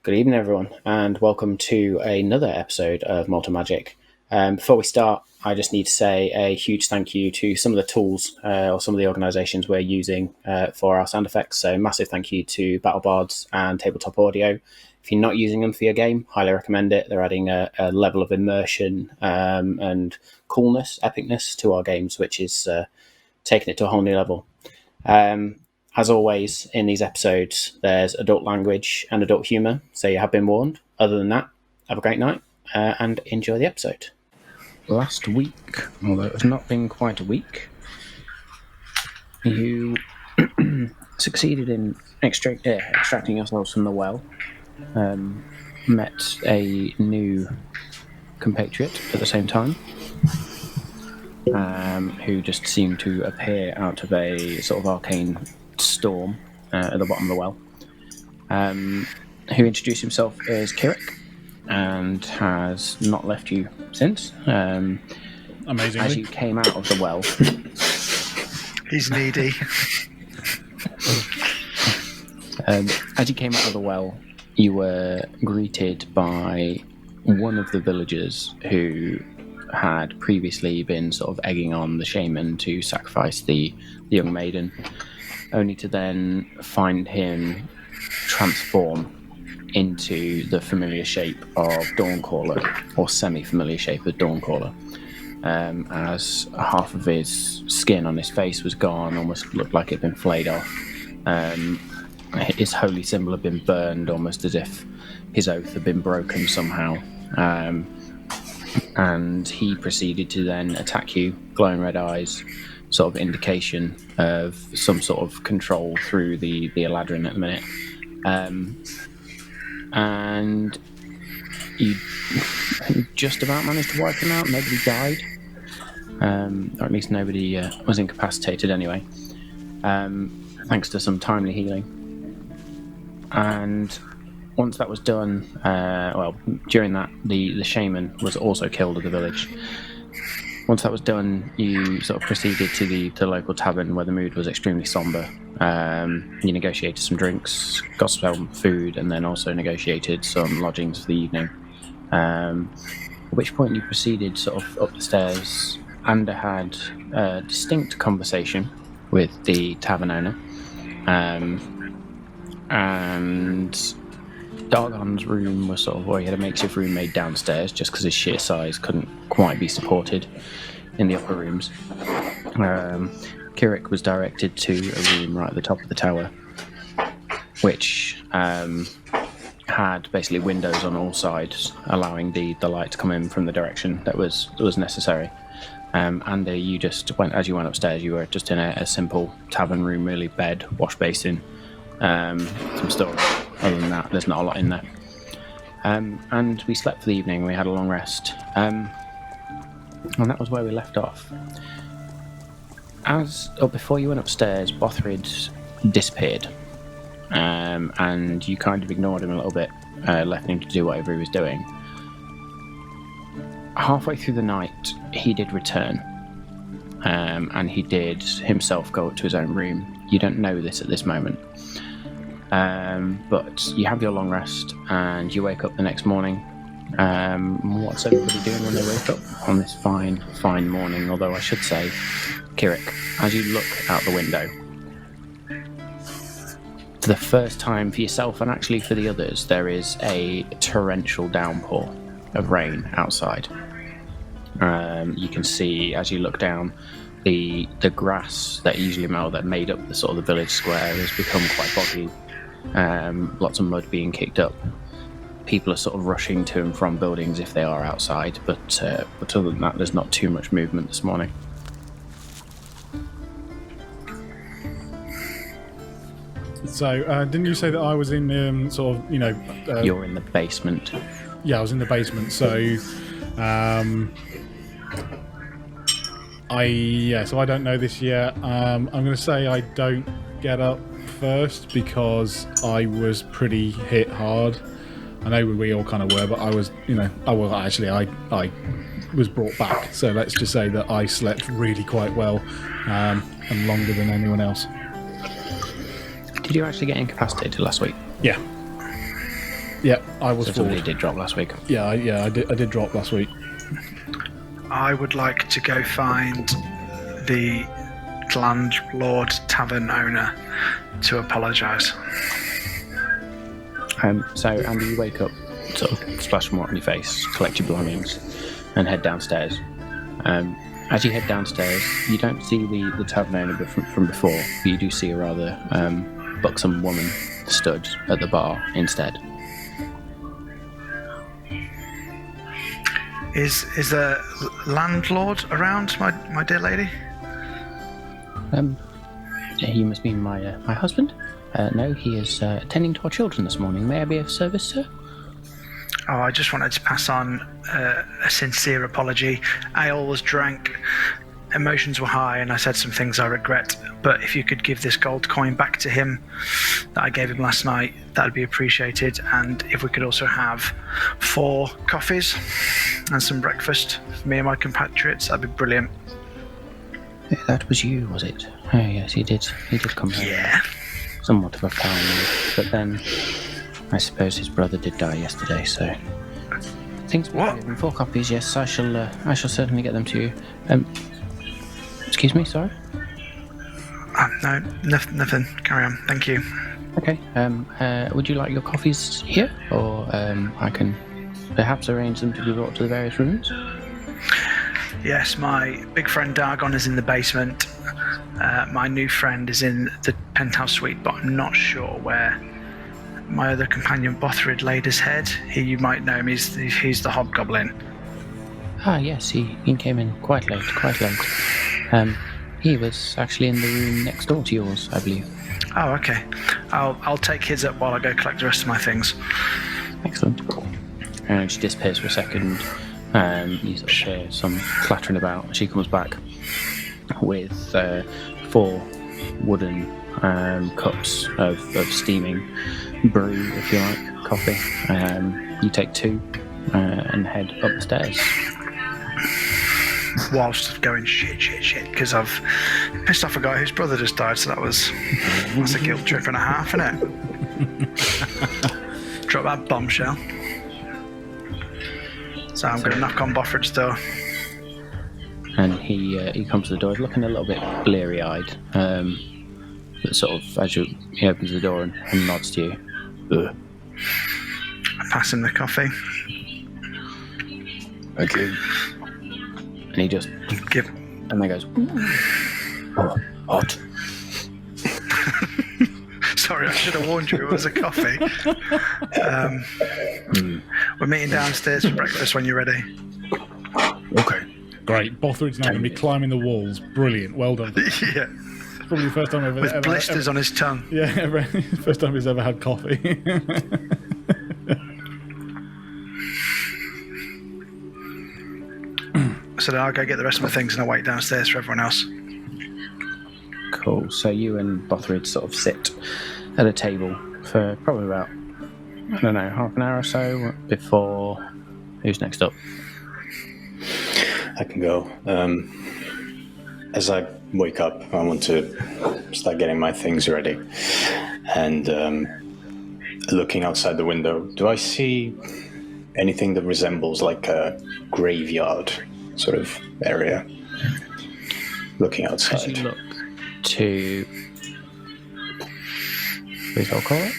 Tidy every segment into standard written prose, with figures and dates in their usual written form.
Good evening, everyone, and welcome to another episode of Malt Magic. Before we start, I just need to say a huge thank you to some of the tools or some of the organisations we're using for our sound effects. So massive thank you to BattleBards and Tabletop Audio. If you're not using them for your game, highly recommend it. They're adding a level of immersion and coolness, epicness to our games, which is taking it to a whole new level. As always, in these episodes, there's adult language and adult humour, so you have been warned. Other than that, have a great night and enjoy the episode. Last week, although it's not been quite a week, you succeeded in extracting yourselves from the well, met a new compatriot at the same time, who just seemed to appear out of a sort of arcane storm at the bottom of the well, who introduced himself as Kirik and has not left you since. Amazingly. As you came out of the well, he's needy. As you came out of the well, you were greeted by one of the villagers who had previously been sort of egging on the shaman to sacrifice the young maiden, only to then find him transform into the familiar shape of Dawncaller, or semi-familiar shape of Dawncaller, as half of his skin on his face was gone, almost looked like it had been flayed off. His holy symbol had been burned, almost as if his oath had been broken somehow. And he proceeded to then attack you, glowing red eyes, sort of indication of some sort of control through the Eladrin at the minute. And you just about managed to wipe him out. Nobody died. Or at least nobody was incapacitated anyway. Thanks to some timely healing. And once that was done, during that, the shaman was also killed at the village. Once that was done, you sort of proceeded to the local tavern where the mood was extremely somber. You negotiated some drinks, got some food, and then also negotiated some lodgings for the evening. At which point you proceeded sort of up the stairs and had a distinct conversation with the tavern owner. And Dargon's room was he had a makeshift room made downstairs just because his sheer size couldn't quite be supported in the upper rooms. Kirik was directed to a room right at the top of the tower, which had basically windows on all sides, allowing the light to come in from the direction that was necessary. And you just went, as you went upstairs, you were just in a simple tavern room, really: bed, wash basin, some storage. Other than that, there's not a lot in there. And we slept for the evening. We had a long rest. And that was where we left off. Before you went upstairs, Bothrid disappeared. And you kind of ignored him a little bit, left him to do whatever he was doing. Halfway through the night, he did return. And he did himself go up to his own room. You don't know this at this moment. But you have your long rest and you wake up the next morning. What's everybody doing when they wake up on this fine morning? Although I should say, Kirik, as you look out the window, for the first time for yourself and actually for the others, there is a torrential downpour of rain outside. You can see, as you look down, the grass that made up the sort of the village square has become quite boggy. Lots of mud being kicked up. People are sort of rushing to and from buildings if they are outside, but other than that, there's not too much movement this morning. So, didn't you say that I was in You're in the basement. Yeah, I was in the basement. So, so I don't know this yet. I'm going to say I don't get up first because I was pretty hit hard. I know we all kind of were, but I was, I was brought back. So let's just say that I slept really quite well and longer than anyone else. Did you actually get incapacitated last week? Yeah, Yeah, I was So somebody forward. did drop last week. Yeah, I did drop last week. I would like to go find the landlord tavern owner to apologise. So Andy, you wake up, sort of splash some water on your face, collect your belongings, and head downstairs. As you head downstairs, you don't see the tavern owner from before, but you do see a rather buxom woman stood at the bar instead. Is the landlord around, my dear lady? He must be my husband. No, he is attending to our children this morning. May I be of service, sir? Oh, I just wanted to pass on a sincere apology. Ale was drank, emotions were high, and I said some things I regret. But if you could give this gold coin back to him that I gave him last night, that would be appreciated. And if we could also have 4 coffees and some breakfast for me and my compatriots, that'd be brilliant. Yeah, that was you, was it? Oh, yes, he did. He did come home. Yeah. Somewhat of a foul mood, but then I suppose his brother did die yesterday, so things. What? 4 copies, yes. I shall certainly get them to you. Excuse me, sorry. No, nothing. Carry on. Thank you. Okay. Would you like your coffees here, or I can perhaps arrange them to be brought to the various rooms? Yes, my big friend Dargon is in the basement. My new friend is in the penthouse suite, but I'm not sure where my other companion Bothrid laid his head. You might know him. He's the hobgoblin. Ah, yes. He came in quite late. He was actually in the room next door to yours, I believe. Oh, okay. I'll take his up while I go collect the rest of my things. Excellent. And she disappears for a second. You sort of hear some clattering about. She comes back with 4 wooden cups of steaming brew, if you like, coffee. You take 2 and head up the stairs. Whilst going shit, because I've pissed off a guy whose brother just died, so that's a guilt trip and a half, isn't it? Drop that bombshell. So I'm going to knock on Bofford's door. And he comes to the door. He's looking a little bit bleary-eyed. But sort of as he opens the door and nods to you. Ugh. I pass him the coffee. Okay. And he just and then goes, oh, hot. Sorry, I should have warned you it was a coffee. We're meeting downstairs for breakfast when you're ready. Okay. Great. Bothrid's now going to be climbing the walls. Brilliant. Well done. Yeah. Probably the first time I've With blisters on his tongue. Yeah, first time he's ever had coffee. So then I'll go get the rest of my things and I'll wait downstairs for everyone else. Cool. So you and Bothrid sort of sit at a table for probably about, I don't know, half an hour or so before. Who's next up? I can go. As I wake up, I want to start getting my things ready. And looking outside the window, do I see anything that resembles like a graveyard sort of area? Looking outside. As you look to, what I'll call it?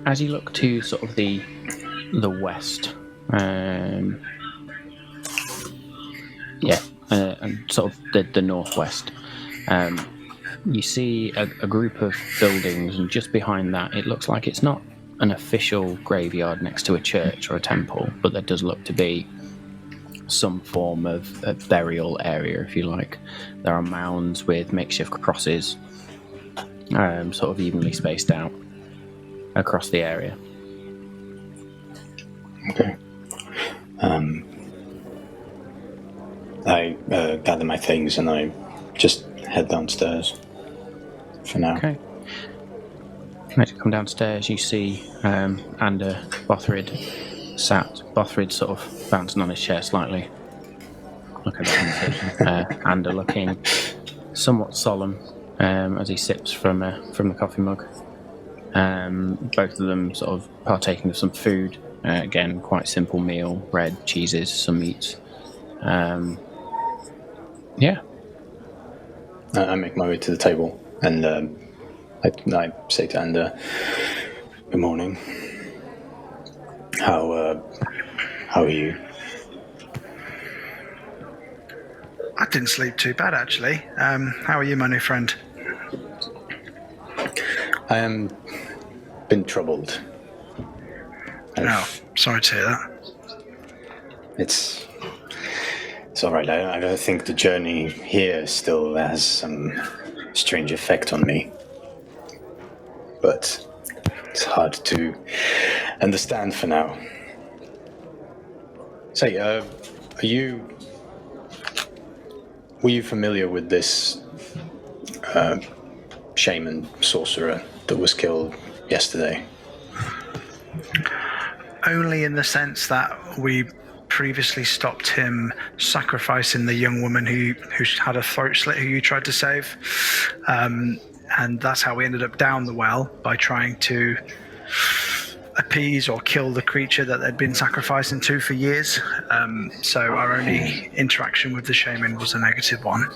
As you look to sort of the west, and sort of the northwest, you see a group of buildings, and just behind that, it looks like it's not an official graveyard next to a church or a temple, but there does look to be some form of a burial area, if you like. There are mounds with makeshift crosses, sort of evenly spaced out across the area. Okay. I gather my things and I just head downstairs for now. Okay. As you come downstairs, you see Ander Bothrid sat. Bothrid sort of bouncing on his chair slightly. Look at the conversation. Ander looking somewhat solemn as he sips from the coffee mug. Both of them sort of partaking of some food. Again, quite simple meal: bread, cheeses, some meats. Yeah. I make my way to the table and I say to Ander, "Good morning. How are you?" I didn't sleep too bad, actually. How are you, my new friend? I am been troubled. Sorry to hear that. It's all right. I don't think the journey here still has some strange effect on me, but it's hard to understand for now. Say, were you familiar with this shaman sorcerer that was killed yesterday? Only in the sense that we previously stopped him sacrificing the young woman who had a throat slit who you tried to save. And that's how we ended up down the well, by trying to appease or kill the creature that they'd been sacrificing to for years. So our only interaction with the shaman was a negative one.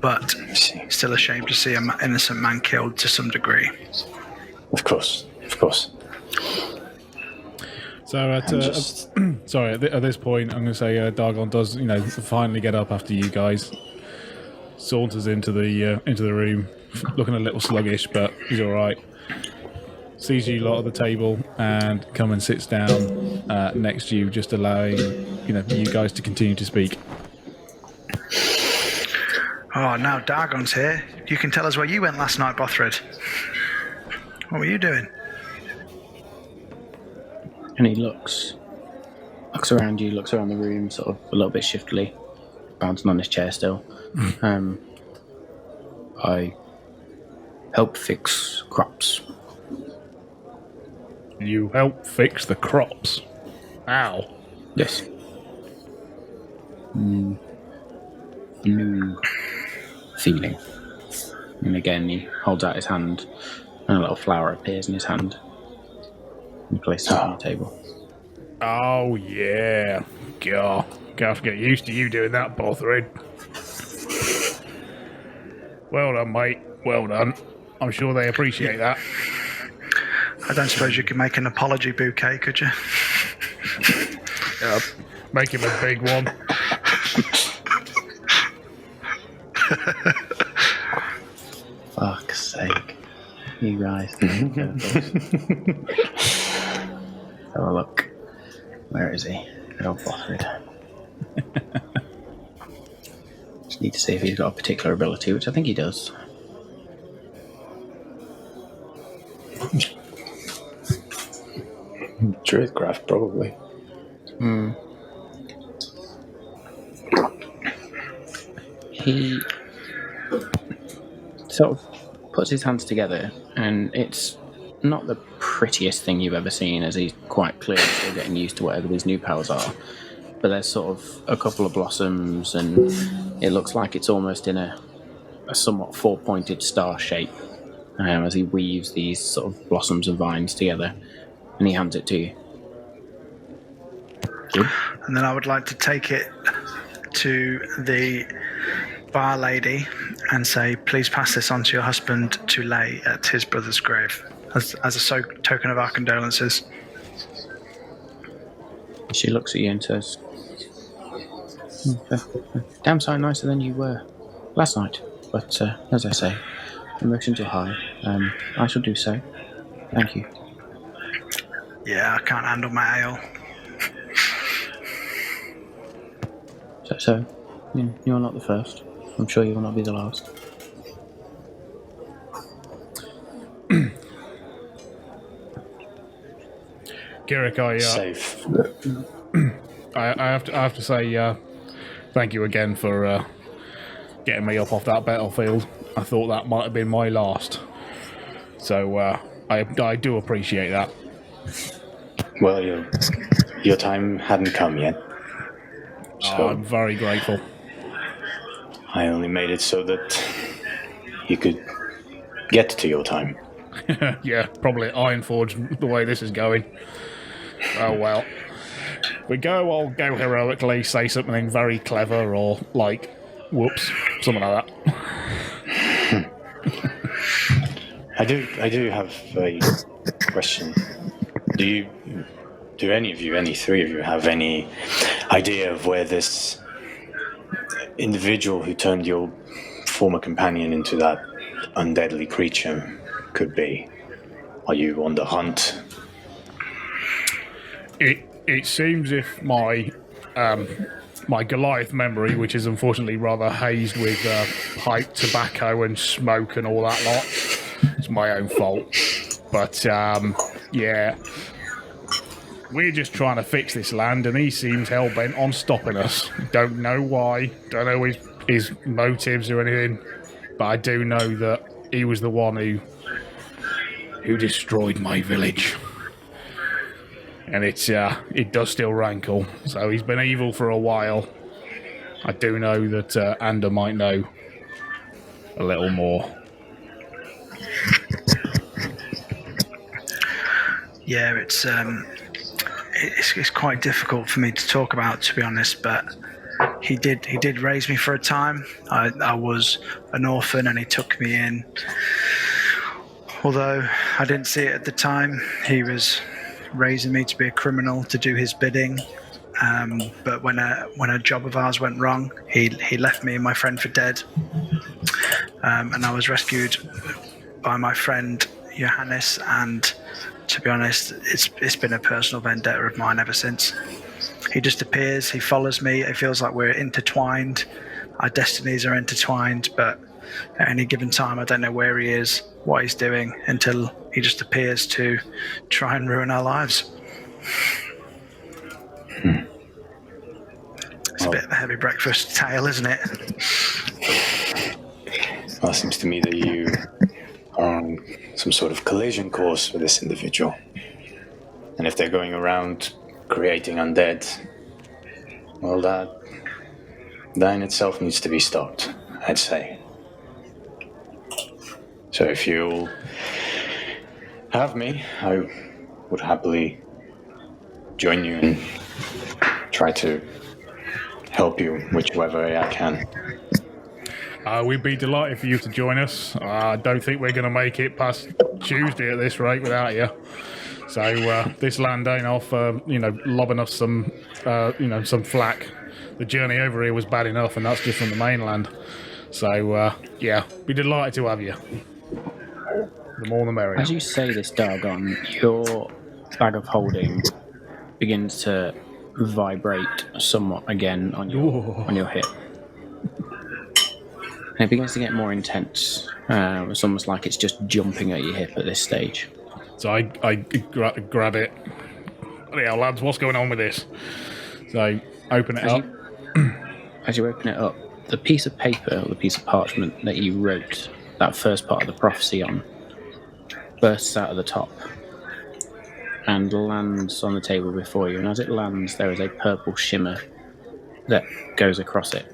But still a shame to see an innocent man killed to some degree. Of course. So at this point, I'm going to say Dargon does, finally get up after you guys. Saunters into the room, looking a little sluggish, but he's all right. Sees you lot at the table and come and sits down next to you, just allowing you guys to continue to speak. Oh, now Dargon's here. You can tell us where you went last night, Bothrid. What were you doing? And he looks around you, looks around the room, sort of a little bit shiftily, bouncing on his chair still. I help fix crops. You help fix the crops? Ow. Yes. New feeling. And again, he holds out his hand, and a little flower appears in his hand. And places it on the table. Oh, yeah. God, gonna have to get used to you doing that, Bothrid. Well done, mate. Well done. I'm sure they appreciate that. I don't suppose you could make an apology bouquet, could you? Make him a big one. Fuck's sake. You guys. Have a look. Where is he? Good old Bothrid. Just need to see if he's got a particular ability, which I think he does. Druidcraft, probably. He sort of puts his hands together, and it's not the prettiest thing you've ever seen, as he's quite clearly still getting used to whatever these new powers are. But there's sort of a couple of blossoms, and it looks like it's almost in a somewhat four-pointed star shape, as he weaves these sort of blossoms and vines together, and he hands it to you. Good. And then I would like to take it to the bar lady and say, please pass this on to your husband to lay at his brother's grave as a token of our condolences. She looks at you and says, damn sight nicer than you were last night. But as I say, emotions are high. I shall do so. Thank you. Yeah, I can't handle my ale. So you're not the first. I'm sure you will not be the last. Kirik, Safe. I have to say thank you again for getting me up off that battlefield. I thought that might have been my last. So I do appreciate that. Well, your time hadn't come yet. So I'm very grateful. I only made it so that you could get to your time. Yeah, probably Ironforge the way this is going. Oh well. If we go, I'll go heroically, say something very clever or like, whoops, something like that. I do have a question. Do any of you, any three of you, have any idea of where this individual who turned your former companion into that undeadly creature could be? Are you on the hunt? It seems if my my Goliath memory, which is unfortunately rather hazed with pipe, tobacco, and smoke and all that lot, it's my own fault. But yeah, we're just trying to fix this land, and he seems hell bent on stopping us. Don't know why. Don't know his motives or anything. But I do know that he was the one who destroyed my village. And it does still rankle. So he's been evil for a while. I do know that Ander might know a little more. Yeah, it's quite difficult for me to talk about, to be honest. But he did raise me for a time. I was an orphan, and he took me in. Although I didn't see it at the time, he was raising me to be a criminal, to do his bidding. But when a job of ours went wrong, he left me and my friend for dead. And I was rescued by my friend Johannes, and to be honest, it's been a personal vendetta of mine ever since. He just appears, he follows me, it feels like we're intertwined. Our destinies are intertwined, but at any given time I don't know where he is, what he's doing, until he just appears to try and ruin our lives. It's a bit of a heavy breakfast tale, isn't it? Well, it seems to me that you are on some sort of collision course with this individual. And if they're going around creating undead, well, that in itself needs to be stopped, I'd say. So if you'll have me, I would happily join you and try to help you whichever way I can. We'd be delighted for you to join us. I don't think we're going to make it past Tuesday at this rate without you. So this land ain't off, lobbing us some flack. The journey over here was bad enough, and that's just from the mainland. So yeah, be delighted to have you. The more the merrier. As you say this, Dargon, your bag of holding begins to vibrate somewhat again on your hip. And it begins to get more intense. It's almost like it's just jumping at your hip at this stage. So I grab it. Bloody hell, lads, what's going on with this? So open it up. As you open it up, the piece of paper, or the piece of parchment that you wrote that first part of the prophecy on, bursts out of the top and lands on the table before you. And as it lands, there is a purple shimmer that goes across it.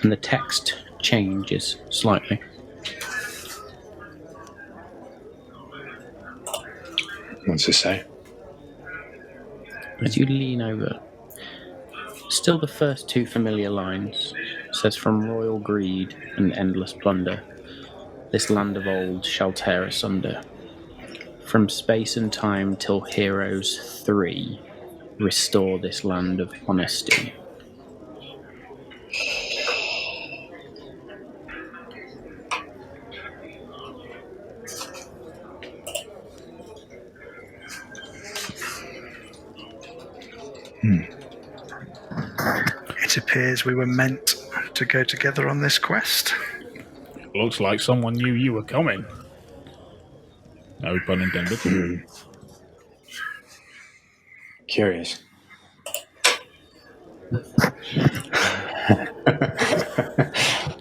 And the text changes slightly. What's it say? As you lean over, still the first two familiar lines. It says, "From royal greed and endless plunder, this land of old shall tear asunder. From space and time till heroes 3, restore this land of honesty." It appears we were meant to go together on this quest. Looks like someone knew you were coming. No pun intended. Curious.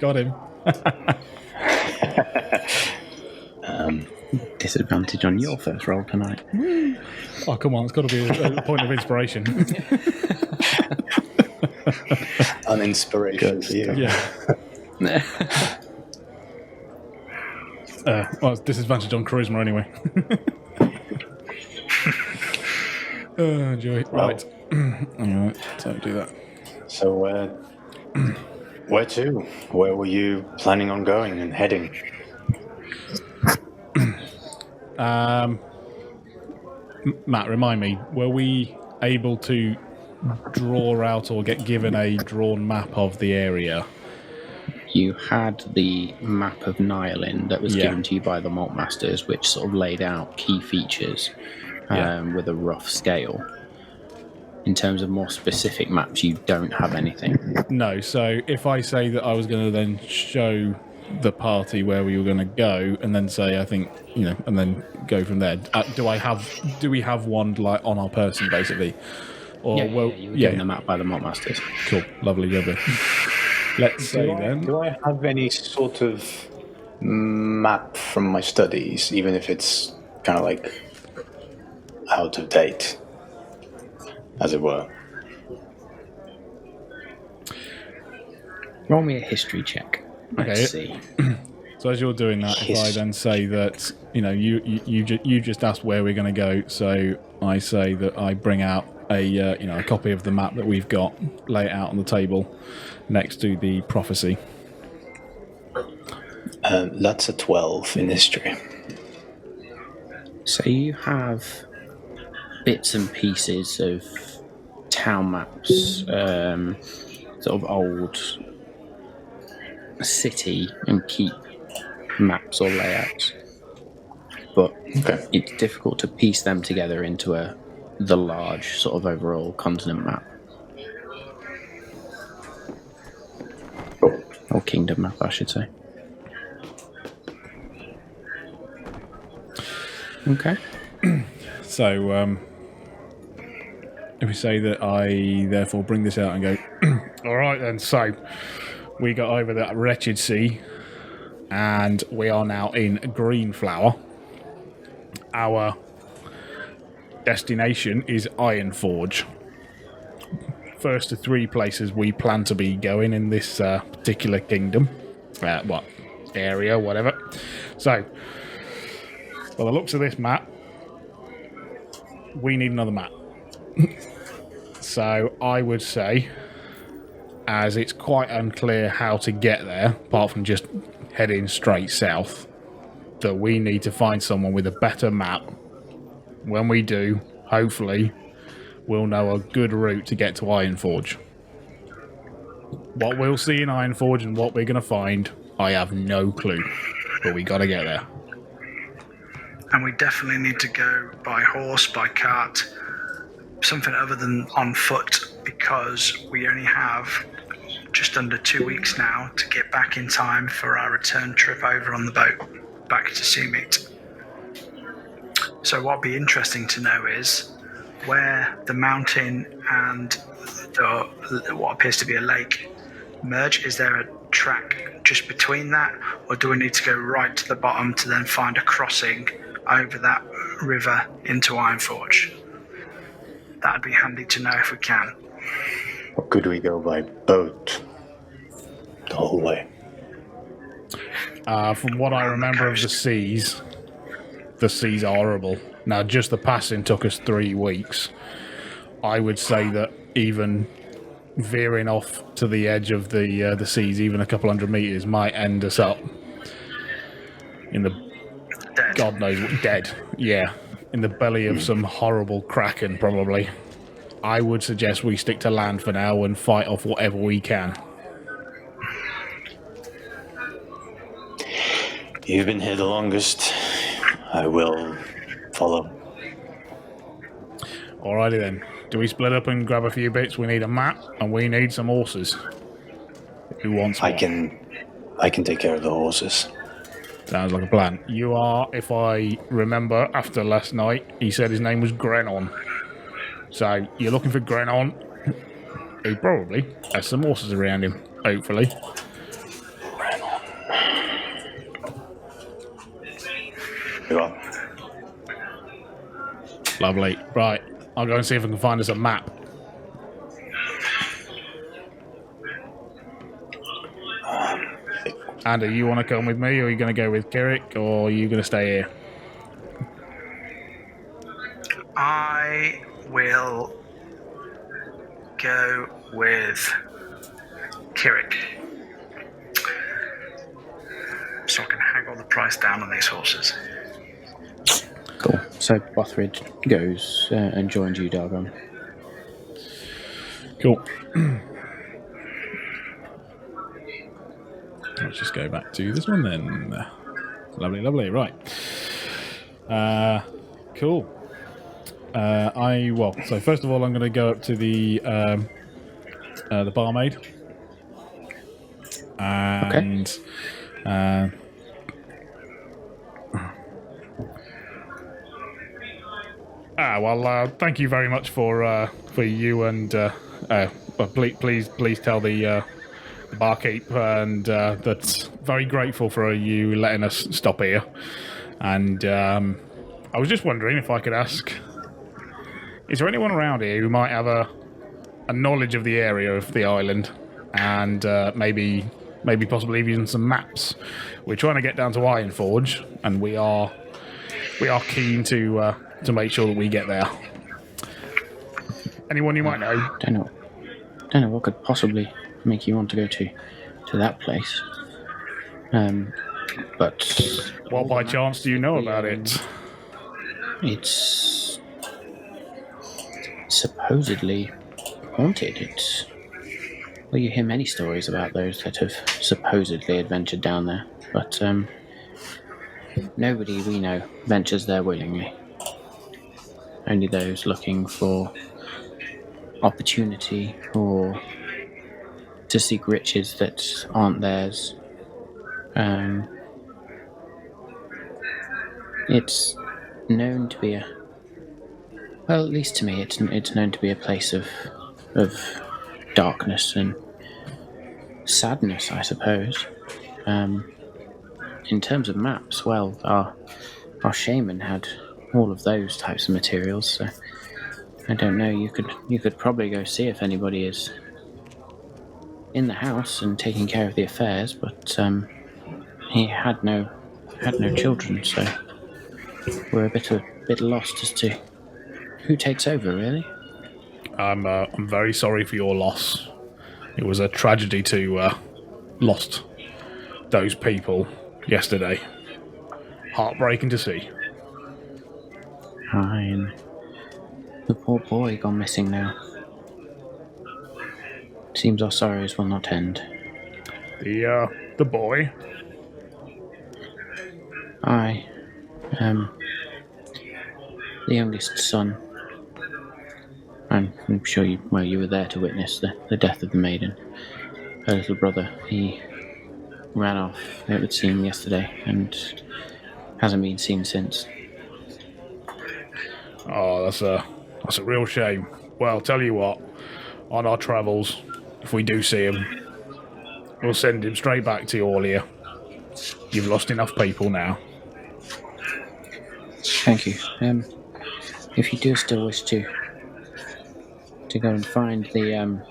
Got him. Disadvantage on your first roll tonight. Oh, come on, it's got to be a point of inspiration. An inspiration for you. Yeah. Well, it's disadvantage on charisma anyway. Oh, joy. Right. Alright, so do that. So, where to? Where were you planning on going and heading? Matt, remind me, were we able to draw out or get given a drawn map of the area? You had the map of Nyland that was Yeah. given to you by the Malt Masters, which sort of laid out key features with a rough scale. In terms of more specific maps, you don't have anything. No, so if I say that I was going to then show the party where we were going to go, and then say, I think, and then go from there. Do we have one like on our person, basically? Or You were given the map by the Malt Masters. Cool, lovely. Let's say then. Do I have any sort of map from my studies, even if it's kind of like out of date, as it were? Roll me a history check. Let's see. So as you're doing that, if I then say that you just asked where we're going to go, so I say that I bring out a copy of the map that we've got, lay it out on the table next to the prophecy. That's a 12 in history. So you have bits and pieces of town maps, sort of old city and keep maps or layouts, but it's difficult to piece them together into the large sort of overall continent map. Or kingdom map, I should say. Okay. So, if we say that I therefore bring this out and go, all right then, so we got over that wretched sea, and we are now in Greenflower. Our destination is Ironforge. First of 3 places we plan to be going in this particular kingdom. Area, whatever. So, by the looks of this map, we need another map. So I would say, as it's quite unclear how to get there, apart from just heading straight south, that we need to find someone with a better map. When we do, hopefully, we'll know a good route to get to Ironforge. What we'll see in Ironforge and what we're going to find, I have no clue. But we got to get there. And we definitely need to go by horse, by cart, something other than on foot, because we only have just under 2 weeks now to get back in time for our return trip over on the boat back to Seameet. So what'd be interesting to know is where the mountain and what appears to be a lake merge. Is there a track just between that, or do we need to go right to the bottom to then find a crossing over that river into Ironforge? That'd be handy to know if we can. Or could we go by boat the whole way? From what I remember of the seas are horrible. Now, just the passing took us 3 weeks. I would say that even veering off to the edge of the seas, even a couple hundred meters, might end us up in the Dead. God knows what, dead. Yeah, in the belly of some horrible kraken, probably. I would suggest we stick to land for now and fight off whatever we can. You've been here the longest. I will follow. Alrighty then. Do we split up and grab a few bits? We need a map and we need some horses. Who wants one? I can take care of the horses. Sounds like a plan. You are, if I remember, after last night, he said his name was Grenon. So, you're looking for Grenon, who probably has some horses around him, hopefully. You are. Lovely. Right, I'll go and see if I can find us a map. Andy, you want to come with me, or are you going to go with Kirik, or are you going to stay here? I will go with Kirik. So I can haggle the price down on these horses. Cool. So Bothrid goes and joins you, Dargon. Cool. Let's just go back to this one then. Lovely, lovely. Right. Cool. So first of all, I'm going to go up to the barmaid. And thank you very much for you and please tell the barkeep and that's very grateful for you letting us stop here. And I was just wondering if I could ask, is there anyone around here who might have a knowledge of the area of the island and maybe possibly even some maps? We're trying to get down to Ironforge, and we are keen to make sure that we get there. Anyone you might know? Don't know what could possibly make you want to go to that place. But what by chance do you know about it? It's supposedly haunted. Well, you hear many stories about those that have supposedly adventured down there, but nobody we know ventures there willingly. Only those looking for opportunity or to seek riches that aren't theirs. It's known to be well, at least to me, it's known to be a place of darkness and sadness, I suppose. In terms of maps, well, our shaman had all of those types of materials, so I don't know. You could probably go see if anybody is in the house and taking care of the affairs, but he had no children, so we're a bit lost as to who takes over, really. I'm very sorry for your loss. It was a tragedy to lost those people yesterday. Heartbreaking to see. Aye, and the poor boy gone missing now. Seems our sorrows will not end. The boy? Aye. The youngest son. I'm sure you were there to witness the death of the maiden. Her little brother, he ran off, it would seem, yesterday, and hasn't been seen since. Oh, that's a real shame. Well, tell you what, on our travels, if we do see him, we'll send him straight back to Orlia. You've lost enough people now. Thank you. If you do still wish to go and find the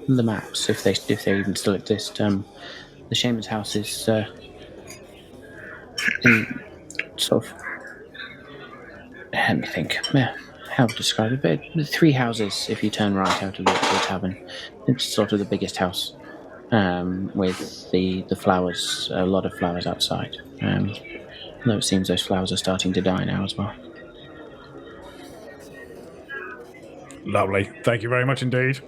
maps, if they even still exist, the shaman's house is in sort of, let me think how to describe it, but 3 houses if you turn right out of the tavern. It's sort of the biggest house, with the flowers, a lot of flowers outside, though it seems those flowers are starting to die now as well. Lovely. Thank you very much indeed.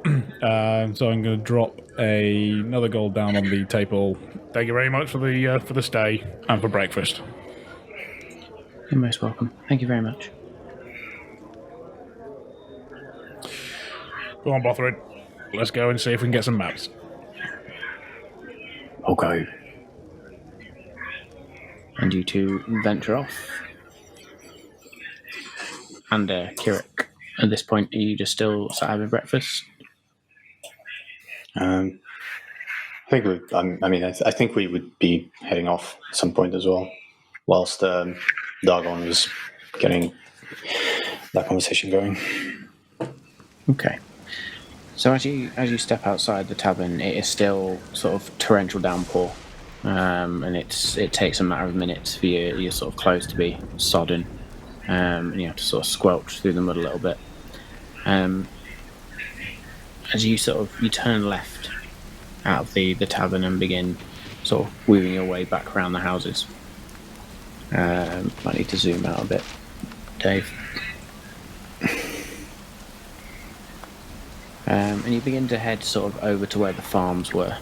So I'm going to drop another gold down on the table. Thank you very much for the stay and for breakfast. You're most welcome. Thank you very much. Go on, Bothrid. Let's go and see if we can get some maps. Okay. And you two venture off. And Kirik, at this point, are you just still sat having breakfast? I think we would be heading off at some point as well, whilst Dargon was getting that conversation going. Okay. So as you step outside the tavern, it is still sort of torrential downpour, and it takes a matter of minutes for your sort of clothes to be sodden, and you have to sort of squelch through the mud a little bit. Um, as you turn left out of the tavern and begin sort of weaving your way back around the houses. Might need to zoom out a bit, Dave. And you begin to head sort of over to where the farms were.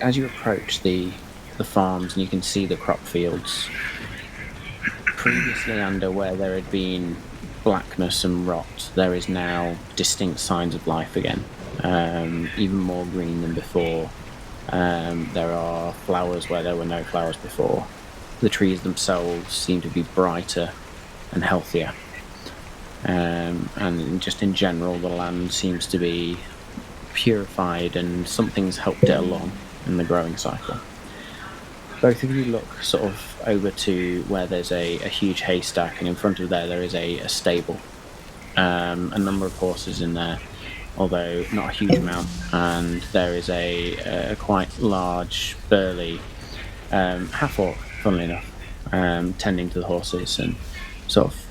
As you approach the farms and you can see the crop fields, previously under where there had been blackness and rot, there is now distinct signs of life again, even more green than before. There are flowers where there were no flowers before. The trees themselves seem to be brighter and healthier. And just in general, the land seems to be purified and something's helped it along in the growing cycle. Both of you look sort of over to where there's a huge haystack, and in front of there is a stable. A number of horses in there, although not a huge amount, and there is a quite large, burly half-orc, funnily enough, tending to the horses and sort of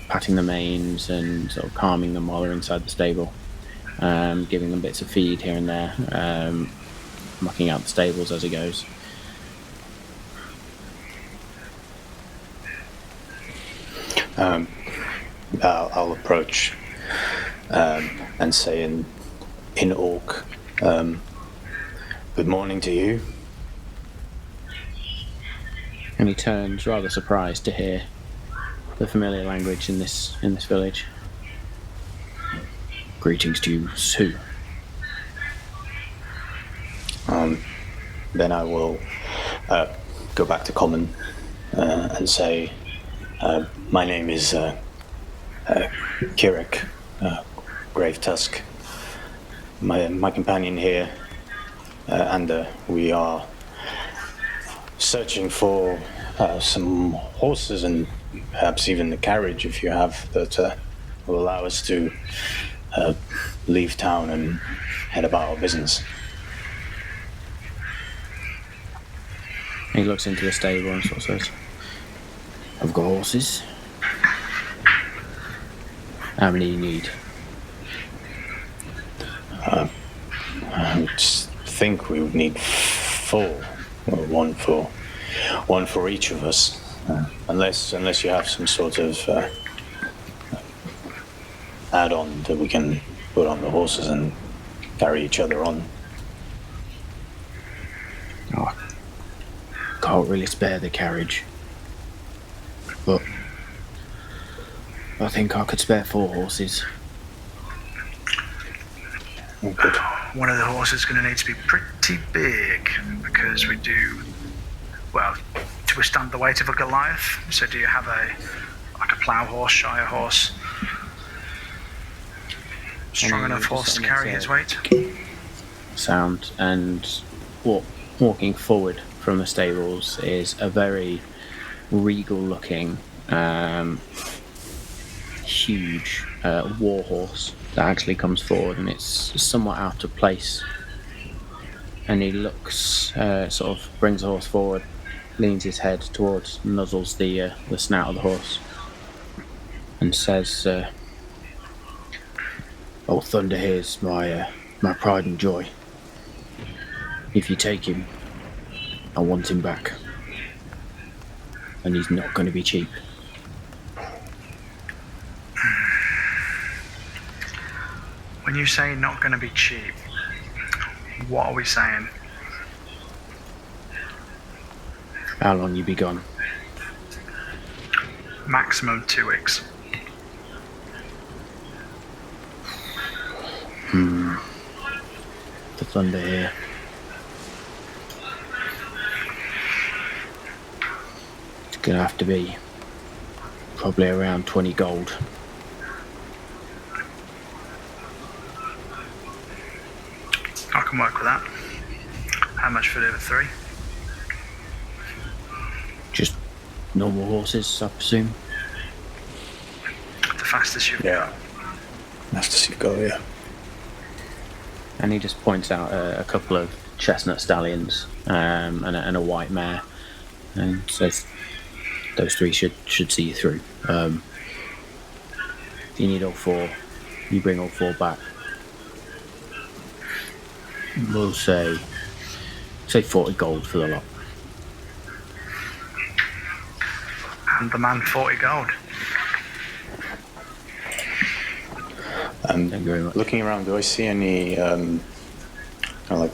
patting the manes and sort of calming them while they're inside the stable, giving them bits of feed here and there, mucking out the stables as he goes. I'll approach and say in Orc, good morning to you. And he turns, rather surprised to hear the familiar language in this village. Greetings to you, Sue. Then I will go back to common and say, my name is Kirik, Grave Tusk. My companion here, and we are searching for some horses and perhaps even the carriage, if you have, that will allow us to leave town and head about our business. He looks into the stable and sort of says, I've got horses. How many do you need? I just think we would need 4, well, one for each of us, unless you have some sort of add-on that we can put on the horses and carry each other on. Oh, can't really spare the carriage, but I think I could spare 4 horses. Oh, good. One of the horses is going to need to be pretty big because we do, well, to withstand the weight of a Goliath. So do you have a plough horse, shire horse? Strong enough horse to carry his weight? Sound, and walking forward from the stables is a very regal looking huge war horse that actually comes forward, and it's somewhat out of place, and he looks sort of brings the horse forward, leans his head towards, nuzzles the snout of the horse and says, Old Thunder here's my pride and joy. If you take him, I want him back, and he's not going to be cheap. When you say not going to be cheap, what are we saying? How long you be gone? Maximum 2 weeks. The Thunder here. It's going to have to be probably around 20 gold. I can work with that. How much for the 3? Just normal horses, I presume. The fastest you've Yeah. Fastest you go, yeah. And he just points out a couple of chestnut stallions and a white mare, and says, "Those three should see you through. If you need all four, you bring all four back. We'll say 40 gold for the lot." And the man 40 gold. Thank you very much. Looking around, do I see any kind of like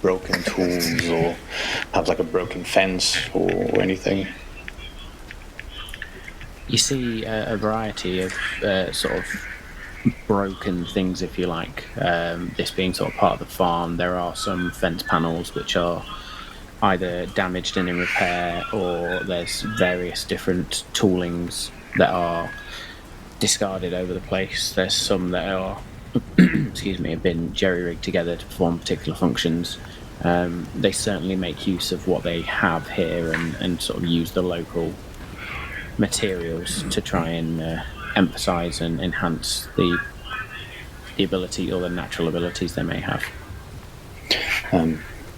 broken tools or perhaps like a broken fence or anything? You see a variety of sort of broken things, if you like. This being sort of part of the farm, there are some fence panels which are either damaged and in repair, or there's various different toolings that are discarded over the place. There's some that are, excuse me, have been jerry-rigged together to perform particular functions. They certainly make use of what they have here and sort of use the local materials to try and emphasize and enhance the ability or the natural abilities they may have.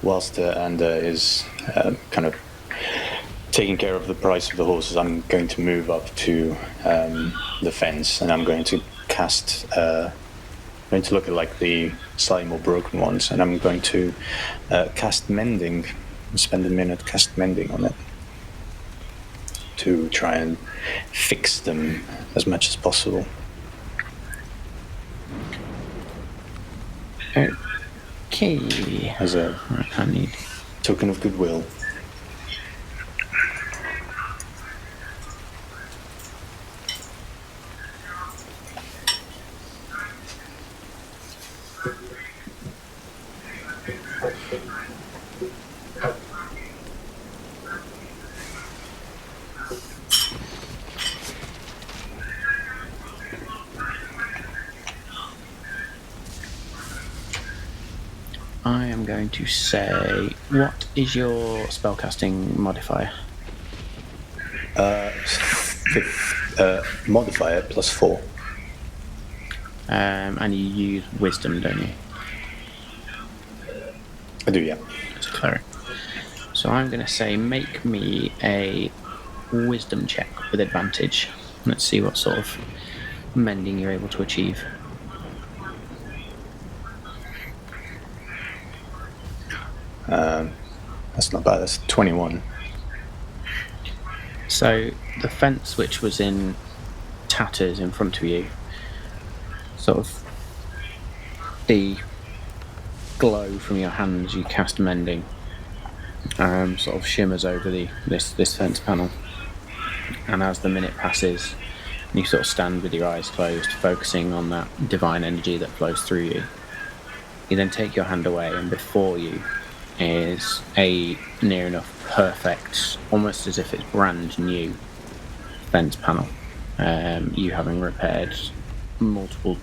Whilst Ander is kind of taking care of the price of the horses, I'm going to move up to the fence, and I'm going to cast. Going to look at like the slightly more broken ones, and I'm going to cast mending. Spend a minute cast mending on it to try and fix them as much as possible. Okay. As a I need. token of goodwill. I am going to say, what is your spellcasting modifier? Modifier +4. And you use wisdom, don't you? I do, yeah. As a cleric. So I'm going to say, make me a wisdom check with advantage. Let's see what sort of mending you're able to achieve. That's not bad. That's 21. So the fence, which was in tatters in front of you, sort of the glow from your hands, you cast mending, sort of shimmers over this fence panel. And as the minute passes, you sort of stand with your eyes closed, focusing on that divine energy that flows through you. You then take your hand away, and before you is a near enough perfect, almost as if it's brand new, fence panel. You having repaired multiple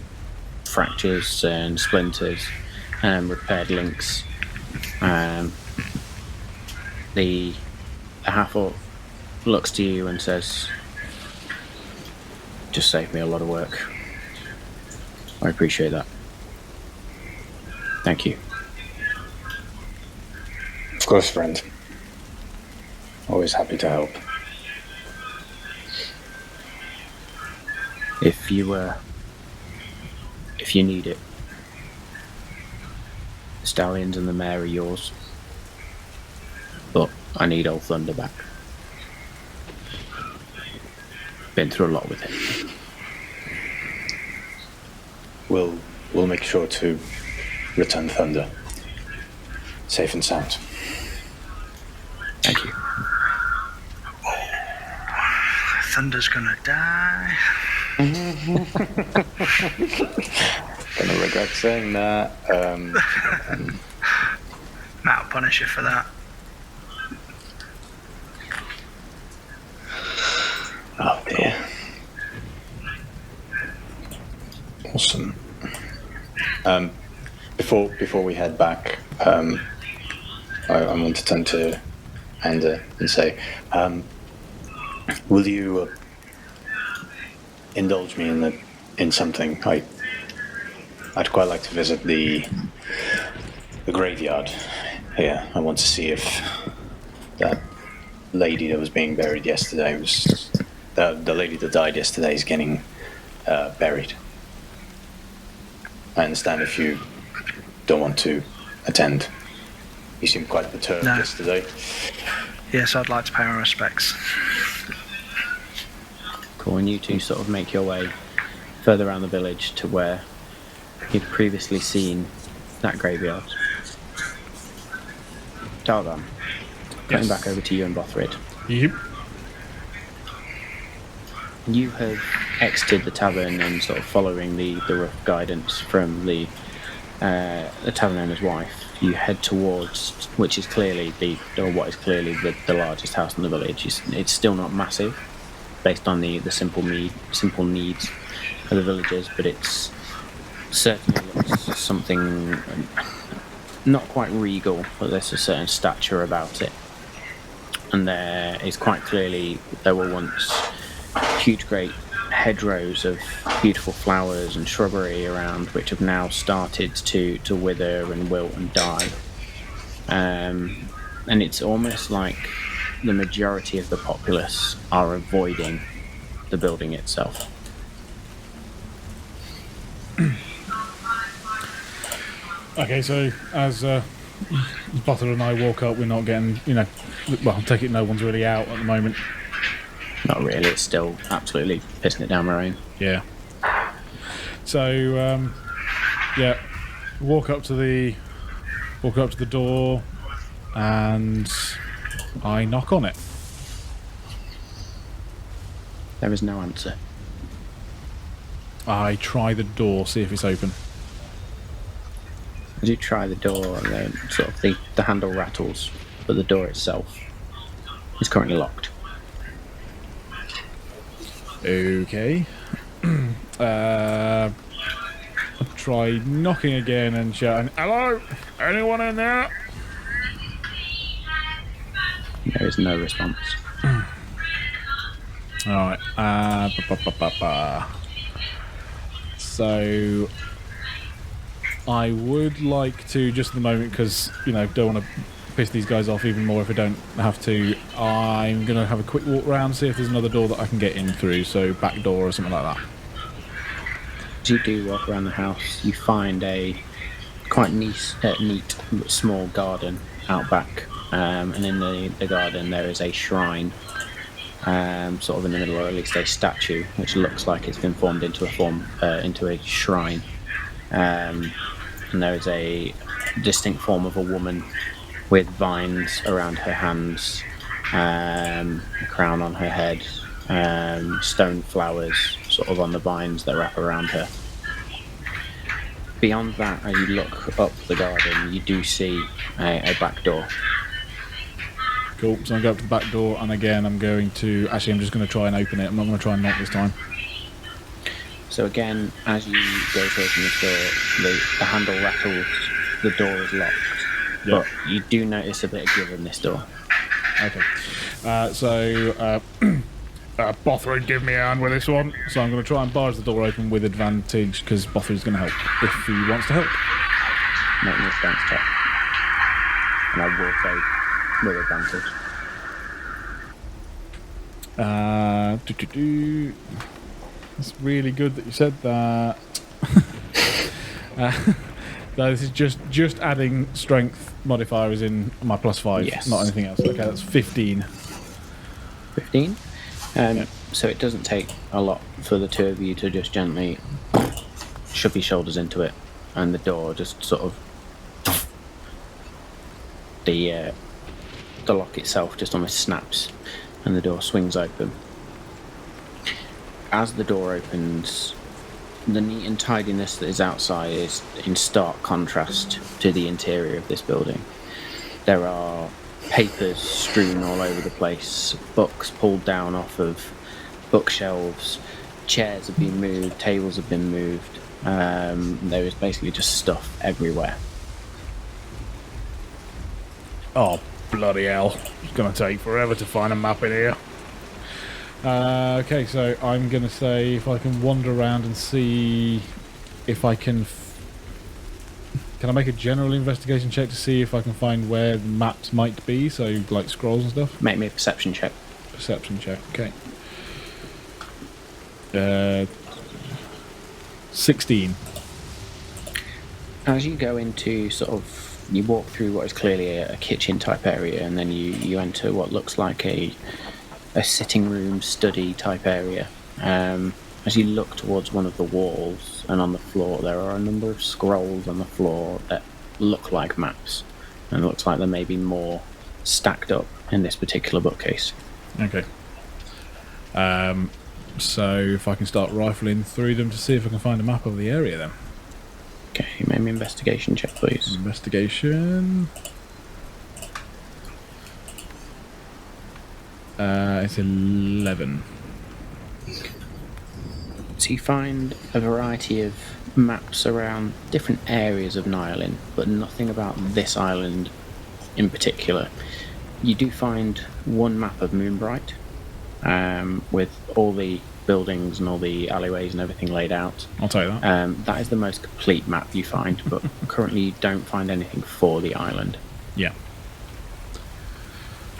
fractures and splinters, repaired links. The half-orc looks to you and says, "Just saved me a lot of work. I appreciate that. Thank you." Of course, friend. Always happy to help. If you need it, the stallions and the mare are yours. But I need Old Thunder back. Been through a lot with it. We'll make sure to return Thunder safe and sound. Thank you. Thunder's gonna die. Gonna regret saying that. Matt will punish you for that. Oh dear. Awesome. Before we head back, I want to turn to Ander and say, will you indulge me in something? I'd quite like to visit the graveyard here. I want to see if that lady that was being buried yesterday was the lady that died yesterday is getting buried. I understand if you don't want to attend. You seemed quite perturbed yesterday. Yes, I'd like to pay my respects. Cool, and you two sort of make your way further around the village to where you'd previously seen that graveyard. Dardan, cutting back over to you and Bothrid. Yep. You have exited the tavern and sort of following the rough guidance from the tavern owner's wife. You head towards, which is clearly what is clearly the largest house in the village. It's still not massive, based on the simple needs of the villagers, but it's certainly looks something not quite regal, but there's a certain stature about it. And there is quite clearly there were once huge great hedgerows of beautiful flowers and shrubbery around, which have now started to wither and wilt and die. And it's almost like the majority of the populace are avoiding the building itself. Okay, so as Butter and I walk up, we're not getting, well, I take it no one's really out at the moment. Not really, it's still absolutely pissing it down the rain. Yeah. So, walk up to the door, and I knock on it. There is no answer. I try the door, see if it's open. As you try the door, and sort of the handle rattles, but the door itself is currently locked. Okay. I'll try knocking again and shouting, "Hello? Anyone in there?" There is no response. Alright. So I would like to, just at the moment, because, don't want to piss these guys off even more if I don't have to, I'm going to have a quick walk around, see if there's another door that I can get in through, so back door or something like that. As you do walk around the house, you find a quite neat but small garden out back, and in the garden there is a shrine, sort of in the middle, or at least a statue, which looks like it's been formed into a shrine. And there is a distinct form of a woman with vines around her hands, a crown on her head, stone flowers sort of on the vines that wrap around her. Beyond that, as you look up the garden, you do see a back door. Cool, so I go up to the back door, and again I'm just going to try and open it. I'm not going to try and knock this time. So again, as you go to open this door, the handle rattles, the door is locked. Yep. But you do notice a bit of give in this door. Okay. Bothrid, give me a hand with this one. So I'm going to try and barge the door open with advantage, because Bothrid's going to help, if he wants to help. Make me a strength check. And I will say with advantage. It's really good that you said that. No, this is just adding strength modifiers in my +5, Yes. not anything else. Okay, that's 15. 15? So it doesn't take a lot for the two of you to just gently shove your shoulders into it, and the door just sort of... The lock itself just almost snaps, and the door swings open. As the door opens, the neat and tidiness that is outside is in stark contrast to the interior of this building. There are papers strewn all over the place, books pulled down off of bookshelves, chairs have been moved, tables have been moved. There is basically just stuff everywhere. Oh, bloody hell. It's going to take forever to find a map in here. Okay, so I'm going to say if I can wander around and see if I can can I make a general investigation check to see if I can find where the maps might be? So, like scrolls and stuff? Make me a perception check. Perception check, okay. 16. As you go into you walk through what is clearly a kitchen type area, and then you enter what looks like a sitting room, study type area. As you look towards one of the walls, and on the floor there are a number of scrolls on the floor that look like maps, and it looks like there may be more stacked up in this particular bookcase. Okay. So if I can start rifling through them to see if I can find a map of the area then. Okay, make me an investigation check, please. Investigation. It's 11. So you find a variety of maps around different areas of Nyland, but nothing about this island in particular. You do find one map of Moonbright, with all the buildings and all the alleyways and everything laid out. I'll take that. That is the most complete map you find, but currently you don't find anything for the island. Yeah.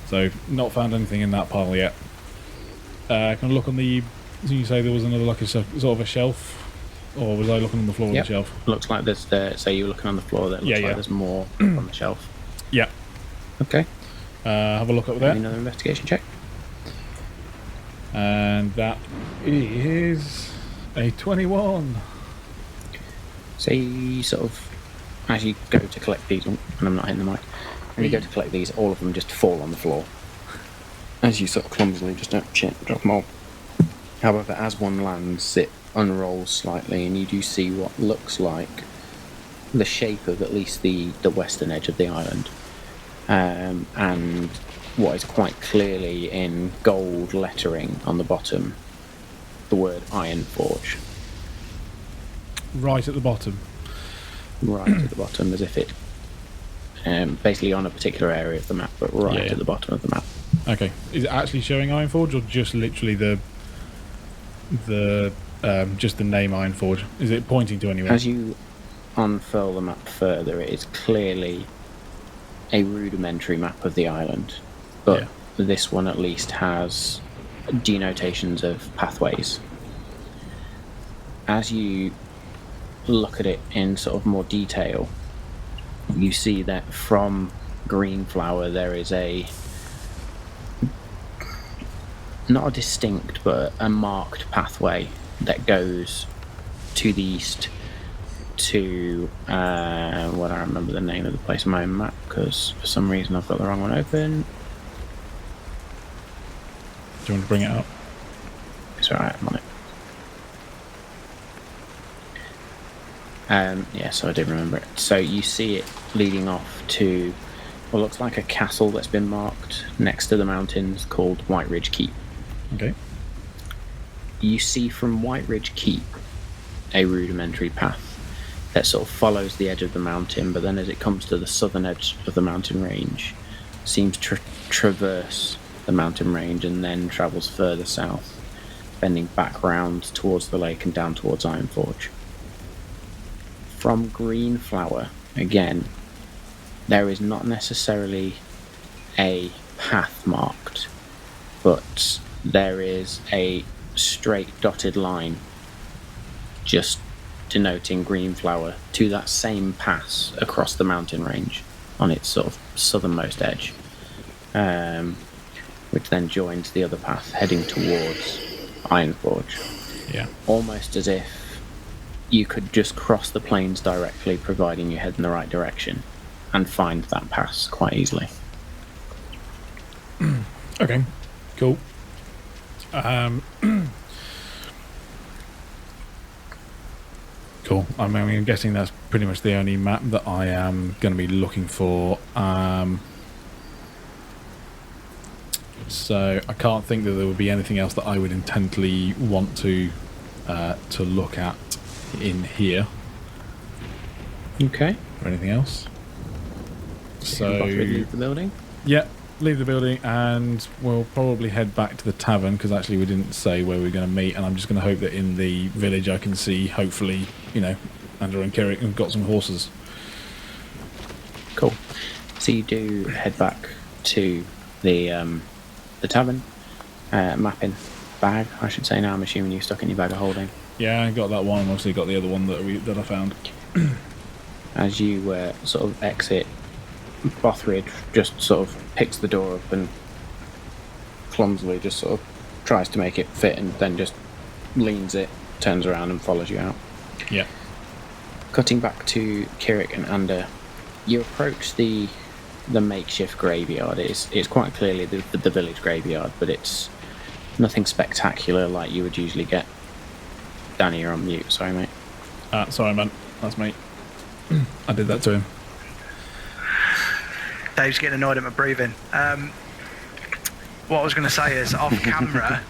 So, not found anything in that pile yet. Can I look on the... Did you say there was another, like, sort of a shelf? Or was I looking on the floor of the shelf? Looks like there's so you're looking on the floor, that looks like there's more on the shelf. Yeah. Okay. Have a look up there. Another investigation check. And that is a 21. So you as you go to collect these, and I'm not hitting the mic, when you go to collect these, all of them just fall on the floor. As you clumsily just drop them all. However, as one lands, it unrolls slightly, and you do see what looks like the shape of at least the western edge of the island. And what is quite clearly in gold lettering on the bottom, the word Iron Forge. Right at the bottom. Right at the bottom, as if it... basically on a particular area of the map, but right at the bottom of the map. Okay. Is it actually showing Ironforge, or just literally just the name Ironforge? Is it pointing to anywhere? As you unfurl the map further, it is clearly a rudimentary map of the island, but this one at least has denotations of pathways. As you look at it in more detail, you see that from Greenflower there is not a distinct but a marked pathway that goes to the east to what I remember the name of the place on my map, because for some reason I've got the wrong one open. Do you want to bring it up? It's alright, I'm on it. So I did remember it. So you see it leading off to what looks like a castle that's been marked next to the mountains called White Ridge Keep. Okay. You see from White Ridge Keep a rudimentary path that follows the edge of the mountain, but then as it comes to the southern edge of the mountain range, seems to traverse the mountain range and then travels further south, bending back round towards the lake and down towards Iron Forge. From Greenflower, again, there is not necessarily a path marked, but there is a straight dotted line just denoting Greenflower to that same pass across the mountain range on its southernmost edge, which then joins the other path heading towards Iron Forge. Yeah. Almost as if you could just cross the plains directly, providing you head in the right direction, and find that pass quite easily. Okay, cool. Cool. I'm guessing that's pretty much the only map that I am going to be looking for. So I can't think that there would be anything else that I would intently want to look at in here. Okay. Or anything else. So leave the building. Yeah, leave the building, and we'll probably head back to the tavern, because actually we didn't say where we were going to meet, and I'm just going to hope that in the village I can see, hopefully, Andrew and Kirik have got some horses. Cool. So you do head back to the tavern, mapping bag, I should say now. I'm assuming you're stuck in your bag of holding. Yeah, I got that one. Obviously, got the other one that I found. As you sort of exit, Bothrid just sort of picks the door up and clumsily just sort of tries to make it fit, and then just leans it, turns around, and follows you out. Yeah. Cutting back to Kirik and Ander, you approach the makeshift graveyard. It's quite clearly the village graveyard, but it's nothing spectacular like you would usually get. Danny, you're on mute. Sorry, mate. Sorry, man. That's me. I did that to him. Dave's getting annoyed at my breathing. What I was going to say is, off camera,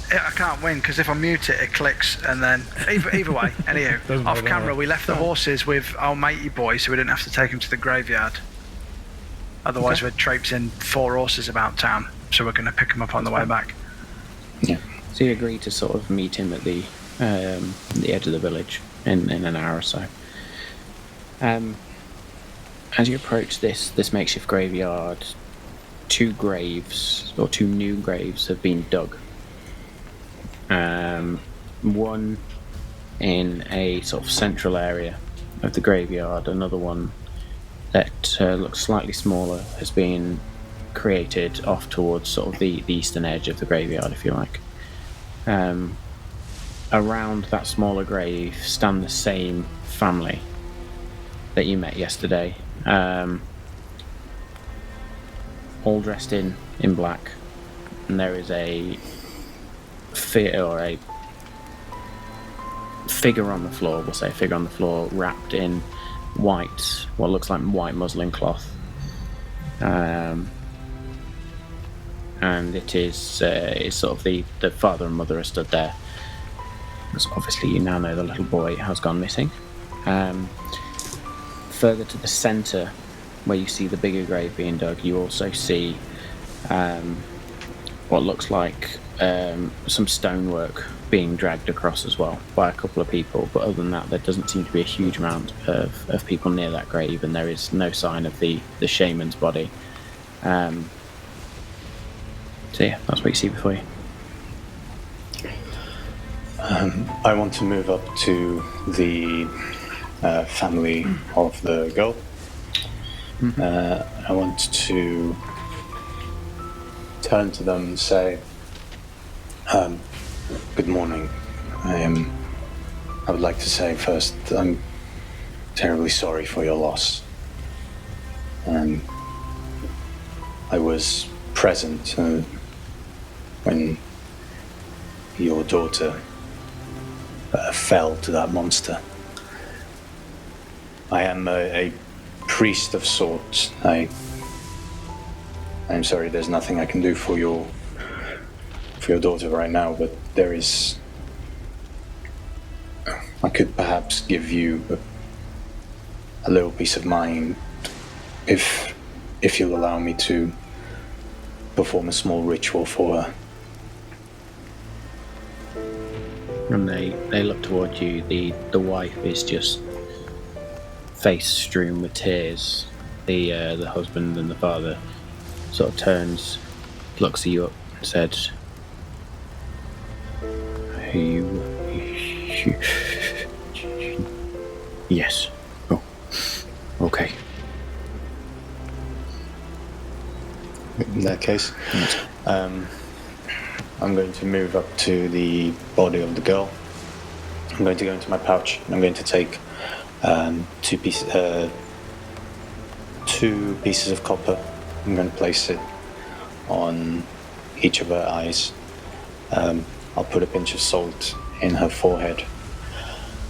I can't win because if I mute it, it clicks, and then either way. Anyhow, off camera, we left the horses with our matey boy, so we didn't have to take him to the graveyard. Otherwise, we'd traipsing 4 horses about town, so we're going to pick him up on the way back. Yeah. So you agree to sort of meet him at the edge of the village in an hour or so. As you approach this makeshift graveyard, 2 new graves have been dug. One in a sort of central area of the graveyard, another one that looks slightly smaller has been created off towards sort of the eastern edge of the graveyard, if you like. Around that smaller grave stand the same family that you met yesterday, all dressed in black, and there is a figure on the floor. We'll say a figure on the floor, wrapped in what looks like white muslin cloth, and it is sort of the father and mother are stood there. So obviously you now know the little boy has gone missing. Further to the centre, where you see the bigger grave being dug, you also see what looks like some stonework being dragged across as well by a couple of people, but other than that there doesn't seem to be a huge amount of people near that grave, and there is no sign of the shaman's body. So yeah, that's what you see before you. I want to move up to the family of the girl. I want to turn to them and say, good morning. I would like to say first, I'm terribly sorry for your loss. I was present when your daughter fell to that monster. I am a priest of sorts. I'm sorry, there's nothing I can do for your daughter right now, but there is. I could perhaps give you a little peace of mind if you'll allow me to perform a small ritual for her. And they look toward you. The wife is just face strewn with tears. The husband and the father sort of turns, looks at you up and said, you yes. Oh, okay. In that case, I'm going to move up to the body of the girl. I'm going to go into my pouch. I'm going to take 2 pieces of copper. I'm going to place it on each of her eyes. I'll put a pinch of salt in her forehead.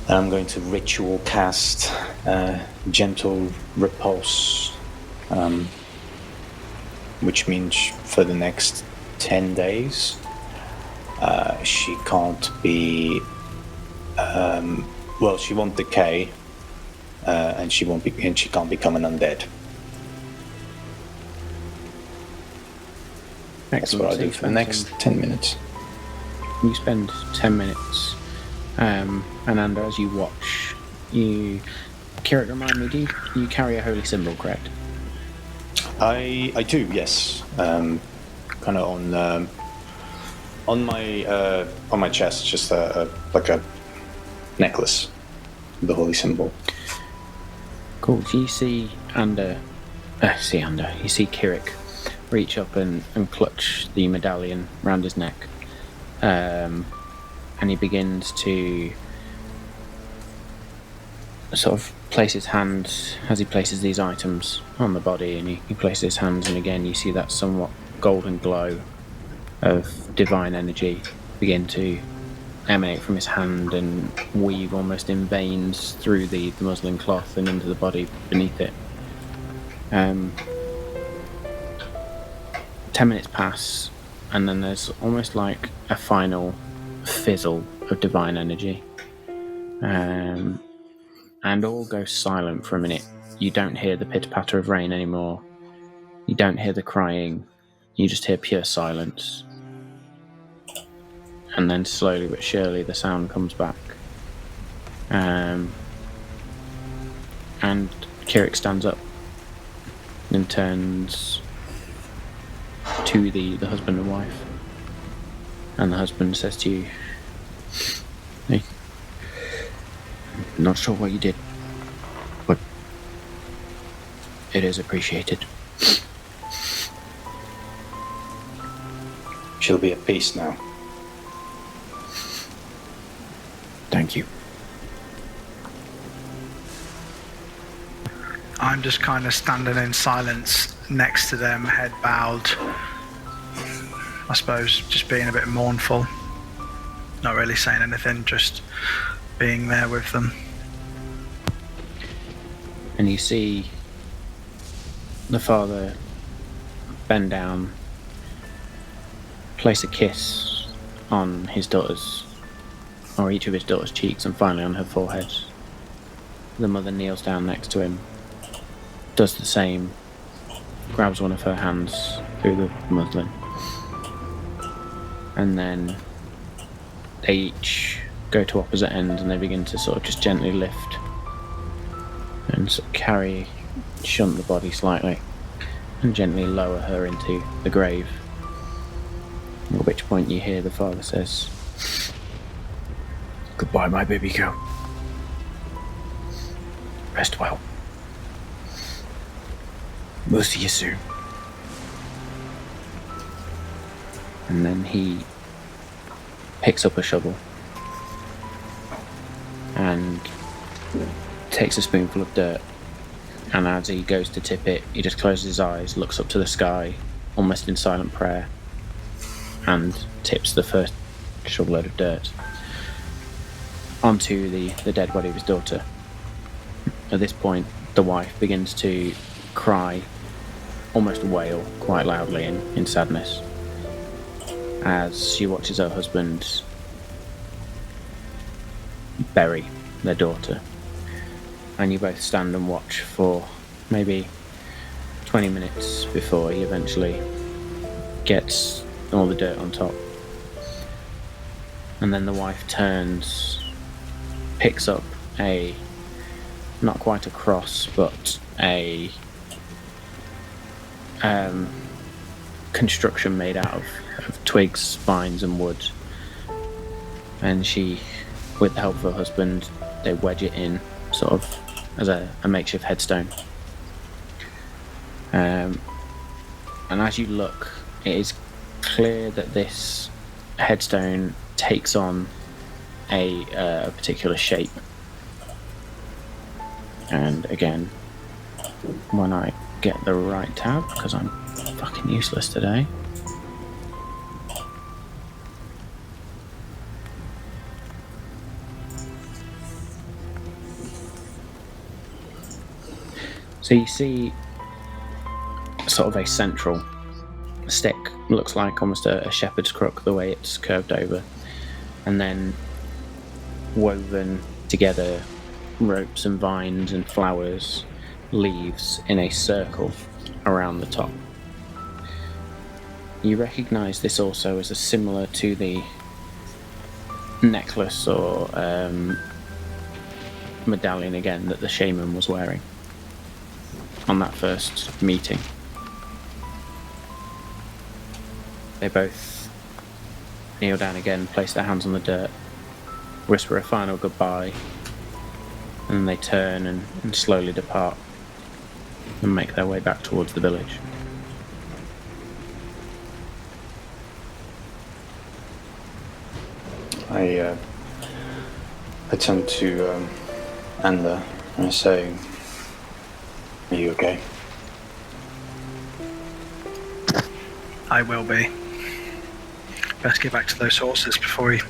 And I'm going to ritual cast gentle repulse, which means for the next 10 days, she can't be. She won't decay, and she can't become an undead. That's what I'll do for the next 10 minutes. You spend 10 minutes, and as you watch, Kirik, remind me, do you carry a holy symbol, correct? I do, yes. Kind of on my chest, just like a necklace, the holy symbol. Cool. So you see you see Kirik reach up and clutch the medallion round his neck, and he begins to sort of place his hands as he places these items on the body, and he places his hands, and again you see that somewhat golden glow of divine energy begin to emanate from his hand and weave almost in veins through the muslin cloth and into the body beneath it. 10 minutes pass, and then there's almost like a final fizzle of divine energy, and all goes silent for a minute. You don't hear the pitter-patter of rain anymore. You don't hear the crying. You just hear pure silence. And then slowly but surely the sound comes back. And Kirik stands up and turns to the husband and wife. And the husband says to you, "Hey, not sure what you did, but it is appreciated." She'll be at peace now. Thank you. I'm just kind of standing in silence next to them, head bowed. I suppose just being a bit mournful. Not really saying anything, just being there with them. And you see the father bend down, place a kiss on his daughter's, or each of his daughter's cheeks, and finally on her forehead. The mother kneels down next to him, does the same, grabs one of her hands through the muslin, and then they each go to opposite ends and they begin to sort of just gently lift and sort of shunt the body slightly and gently lower her into the grave. At which point you hear the father says, "Goodbye, my baby girl. Rest well. We'll see you soon." And then he picks up a shovel and takes a spoonful of dirt, and as he goes to tip it, he just closes his eyes, looks up to the sky, almost in silent prayer, and tips the first shovelload of dirt onto the dead body of his daughter. At this point, the wife begins to cry, almost wail quite loudly in sadness, as she watches her husband bury their daughter. And you both stand and watch for maybe 20 minutes before he eventually gets all the dirt on top. And then the wife turns, picks up not quite a cross, but a construction made out of twigs, spines and wood, and she, with the help of her husband, they wedge it in sort of as a makeshift headstone. And as you look, it is clear that this headstone takes on a particular shape. And again, when I get the right tab, because I'm fucking useless today. So you see sort of a central stick, looks like almost a shepherd's crook the way it's curved over, and then woven together ropes and vines and flowers, leaves in a circle around the top. You recognise this also as a similar to the necklace or medallion again that the shaman was wearing on that first meeting. They both kneel down again, place their hands on the dirt, whisper a final goodbye, and then they turn and slowly depart and make their way back towards the village. I turn to Ander and I say, "Are you okay?" I will be. Best get back to those horses before he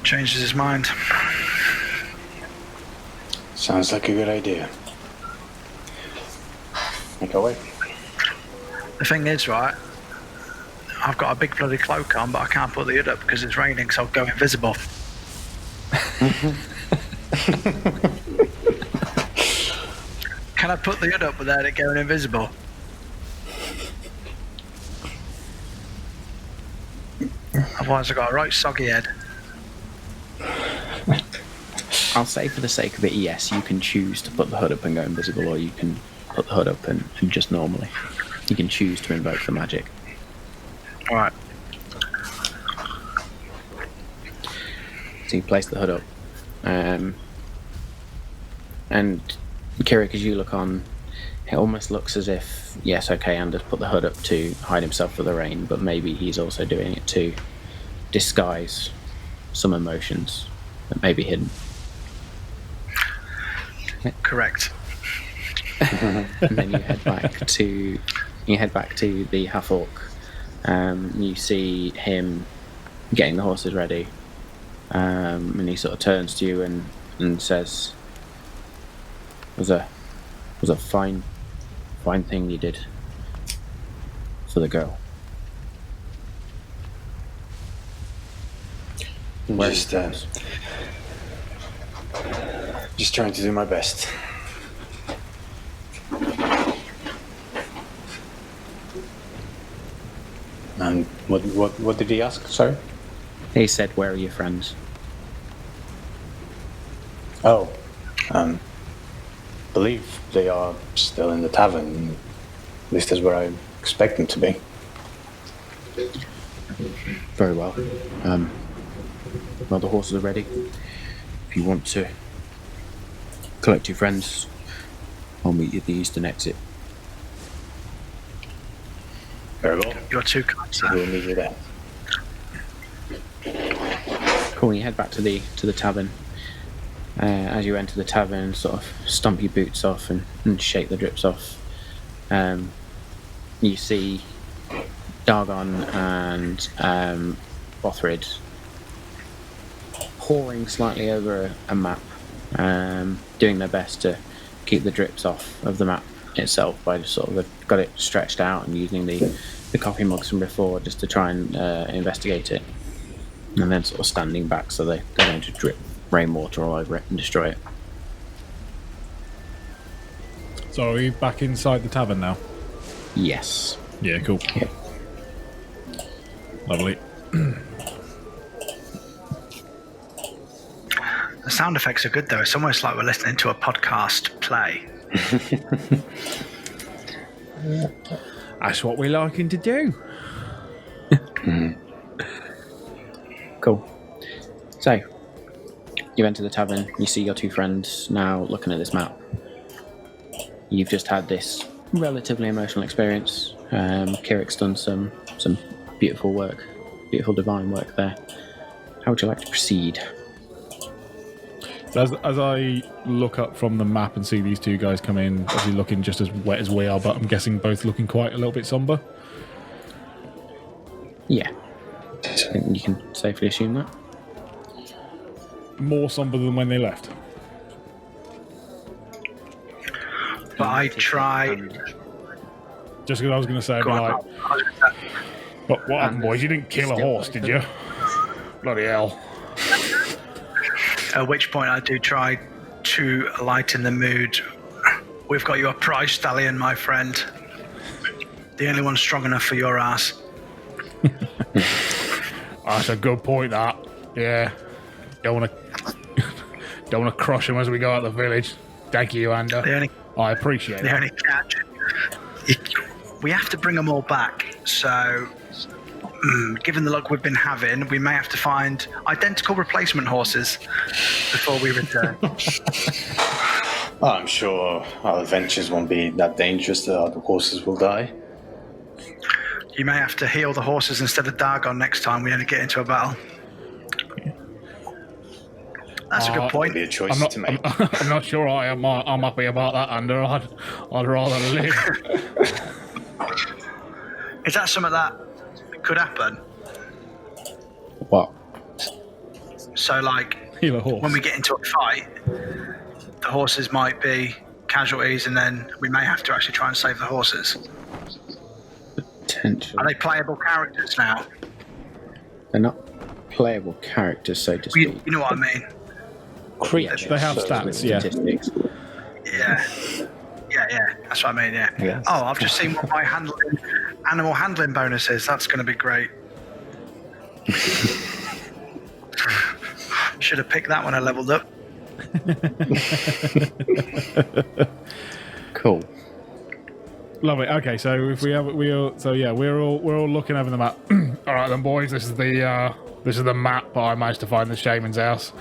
changes his mind. Sounds like a good idea. Make our way. The thing is, right, I've got a big bloody cloak on, but I can't put the hood up because it's raining, so I'll go invisible. Can I put the hood up without it going invisible? Otherwise I've got a right soggy head. I'll say for the sake of it, yes, you can choose to put the hood up and go invisible, or you can put the hood up and just normally. You can choose to invoke the magic. Alright. So you place the hood up. And Kirik, as you look on, it almost looks as if, yes, okay, Anders put the hood up to hide himself for the rain, but maybe he's also doing it to disguise some emotions that may be hidden. Correct. And then you head back to the half orc. You see him getting the horses ready, and he sort of turns to you and says, "Was a fine thing you did for the girl." Just trying to do my best. And what did he ask? Sorry? He said, "Where are your friends?" Oh, believe they are still in the tavern. At least that's where I expect them to be. Very well. Well, the horses are ready. If you want to collect your friends, I'll meet you at the eastern exit. Very well. You're too kind, sir. We'll meet you there. Cool. You head back to the tavern. As you enter the tavern, sort of stomp your boots off and shake the drips off. You see Dargon and Bothrid poring slightly over a map, doing their best to keep the drips off of the map itself by just sort of got it stretched out and using the coffee mugs from before just to try and investigate it, and then sort of standing back so they're going to drip rainwater all over it and destroy it. So are we back inside the tavern now? Yes. Yeah, cool. Yeah. Lovely. The sound effects are good though. It's almost like we're listening to a podcast play. That's what we're liking to do. Cool. So, you enter the tavern, you see your two friends now looking at this map. You've just had this relatively emotional experience. Kirik's done some beautiful work, beautiful divine work there. How would you like to proceed? So as I look up from the map and see these two guys come in, obviously looking just as wet as we are, but I'm guessing both looking quite a little bit somber. Yeah. I think you can safely assume that. More somber than when they left. But I try. Just because I was going to say, I'd be Go on, like, what happened, boys? You didn't kill a horse, did you? Bloody hell. At which point I do try to lighten the mood. We've got you a prize stallion, my friend. The only one strong enough for your ass. That's a good point, that. Yeah. Don't Don't want to crush them as we go out of the village. Thank you, Ander. I appreciate it. The only catch, we have to bring them all back. So, given the luck we've been having, we may have to find identical replacement horses before we return. I'm sure our adventures won't be that dangerous that the horses will die. You may have to heal the horses instead of Dargon next time we only get into a battle. That's a good point. Be a choice to make. I'm not sure I'm happy about that, Ander. I'd rather live. Is that something that could happen? What? So, like, Heal a horse. when we get into a fight, the horses might be casualties, and then we may have to actually try and save the horses. Potentially. Are they playable characters now? They're not playable characters, so to speak. You know what I mean? Creatures. They have so stats, with yeah. Statistics. Yeah. Yeah. That's what I mean, yeah. Yeah. Oh, I've just seen what my animal handling bonus is. That's going to be great. Should have picked that when I leveled up. Cool. Lovely. Okay, so if we're all looking over the map. All right, then, boys. This is the map I managed to find the shaman's house.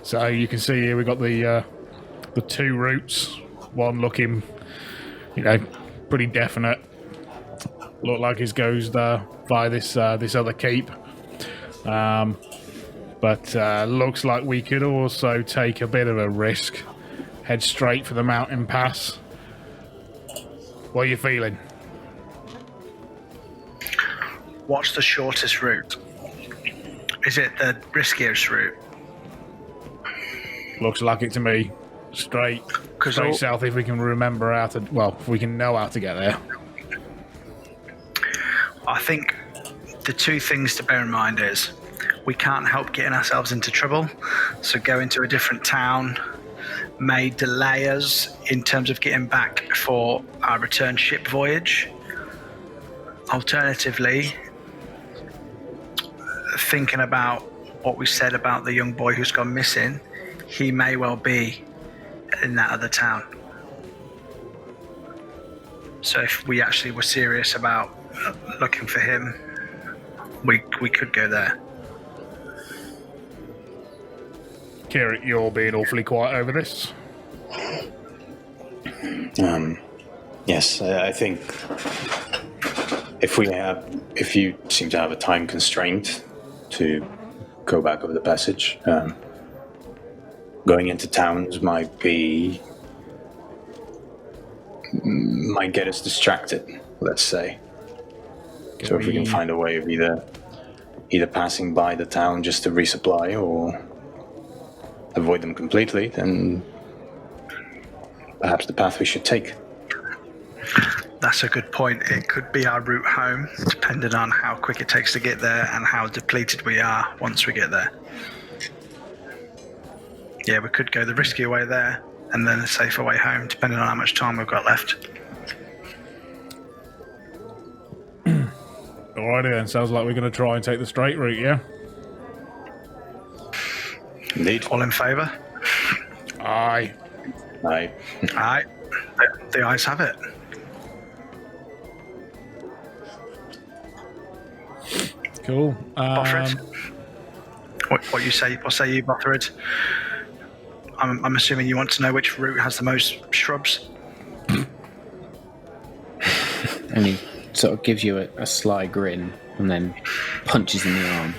So you can see here we've got the two routes. One looking, pretty definite. Look like it goes by this other keep. But looks like we could also take a bit of a risk. Head straight for the mountain pass. What are you feeling? What's the shortest route? Is it the riskiest route? Looks like it to me. Straight south if we can remember how to... Well, if we can know how to get there. I think the two things to bear in mind is we can't help getting ourselves into trouble. So going to a different town may delay us in terms of getting back for our return ship voyage. Alternatively, thinking about what we said about the young boy who's gone missing, he may well be in that other town. So if we actually were serious about looking for him, we could go there. Kieran, you're being awfully quiet over this. Yes, I think if you seem to have a time constraint to go back over the passage, going into towns might get us distracted, let's say. So if we can find a way of either passing by the town just to resupply or avoid them completely, then perhaps the path we should take. That's a good point. It could be our route home, depending on how quick it takes to get there and how depleted we are once we get there. Yeah, we could go the riskier way there and then a safer way home, depending on how much time we've got left. Alrighty then, sounds like we're going to try and take the straight route, yeah? Indeed. All in favour? Aye. Aye. Aye. The ayes have it. Cool. Bothrid? What you say? What say you, Bothrid? I'm assuming you want to know which route has the most shrubs. And he sort of gives you a sly grin and then punches in the arm.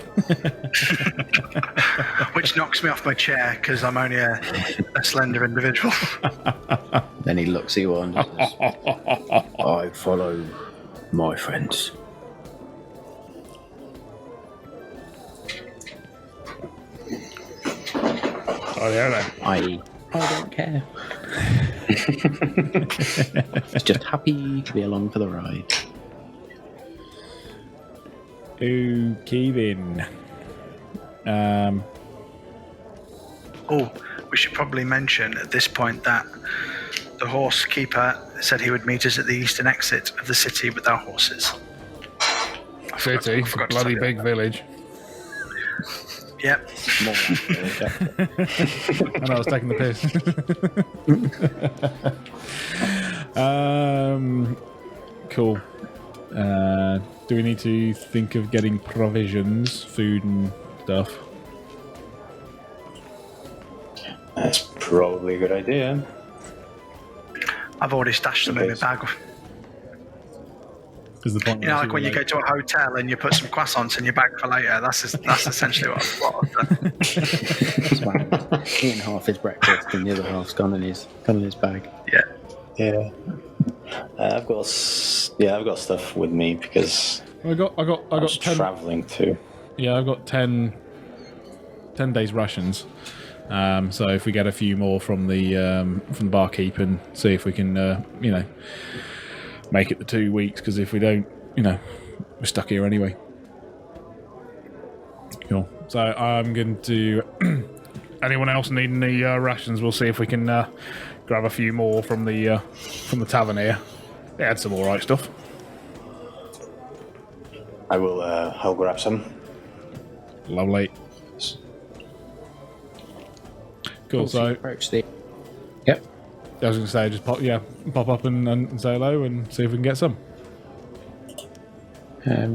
Which knocks me off my chair because I'm only a slender individual. Then he looks at you and says, I follow my friends. Oh, yeah, then. I don't care. He's just happy to be along for the ride. Okay, then. Oh, we should probably mention at this point that the horse keeper said he would meet us at the eastern exit of the city with our horses. City, I forgot to bloody tell you big village. Yep. More And I was taking the piss. Cool. Do we need to think of getting provisions, food and stuff? That's probably a good idea. I've already stashed them in my bag. Is the point You know, like when you go to a hotel and you put some croissants in your bag for later. That's essentially what I've done. eating half his breakfast and the other half's gone in his bag. Yeah. Yeah. I've got stuff with me because I got I was 10. traveling too. Yeah, I've got 10 days rations. So if we get a few more from the barkeep and see if we can, make it the 2 weeks. Because if we don't, we're stuck here anyway. Cool. So I'm going to. Anyone else needing the rations? We'll see if we can grab a few more from the tavern here. They had some all right stuff. I will. I'll grab some. Lovely. Cool. So Approach the. Yep. I was going to say, just pop up and say hello and see if we can get some.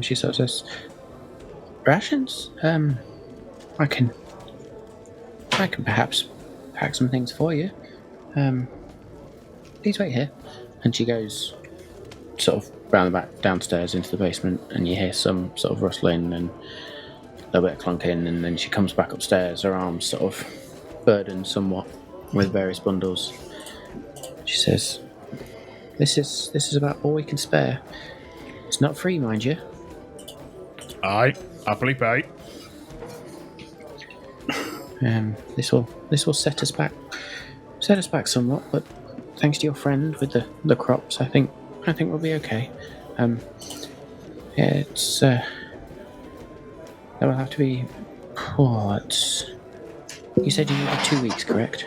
She sort of says, rations? I can perhaps pack some things for you. Please wait here. And she goes sort of round the back downstairs into the basement, and you hear some sort of rustling and a little bit of clunking, and then she comes back upstairs, her arms sort of burdened somewhat with various bundles. She says, This is about all we can spare. It's not free, mind you. Aye, happily pay. This will set us back somewhat, but thanks to your friend with the crops, I think we'll be okay. It's there will have to be what? You said you needed 2 weeks, correct?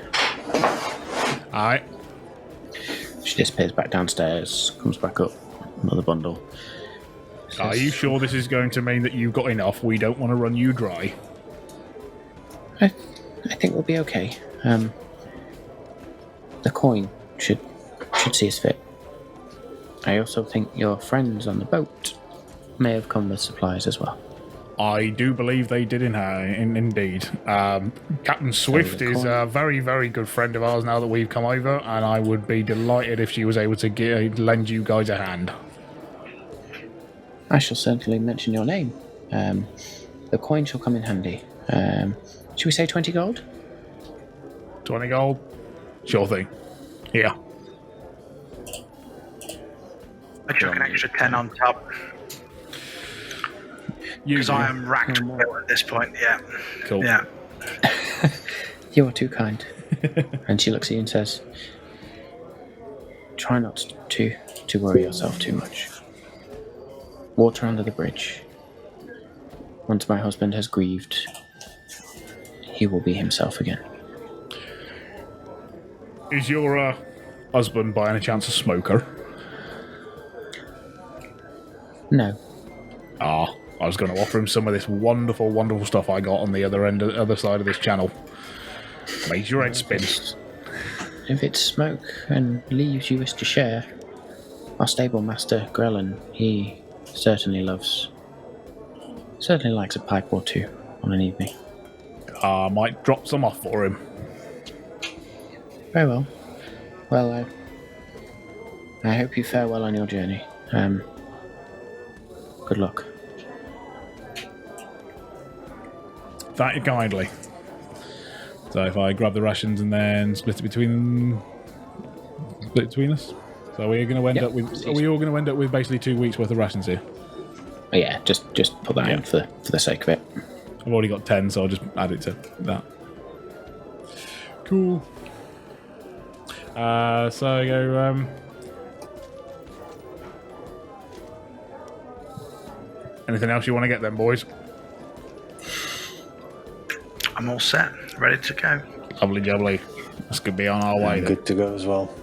Aye. She disappears back downstairs, comes back up, another bundle. Are you sure this is going to mean that you've got enough? We don't want to run you dry. I think we'll be okay. The coin should see us fit. I also think your friends on the boat may have come with supplies as well. I do believe they did indeed. Captain Swift is a very, very good friend of ours now that we've come over, and I would be delighted if she was able to lend you guys a hand. I shall certainly mention your name. The coin shall come in handy. Should we say 20 gold? 20 gold? Sure thing. Here. I chuck an extra 10 on top. Because I am racked at this point, yeah. Cool. Yeah. You are too kind. And she looks at you and says, try not to worry yourself too much. Water under the bridge. Once my husband has grieved, he will be himself again. Is your husband by any chance a smoker? No. Ah, I was going to offer him some of this wonderful, wonderful stuff I got on the other side of this channel. Makes your head spin. If it's smoke and leaves you wish to share, our stable master, Grellan, he certainly likes a pipe or two on an evening. I might drop some off for him. Very well. Well, I hope you fare well on your journey. Good luck. Thank you kindly. So if I grab the rations and then split it between us. So we're going to end up with. Are we all going to end up with basically 2 weeks worth of rations here? Oh, yeah, just put that in for the sake of it. I've already got 10, so I'll just add it to that. Cool. So I go. Anything else you want to get then, boys? I'm all set, ready to go. Lovely jubbly. Let's be on our way. Good to go as well.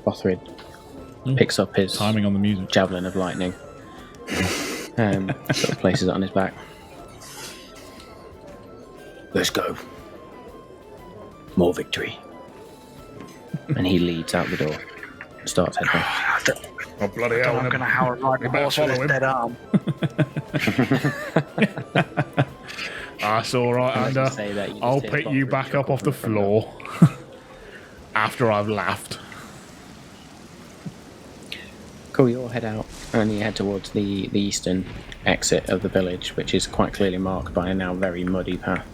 Bothrid picks up his Timing on the music. javelin of lightning, sort of places it on his back. Let's go. More victory. And he leads out the door. Starts heading off. Oh, bloody hell. I'm going to howl ride the horse with his dead arm. That's all right, Unless Ander. you say that, you just I'll hear pick you Bothrid back up chuckle off the from floor after I've laughed. Cool, you'll head out and you head towards the eastern exit of the village, which is quite clearly marked by a now very muddy path.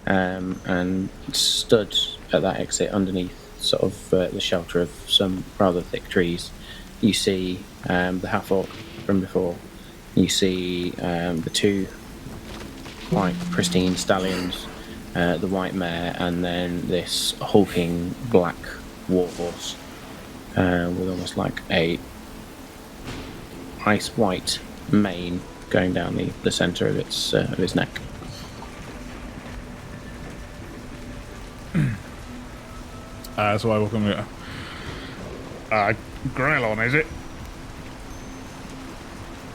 And stood at that exit underneath sort of the shelter of some rather thick trees, you see the half-orc from before. You see the two quite pristine stallions, the white mare, and then this hulking black warhorse with almost like a ice white mane going down the centre of its neck. So I welcome you. Grelon, is it?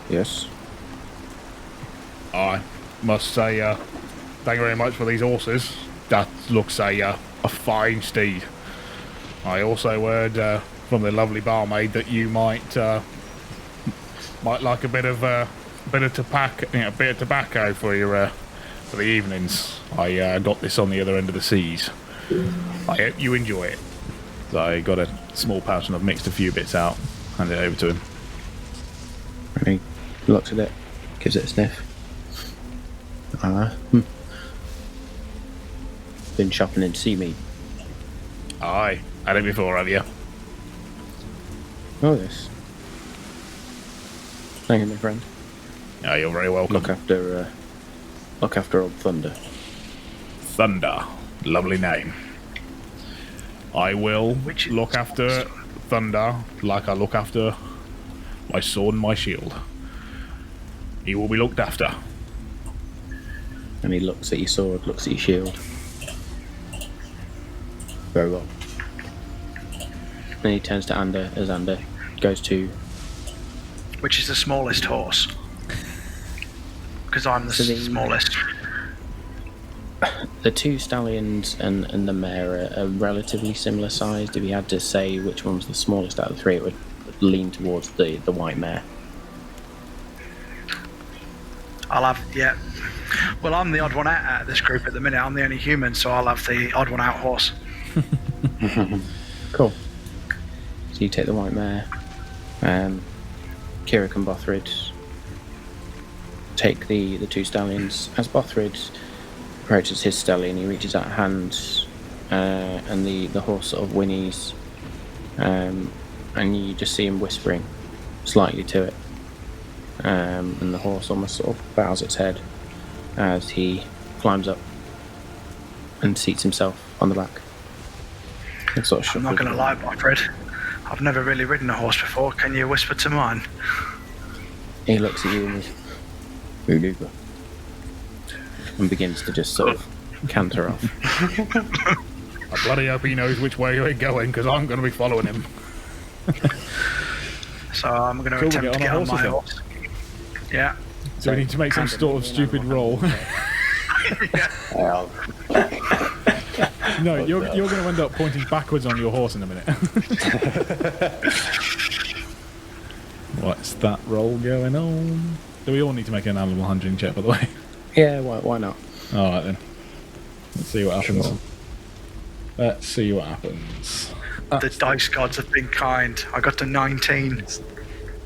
Yes. I must say, thank you very much for these horses. That looks a fine steed. I also heard from the lovely barmaid that you might like a bit of tobacco for your for the evenings. I got this on the other end of the seas. I hope you enjoy it. So I got a small pouch and I've mixed a few bits out, handed it over to him. And he looks at it, gives it a sniff. Been shopping in Seamead. Aye, had it before, have you? Oh, yes. Thank you, my friend. Oh, you're very welcome. Look after old Thunder. Thunder. Lovely name. I will Which is- look after Thunder like I look after my sword and my shield. He will be looked after. And he looks at your sword, looks at your shield. Very well. Then he turns to Ander as Ander goes to... Which is the smallest horse? Because I'm the So the- smallest. The two stallions and the mare are relatively similar sized. If you had to say which one's the smallest out of the three, it would lean towards the white mare. I'll have, yeah. Well, I'm the odd one out of this group at the minute. I'm the only human, so I'll have the odd one out horse. Cool. So you take the white mare. Kirik and Bothrid take the two stallions. As Bothrid approaches his stallion, he reaches out a hand, and the horse sort of whinnies, and you just see him whispering slightly to it, and the horse almost sort of bows its head as he climbs up and seats himself on the back. And sort of I'm not going to lie, Bothrid. I've never really ridden a horse before. Can you whisper to mine? He looks at you and goes, "Uduga," and begins to just sort of canter off. I bloody hope he knows which way you're going, because I'm going to be following him. So I'm going to Cool, we attempt to get get on on our my horses horse. Yeah. So we need to make some sort of stupid roll. Well, No, you're going to end up pointing backwards on your horse in a minute. What's that roll going on? Do we all need to make an animal handling check, by the way? Yeah, why not? Alright then. Let's see what happens. Sure. Let's see what happens. The dice gods have been kind. I got to 19.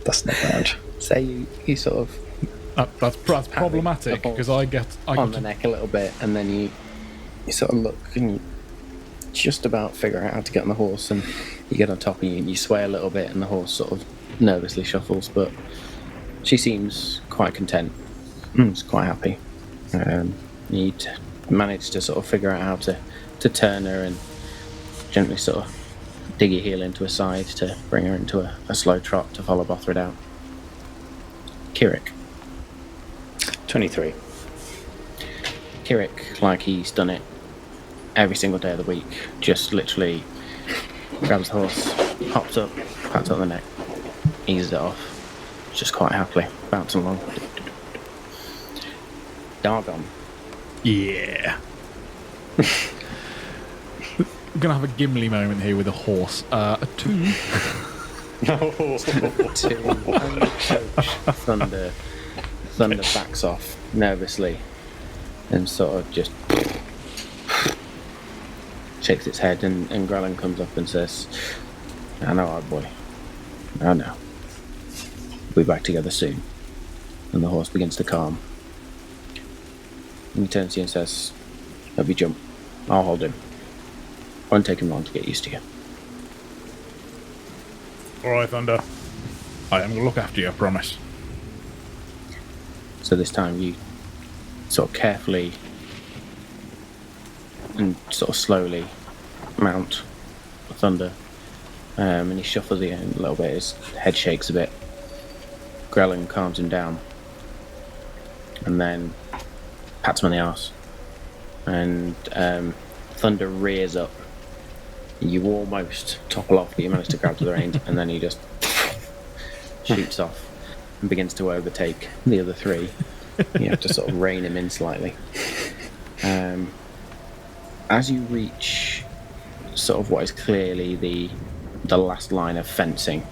that's not bad. Say you sort of That's problematic, because I get on the neck a little bit, and then you sort of look and you just about figure out how to get on the horse, and you get on top and you sway a little bit, and the horse sort of nervously shuffles, but she seems quite content. She's quite happy. You manage to sort of figure out how to turn her and gently sort of dig your heel into her side to bring her into a slow trot to follow Bothrid out. Kirik. 23. Kirik, like he's done it every single day of the week, just literally grabs the horse, hops up, pats it on the neck, eases it off, just quite happily bouncing along. Dargon. Yeah. We're going to have a Gimli moment here with a horse. A 2. Thunder backs off nervously and sort of just shakes its head, and Grelin comes up and says, "I know, our boy. I know. We'll be back together soon." And the horse begins to calm. And he turns to you and says, "Let me jump. I'll hold him. Won't take him long to get used to you." All right, Thunder. I am going to look after you, I promise. So this time you sort of carefully and sort of slowly mount Thunder, and he shuffles it in a little bit. His head shakes a bit. Grelin calms him down, and then pats him on the arse, and Thunder rears up. You almost topple off, but you manage to grab to the reins, and then he just shoots off and begins to overtake the other 3. You have to sort of rein him in slightly. As you reach sort of what is clearly the last line of fencing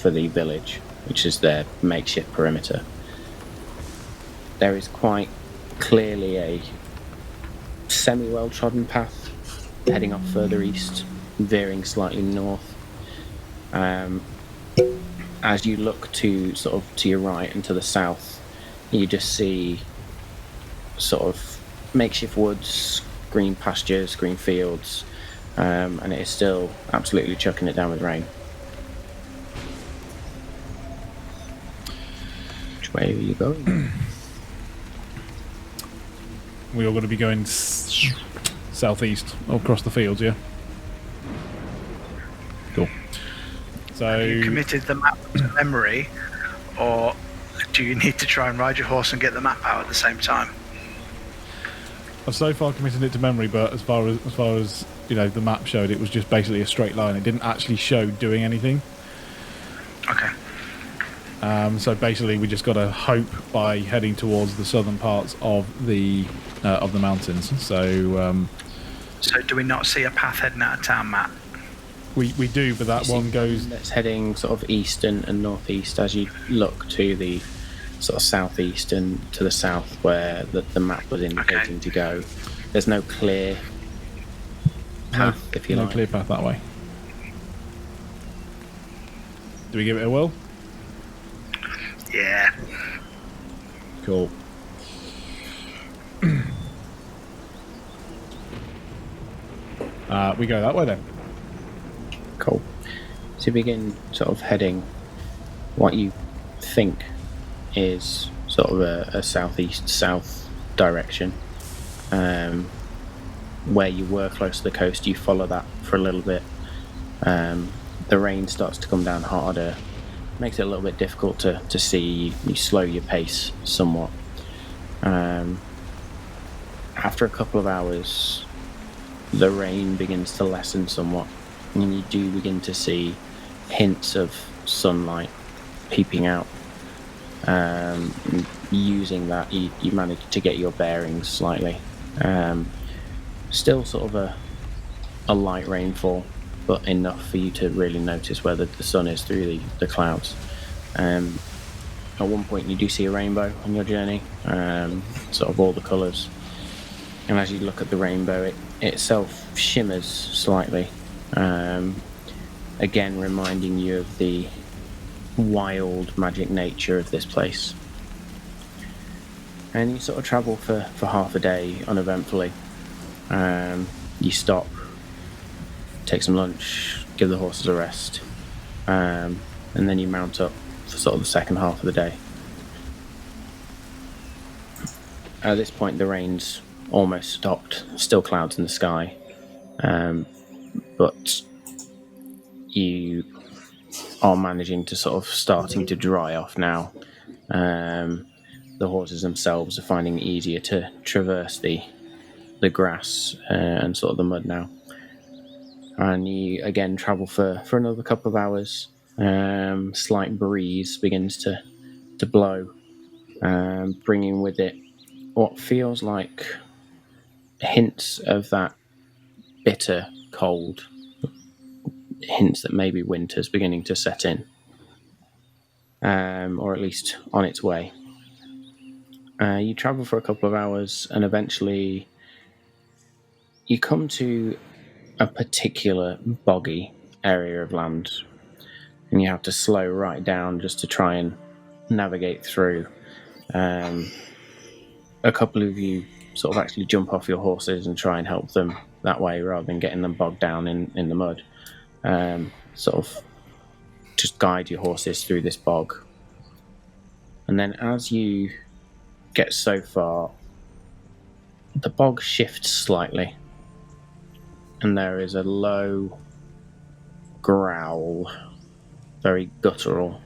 for the village, which is their makeshift perimeter, there is quite clearly a semi-well-trodden path heading off further east, veering slightly north. As you look to sort of to your right and to the south, you just see sort of makeshift woods, green pastures, green fields, and it is still absolutely chucking it down with rain. Which way are you going? We are going to be going southeast across the fields, yeah? Cool. So Have you committed the map to memory, or do you need to try and ride your horse and get the map out at the same time? I've so far committed it to memory, but as far as you know, the map showed it was just basically a straight line. It didn't actually show doing anything. Okay. So basically, we just got to hope by heading towards the southern parts of the mountains. So do we not see a path heading out of town, Matt? we do, but that one goes. It's heading sort of east and northeast as you look to the sort of southeast and to the south where the map was indicating to go. There's no clear path, if you like. No clear path that way. Do we give it a whirl? Yeah. Cool. We go that way then. Cool. So you begin sort of heading what you think is sort of a southeast-south direction. Where you were close to the coast, you follow that for a little bit. The rain starts to come down harder. Makes it a little bit difficult to see. You slow your pace somewhat. After a couple of hours, the rain begins to lessen somewhat, and you do begin to see hints of sunlight peeping out. Using that, you manage to get your bearings slightly. Still sort of a light rainfall, but enough for you to really notice where the sun is through the clouds. At one point you do see a rainbow on your journey, sort of all the colours. And as you look at the rainbow, it itself shimmers slightly, again reminding you of the wild magic nature of this place. And you sort of travel for half a day uneventfully. You stop, take some lunch, give the horses a rest, and then you mount up for sort of the second half of the day. At this point the rain's almost stopped, still clouds in the sky, but you are managing to sort of starting to dry off now. The horses themselves are finding it easier to traverse the grass and sort of the mud now. And you again travel for another couple of hours. Slight breeze begins to blow, bringing with it what feels like hints of that bitter cold, hints that maybe winter's beginning to set in, or at least on its way. You travel for a couple of hours, and eventually you come to a particular boggy area of land, and you have to slow right down just to try and navigate through. A couple of you sort of actually jump off your horses and try and help them that way rather than getting them bogged down in the mud. Sort of just guide your horses through this bog. And then as you get so far, the bog shifts slightly, and there is a low growl, very guttural.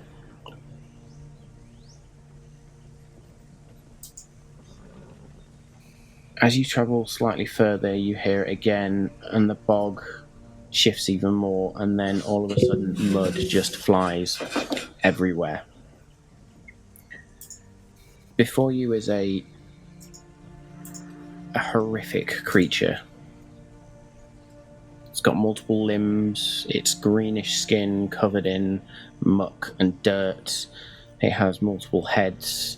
As you travel slightly further, you hear it again, and the bog shifts even more, and then all of a sudden mud just flies everywhere. Before you is a horrific creature. It's got multiple limbs, it's greenish skin covered in muck and dirt. It has multiple heads.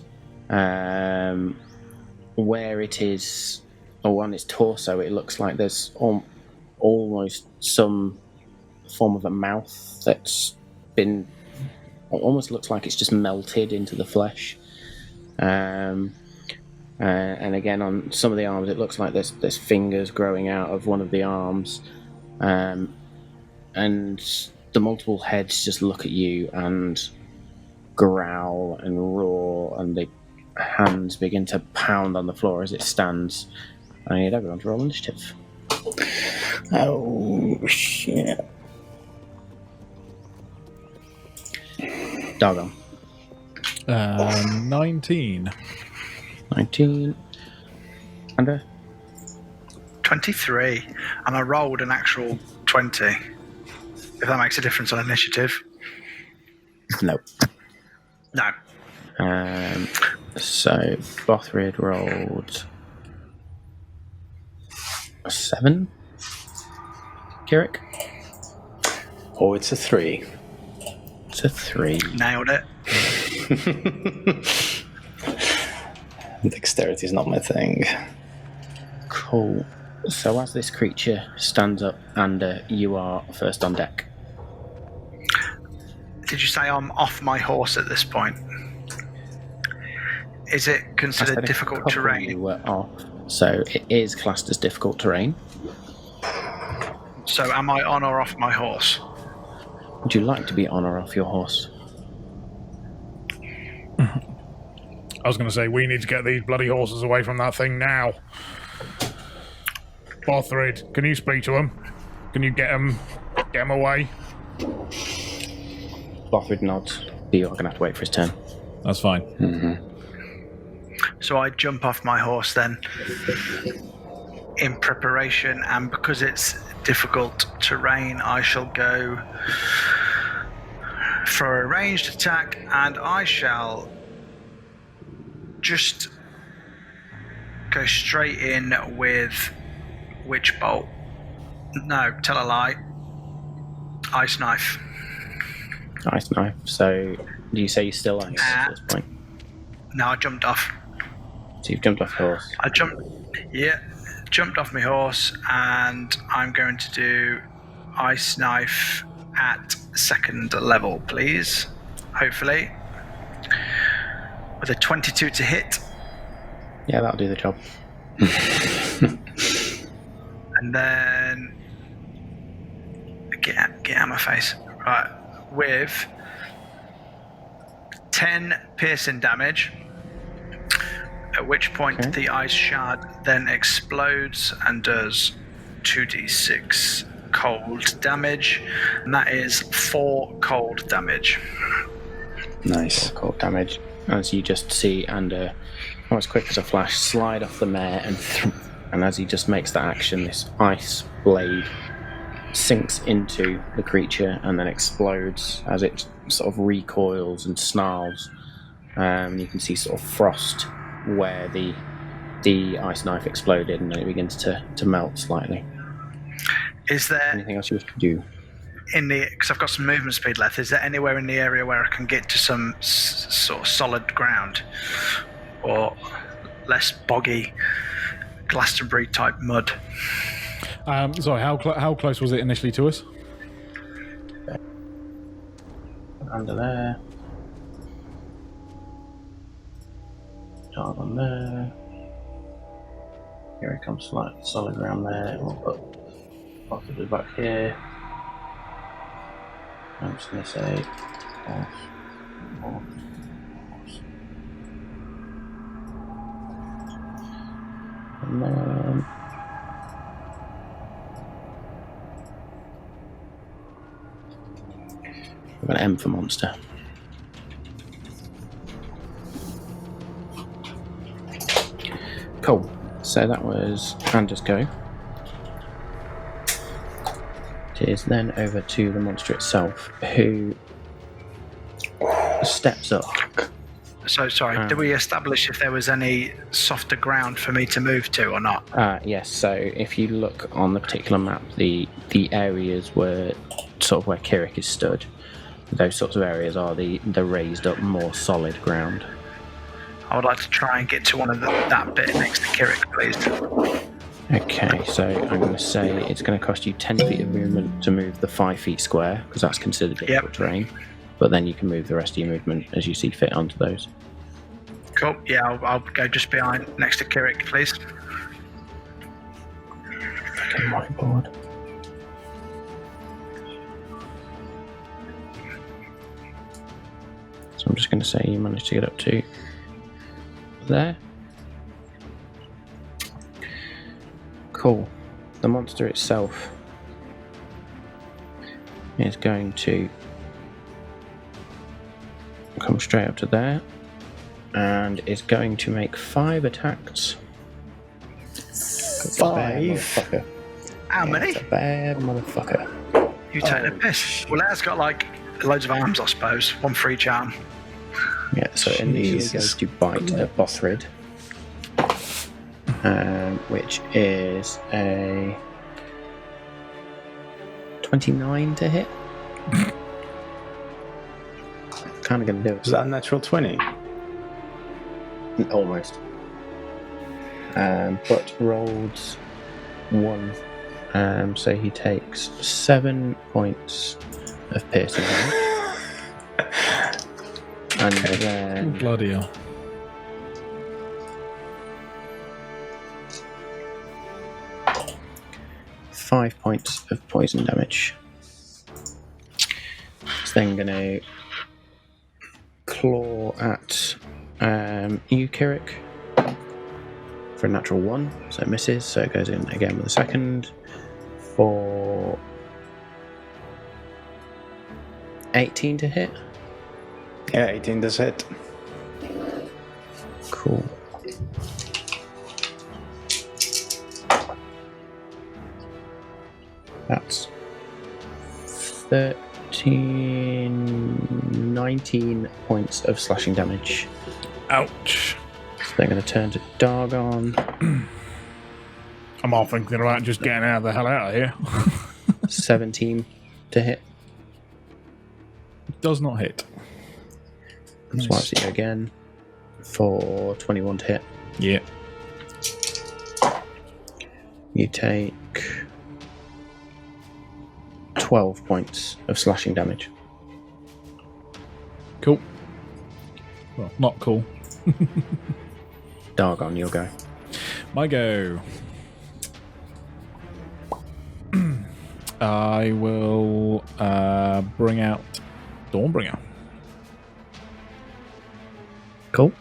Where it is, or on its torso, it looks like there's almost some form of a mouth that's been, almost looks like it's just melted into the flesh. And again, on some of the arms, it looks like there's fingers growing out of one of the arms. And the multiple heads just look at you and growl and roar, and the hands begin to pound on the floor as it stands. I need everyone to roll initiative. Oh, shit. Dargon. 19. 19. Andrew? 23, and I rolled an actual 20. If that makes a difference on initiative. No. No. So Bothrid rolled a 7. Kirik? Oh, it's a 3. It's a 3. Nailed it. Dexterity is not my thing. Cool. So as this creature stands up, and you are first on deck. Did you say I'm off my horse at this point? Is it considered difficult terrain? You were off, so it is classed as difficult terrain. So am I on or off my horse? Would you like to be on or off your horse? I was going to say, we need to get these bloody horses away from that thing now. Bothrid, can you speak to him? Can you get him away? Bothrid nods. You're going to have to wait for his turn. That's fine. Mm-hmm. So I jump off my horse then in preparation, and because it's difficult terrain, I shall go for a ranged attack, and I shall just go straight in with Witch Bolt. No, tell a lie. Ice Knife. Ice knife. So, do you say you're still ice at this point? No, I jumped off. So you've jumped off your horse. I jumped off my horse, and I'm going to do Ice Knife at 2nd level, please. Hopefully. With a 22 to hit. Yeah, that'll do the job. And then get out of my face. Right. With 10 piercing damage. At which point the ice shard then explodes and does 2d6 cold damage, and that is 4 cold damage. Nice. 4 cold damage. As you just see, and as quick as a flash, slide off the mare, and as he just makes that action, this ice blade sinks into the creature and then explodes as it sort of recoils and snarls. You can see sort of frost where the the ice knife exploded and then it begins to melt slightly. Is there Anything else you wish to do? because I've got some movement speed left, is there anywhere in the area where I can get to some sort of solid ground or less boggy Glastonbury type mud? Sorry, how close was it initially to us? Under there. Dog on there. Here it comes, slightly solid ground there. We'll put possibly back here. I'm just going to say horse. And then we've got an M for monster. Cool. So that was Anders' go. It is then over to the monster itself, who steps up. So, sorry, did we establish if there was any softer ground for me to move to or not? Yes, so if you look on the particular map, the areas where sort of where Kirik is stood, those sorts of areas are the raised up, more solid ground. I would like to try and get to one of that bit next to Kirik, please. Okay, so I'm going to say it's going to cost you 10 feet of movement to move the 5 feet square, because that's considered difficult terrain. But then you can move the rest of your movement as you see fit onto those. Cool. Yeah, I'll go just behind, next to Kirik, please. Okay, whiteboard. So I'm just going to say you managed to get up to there. Cool. The monster itself is going to come straight up to there and is going to make 5 attacks. 5? How many? It's a bad motherfucker. You take the piss. Well, that's got like loads of arms, I suppose. One for each arm. Yeah, so it initially goes to bite the Bothrid, which is a 29 to hit. Kind of going to do it. Is that a natural 20? Almost. But rolled 1. So he takes 7 points of piercing damage. And then Bloody hell. five points of poison damage. It's then going to claw at you, Kirik, for a natural 1, so it misses, so it goes in again with a second for 18 to hit. Yeah, 18 does hit. Cool. That's 19 points of slashing damage. Ouch. So they're going to turn to Dargon. I'm all thinking about just getting out of the hell out of here. 17 to hit. Does not hit. Swipes at you again for 21 to hit. Yeah. You take 12 points of slashing damage. Cool. Well, not cool. Dargon, you'll go. My go. I will bring out Dawnbringer. Cool.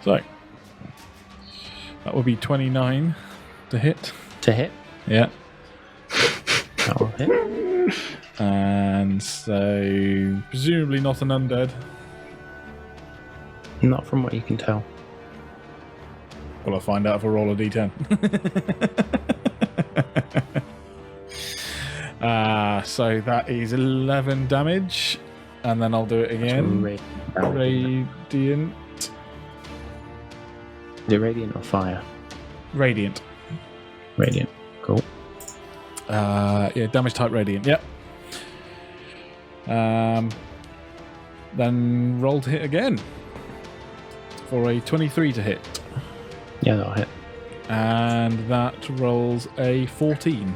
So, that would be 29 to hit. To hit. Yeah. That'll hit. And so, presumably not an undead. Not from what you can tell. Will I find out if I roll a d10? So that is 11 damage. And then I'll do it again. Radiant. Is it radiant or fire? Radiant. Radiant. Cool. Yeah, damage type radiant. Yep. Then roll to hit again for a 23 to hit, Yeah, that'll hit. and that rolls a 14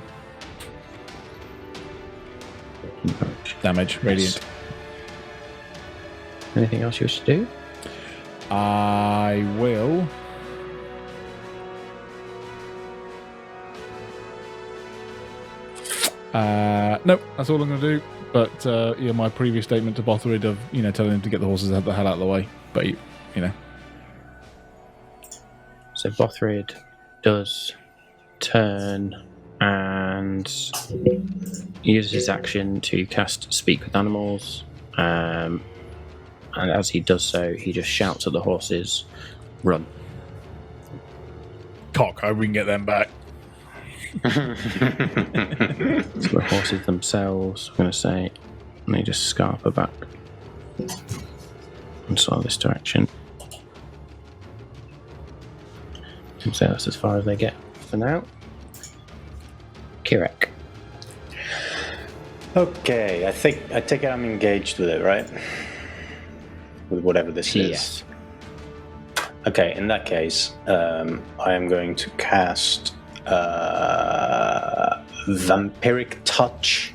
damage radiant. Anything else you wish to do? I will. Nope, that's all I'm going to do. But yeah, my previous statement to Botherid of telling him to get the horses the hell out of the way. But So Bothrid does turn and uses his action to cast Speak with Animals. And as he does so, he just shouts at the horses, "Run!" cock, I we can get them back. So the horses themselves, I'm going to say, and they just scarper back and saw this direction. And so that's as far as they get for now. Kirek. Okay, I take it I'm engaged with it, right? With whatever this is. Yes. Okay, in that case, I am going to cast Vampiric Touch.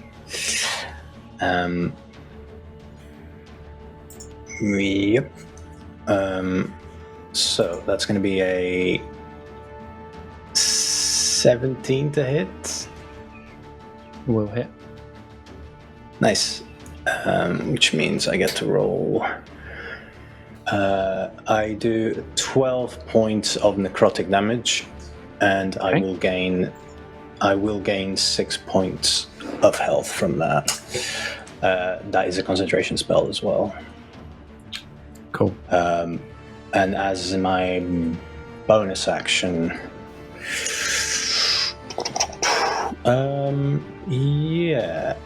Yep. So that's going to be a 17 to hit. Will hit. Nice. Which means I get to roll. I do 12 points of necrotic damage, and Okay. I will gain 6 points of health from that. That is a concentration spell as well. Cool. And as my bonus action, yeah.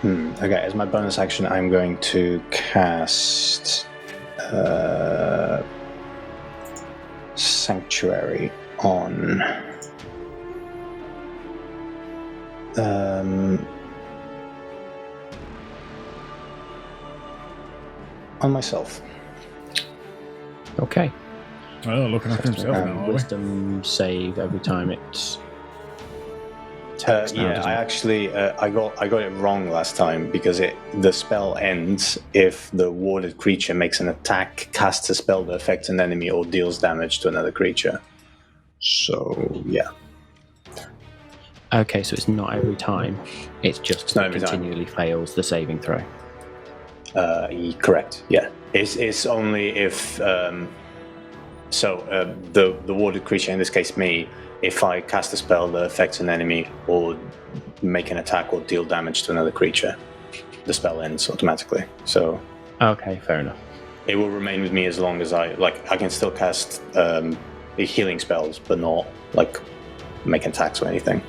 Okay, as my bonus action, I'm going to cast Sanctuary on myself. Okay. Oh, looking after himself now, are we? Wisdom save every time it's. Yeah, doesn't it? I actually I got it wrong last time because the spell ends if the warded creature makes an attack, casts a spell that affects an enemy, or deals damage to another creature. So yeah, Okay, so it's not every time. It's just not it every time. continually fails the saving throw. correct. Yeah, it's only if the warded creature, in this case me, if I cast a spell that affects an enemy or make an attack or deal damage to another creature, the spell ends automatically. So Okay, fair enough. it will remain with me as long as I can still cast healing spells, but not like make attacks or anything.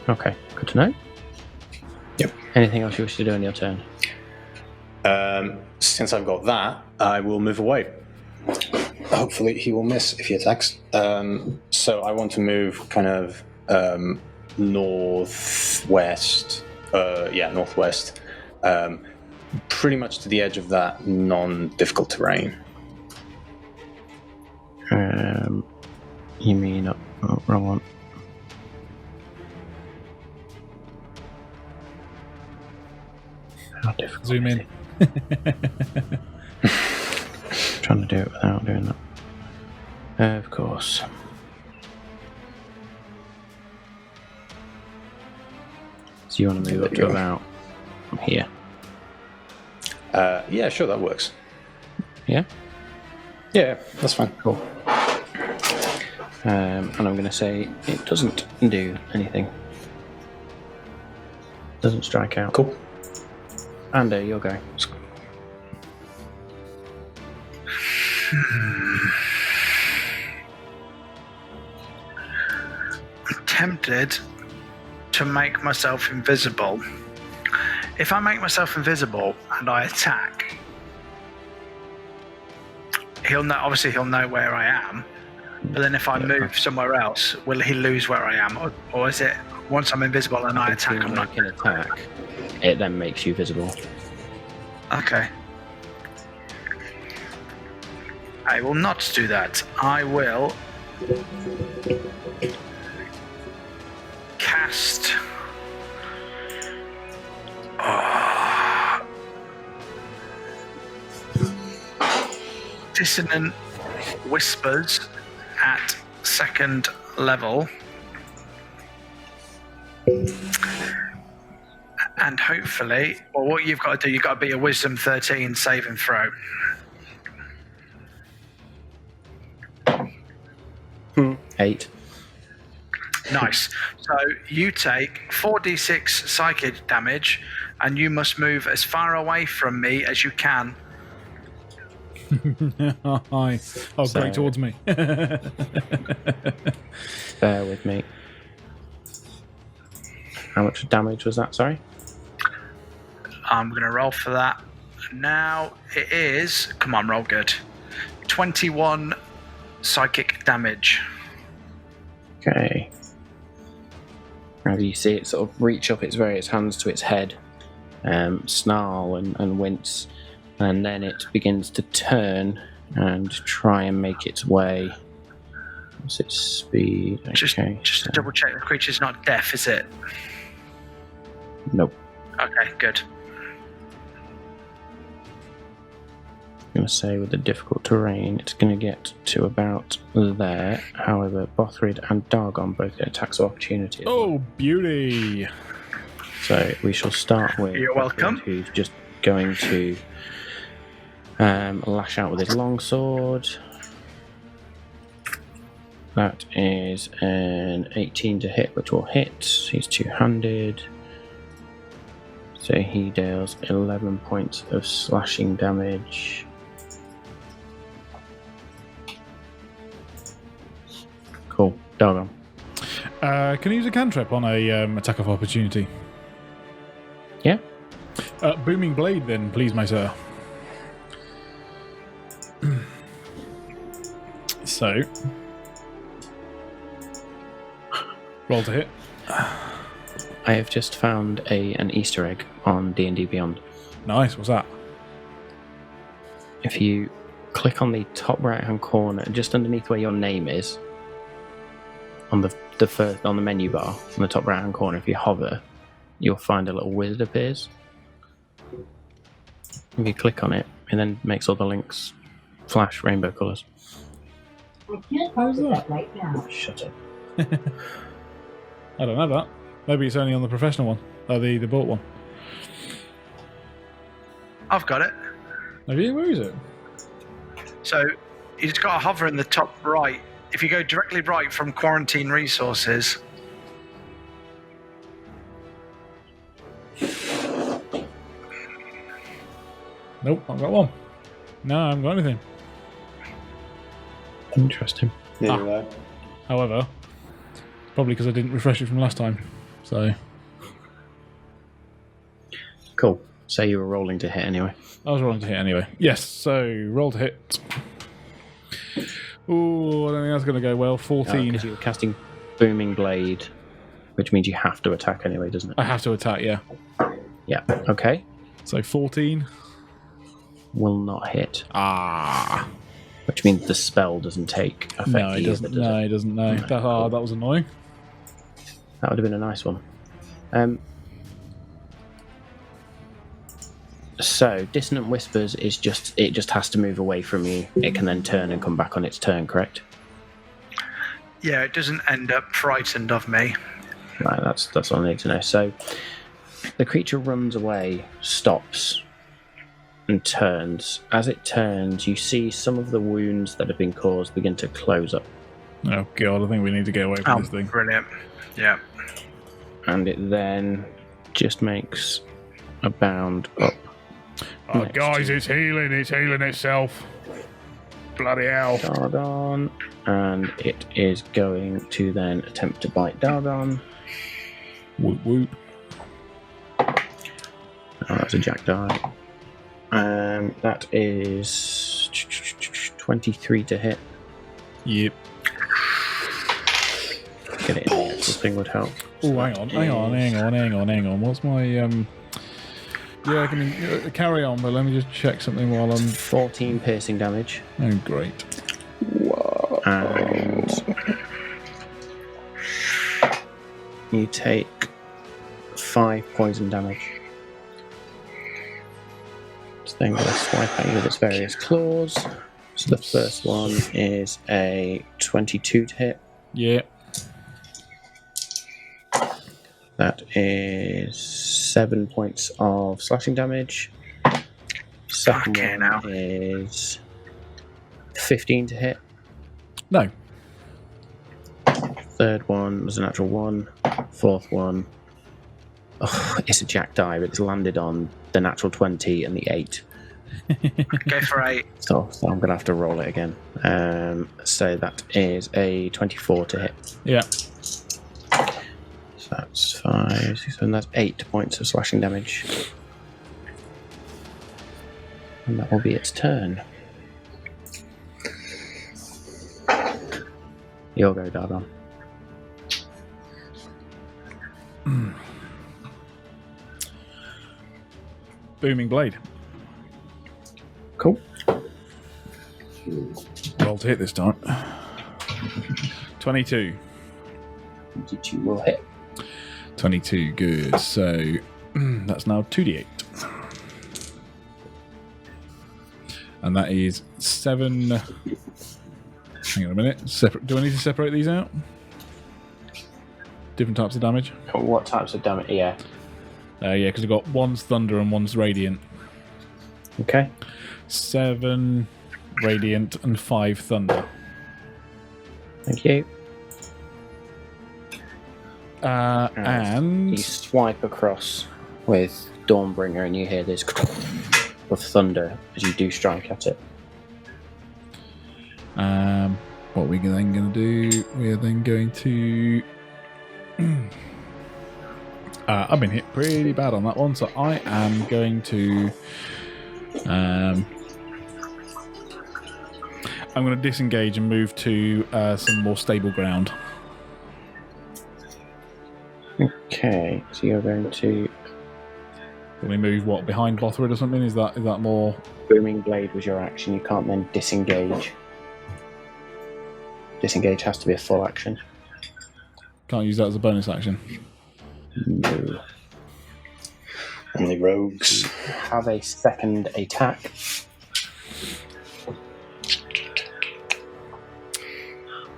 Okay, good to know. Yep. Anything else you wish to do on your turn? Since I've got that, I will move away. Hopefully he will miss if he attacks. So I want to move kind of northwest. Northwest. Pretty much to the edge of that non-difficult terrain. You mean wrong one? How difficult? Zoom in. Trying to do it without doing that. Of course. So you want to move up to about here? Yeah, sure, that works. Yeah. Yeah, that's fine. Cool. And I'm going to say it doesn't do anything. Doesn't strike out. Cool. And you'll go. Tempted to make myself invisible If I make myself invisible and I attack, he'll know. Obviously, he'll know where I am. But then, if I move somewhere else, will he lose where I am, or is it once I'm invisible and I attack, I'm not going to attack? It then makes you visible. Okay. I will not do that. I will cast Dissonant Whispers at 2nd level. And hopefully, well, what you've got to do, you've got to be a Wisdom 13 save and throw. 8. Nice. So you take 4d6 psychic damage, and you must move as far away from me as you can. Hi. Oh, So- great towards me. Bear with me. How much damage was that? Sorry. I'm going to roll for that. Now it is, come on, roll good. 21 psychic damage. Okay. As you see it sort of reach up its various hands to its head, snarl and wince, and then it begins to turn and try and make its way. What's its speed? Just to double check, the creature's not deaf, is it? Nope. Okay, good. I'm going to say with the difficult terrain, it's going to get to about there. However, Bothrid and Dargon both get attacks of opportunity. as well. Oh, beauty. So we shall start with You're Bothrid, welcome. who's just going to lash out with his longsword. That is an 18 to hit, which will hit. He's two-handed. So he deals 11 points of slashing damage. Cool. Dargon. Can I use a cantrip on a attack of opportunity? Yeah? Booming blade, then, please, my sir. So, roll to hit. I have just found an Easter egg on D&D Beyond. Nice. What's that? If you click on the top right-hand corner, just underneath where your name is, on the first on the menu bar, on the top right-hand corner, if you hover, you'll find a little wizard appears. If you click on it, it then makes all the links flash rainbow colours. I can't How's do that? that right now. Shut up. I don't know that. Maybe it's only on the professional one. The bought one. I've got it. Have you? Where is it? So you just got to hover in the top right. If you go directly right from quarantine resources, Nope, I've got one. No, I haven't got anything. Interesting. Neither do I. However, probably because I didn't refresh it from last time. So, Cool. So you were rolling to hit anyway. I was rolling to hit anyway. Yes, so roll to hit. Ooh, I don't think that's going to go well. 14. Because you were casting Booming Blade, which means you have to attack anyway, doesn't it? I have to attack, yeah. Yeah. Okay. So 14. Will not hit, Ah. which means the spell doesn't take effect No, it either, doesn't. does No, it? it doesn't. No. That was annoying. That would have been a nice one. So, Dissonant Whispers is just has to move away from you. It can then turn and come back on its turn, correct? yeah, it doesn't end up frightened of me. Right, that's all I need to know. So, the creature runs away, stops, and turns. As it turns, you see some of the wounds that have been caused begin to close up, Oh god, I think we need to get away from Oh, this thing. brilliant. Yeah. and it then just makes a bound up. Oh, next guys, to it's healing itself. Bloody hell. Dargon, and it is going to then attempt to bite Dargon. Whoop whoop. that's a jack die. That is 23 to hit. Yep. Get it in the actual thing would help. Oh, hang on. What's my Yeah, I can carry on, but let me just check something while I'm. 14 piercing damage. Oh, great. Whoa. And you take 5 poison damage. This thing will swipe at you with its various claws. So the first one is a 22 to hit. Yeah. That is 7 points of slashing damage. Second Okay, one now. is 15 to hit. No. Third one was a natural 1. Fourth one, it's a jack die, but it's landed on the natural 20 and the 8. Go for 8. So I'm going to have to roll it again. So that is a 24 to hit. Yeah. So that's 5, 6, 7, that's 8 points of slashing damage. And that will be its turn. You'll go, Dargon. Booming blade. Cool. Roll to hit this time. 22. 22 will hit. 22, good. So that's now 2d8. And that is 7. Hang on a minute. Do I need to separate these out? Different types of damage? What types of damage? Yeah. Yeah, because I've got one's thunder and one's radiant. Okay. 7 radiant and 5 thunder. Thank you. And you swipe across with Dawnbringer, and you hear this of thunder as you do strike at it. what we're then going to do, we're then going to. I've been hit pretty bad on that one, so I am going to. I'm going to disengage and move to some more stable ground. Okay, so you're going to. Can we move what, behind Bothrid or something? Is that more? Booming Blade was your action. You can't then disengage. Disengage has to be a full action. Can't use that as a bonus action. No. Only rogues. Have a second attack.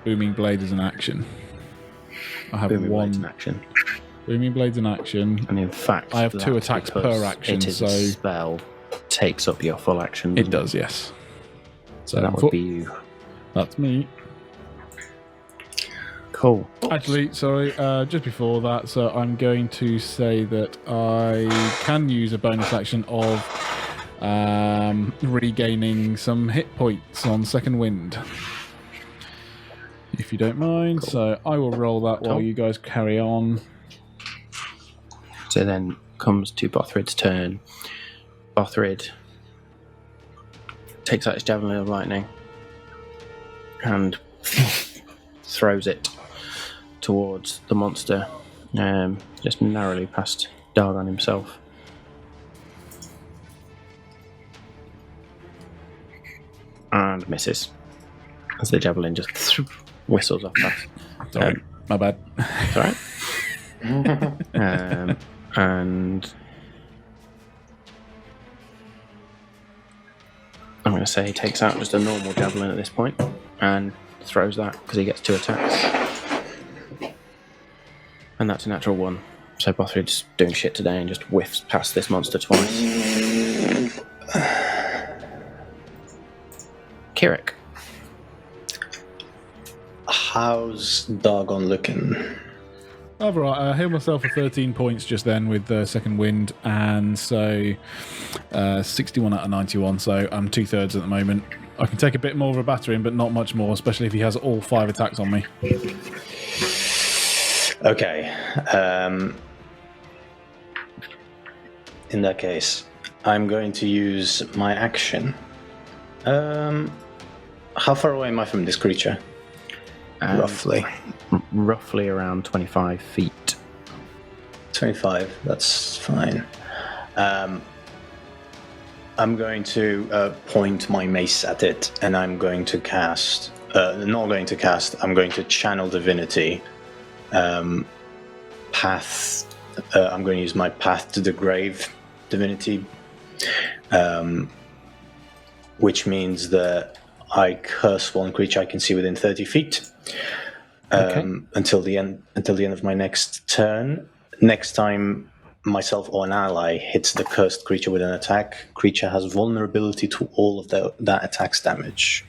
Booming Blade is an action. I have Booming Blade's an one. action. Booming Blade's an action. And in fact, I have 2 that's attacks because per action, It is so a spell. Takes up your full action. it does, yes. So that would be you. That's me. Cool. Actually, sorry, just before that, so I'm going to say that I can use a bonus action of regaining some hit points on second wind. If you don't mind, Cool. so I will roll that while Cool. you guys carry on. So then comes to Bothrid's turn. Bothrid takes out his Javelin of Lightning and throws it towards the monster, just narrowly past Dargon himself. And misses as the Javelin just whistles off past. Sorry, my bad. It's alright. And I'm going to say he takes out just a normal javelin at this point and throws that because he gets 2 attacks. And that's a natural 1. So Bothrid's doing shit today and just whiffs past this monster twice. Kirik. How's Dargon looking? All right, I healed myself for 13 points just then with the second wind, and so 61 out of 91, so I'm 2/3 at the moment. I can take a bit more of a battering, but not much more, especially if he has all 5 attacks on me. Okay. In that case, I'm going to use my action. How far away am I from this creature? Roughly. Roughly around 25 feet. 25, that's fine. I'm going to point my mace at it, and I'm going to cast... I'm going to channel divinity. Path... I'm going to use my Path to the Grave divinity, which means that I curse one creature I can see within 30 feet until the end of my next turn. Next time myself or an ally hits the cursed creature with an attack, creature has vulnerability to all of that attack's damage.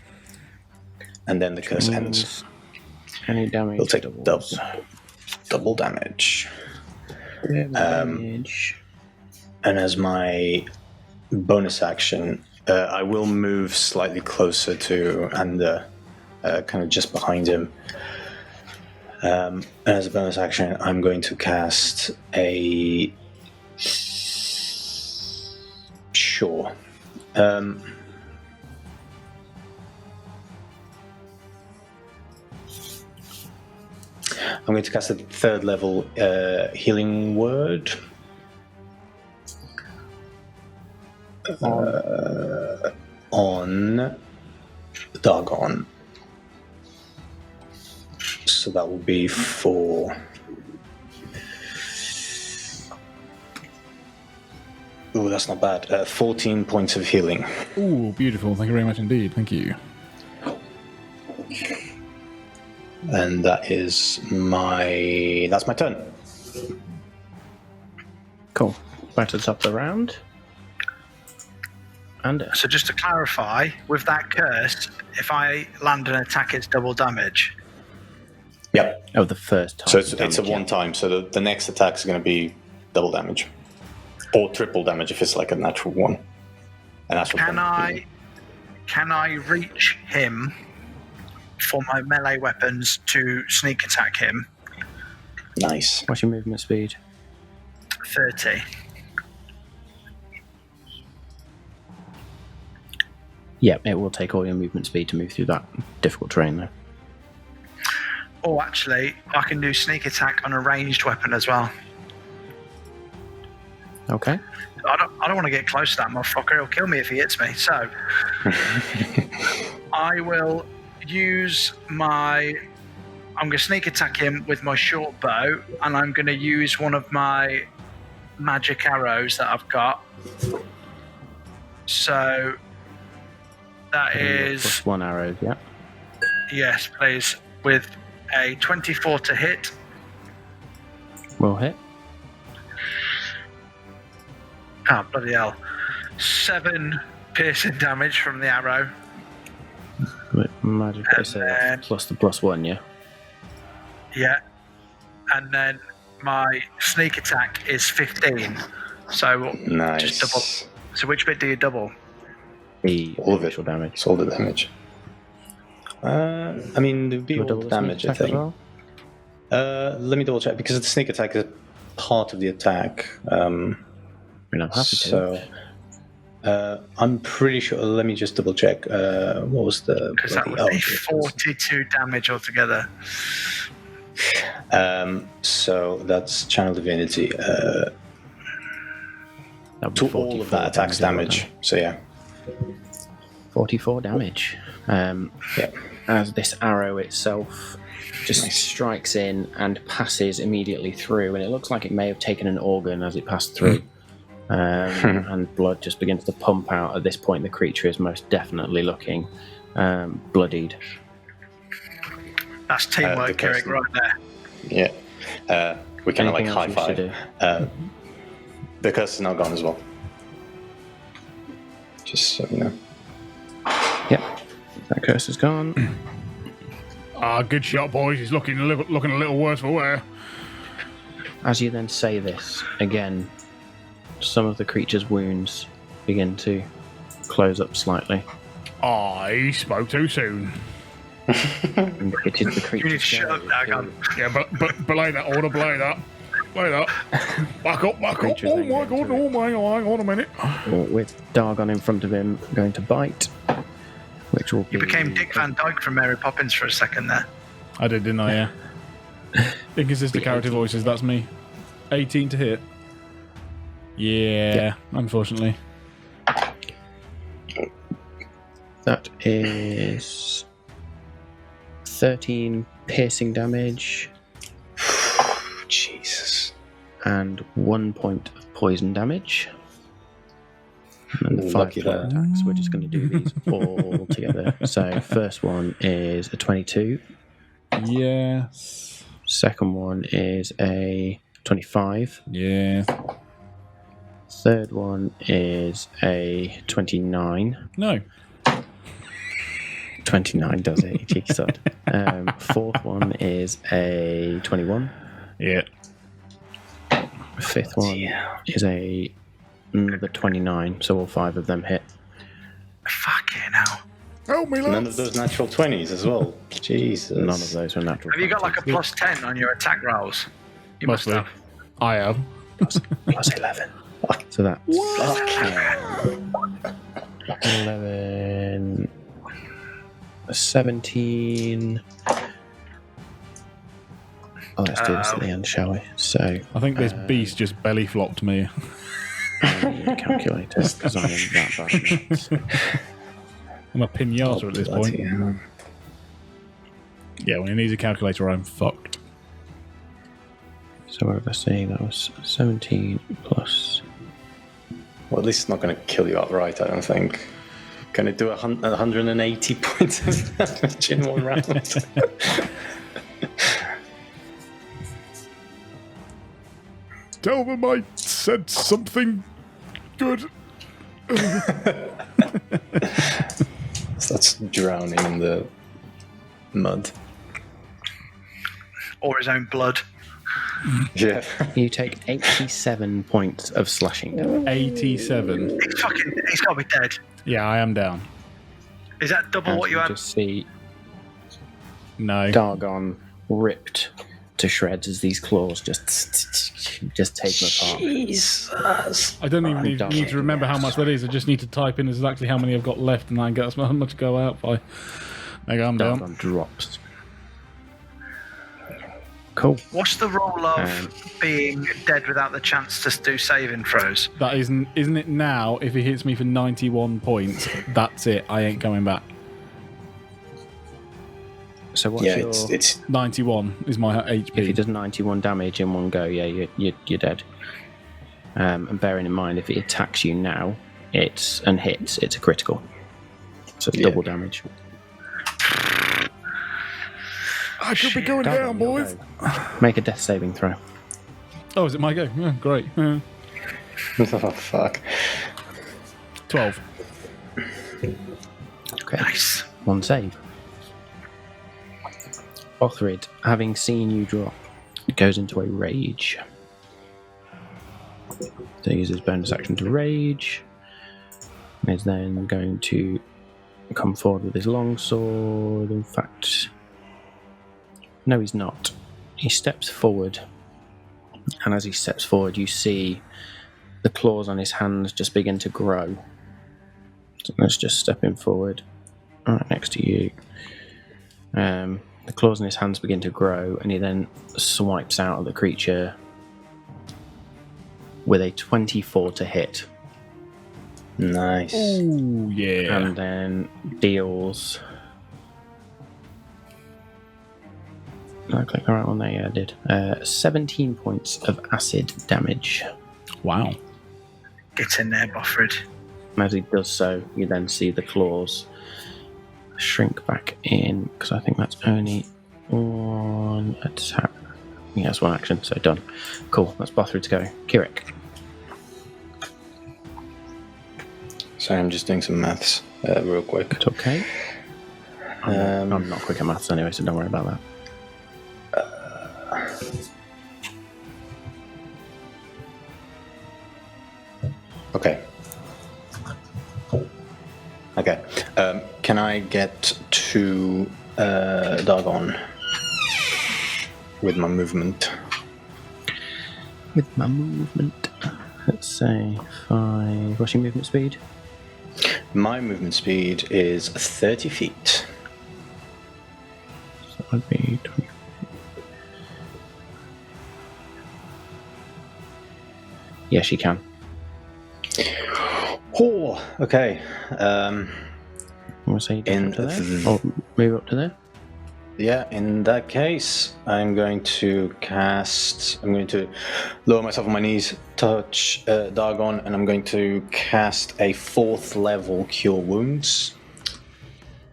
And then the curse ends. Any damage? We'll take double damage. And as my bonus action, I will move slightly closer to Ander, kind of just behind him. And as a bonus action, I'm going to cast a... Sure. I'm going to cast a 3rd level healing word. On Dagon. So that will be for... Ooh, that's not bad. 14 points of healing. Ooh, beautiful. Thank you very much indeed. Thank you. And that's my turn. Cool. Back to the top of the round. Ander. So just to clarify, with that curse, if I land an attack, it's double damage. Yep. Oh, the first time. So it's a one time. So the next attack is going to be double damage, or triple damage if it's like a natural one. A natural Can I reach him for my melee weapons to sneak attack him? Nice. What's your movement speed? 30. Yeah, it will take all your movement speed to move through that difficult terrain, though. Oh, actually, I can do sneak attack on a ranged weapon as well. Okay. I don't want to get close to that motherfucker. He'll kill me if he hits me. So I will use I'm going to sneak attack him with my short bow, and I'm going to use one of my magic arrows that I've got. So that is... Plus 1 arrow, yeah. Yes, please. With a 24 to hit. Will hit. Oh, bloody hell. 7 piercing damage from the arrow. With magic, plus the +1, yeah? Yeah. And then my sneak attack is 15. So Nice. just double. So which bit do you double? All of it. Initial damage. It's all the damage. I mean, there'd be all the damage, I think. Well? Let me double check, because the sneak attack is part of the attack. You're not happy to. So, I'm pretty sure. Let me just double check. What was the? Because that would be 42 damage altogether. So that's channel divinity. To all of that attack's damage. So yeah. 44 damage. Yeah. As this arrow itself just strikes in and passes immediately through, and it looks like it may have taken an organ as it passed through. And blood just begins to pump out. At this point, the creature is most definitely looking bloodied. That's teamwork, Eric, right there. Yeah. We kind of like high five. The curse is now gone as well. Just so you know. Yep. That curse is gone. Good shot, boys. He's looking a little worse for wear. As you then say this, again, some of the creature's wounds begin to close up slightly. I spoke too soon. And it is the You need to creature's shut up, go Dagon. Yeah, but belay that order, belay that. Wait up. Back up. Creature's Oh then my going god, to- oh my, hang on a minute. With Dargon in front of him, going to bite, which will be... You became Dick Van Dyke from Mary Poppins for a second there. I did, didn't I? Yeah. Inconsistent character 18. voices, that's me. 18 to hit. Yeah, unfortunately. That is 13 piercing damage Jesus. and 1 point of poison damage. And then the 5 Lucky flat that. attacks, we're just going to do these all together. So first one is a 22. Yes. Second one is a 25. Yeah. Third one is a 29. No. 29 does it, you cheeky sod. Fourth one is a 21. Yeah. Fifth one is another 29, so all 5 of them hit. Fucking hell. Help me, None of those natural 20s as well. Jesus. None of those were natural. Have you got like a 20s. plus 10 on your attack rolls? You must Mostly. have. I have. Plus 11. So that's 11, 17. Oh, let's do this at the end, shall we? So, I think this beast just belly flopped me. calculator, because I am that bad at maths. I'm a pinata at this point. Bloody hell. Yeah, when he needs a calculator, I'm fucked. So, what did I say? That was 17 plus. Well, at least it's not going to kill you outright, I don't think. Can it do 180 points of damage in one round? Tell them I said something good. So that's drowning in the mud. Or his own blood. Yeah. You take 87 points of slashing damage. 87. He's got to be dead. Yeah, I am down. Is that double As what you had? just see No. Dargon ripped to shreds as these claws just take them apart. Jesus. I don't even Dargon. need to remember how much that is. I just need to type in exactly how many I've got left and I get how much to go out by. There you go, I'm down. Dargon drops. Cool. What's the rule of Um, being dead without the chance to do saving throws? That isn't it now? If he hits me for 91 points, that's it. I ain't coming back. So what's Yeah, your... it's 91 is my If he HP. does 91 damage in one go, yeah, you're dead. And bearing in mind, if he attacks you now, it's a critical. So it's Yeah. double damage. I could be going Dargon, down, your boys. go. Make a death saving throw. Oh, is it my go? Yeah, great. Yeah. oh fuck. 12. Okay. Nice. One save. Othrid, having seen you drop, goes into a rage. So he uses his bonus action to rage. And is then going to come forward with his longsword. In fact, no, he's not. He steps forward. And as he steps forward, you see the claws on his hands just begin to grow. So let's just step him forward. Right next to you. The claws in his hands begin to grow, and he then swipes out at the creature with a 24 to hit, Nice. Ooh, yeah. and then deals. Did I click the right one there? Yeah, I did. 17 points of acid damage. Wow. Get in there, Boffred. And as he does so, you then see the claws shrink back in, because I think that's only one attack. Yeah, it's one action, so done. Cool, that's Bothrid to go. Kirik. Sorry, I'm just doing some maths real quick. It's okay. I'm not quick at maths anyway, so don't worry about that. Okay. Okay. Can I get to Dargon with my movement? with my movement. Let's say 5. What's your movement speed? My movement speed is 30 feet. So that would be 20. Yes, you can. Oh, okay. I'm going to say you In up to there, or move up to there. Yeah, in that case, I'm going to lower myself on my knees, touch Dargon, and I'm going to cast a 4th level Cure Wounds.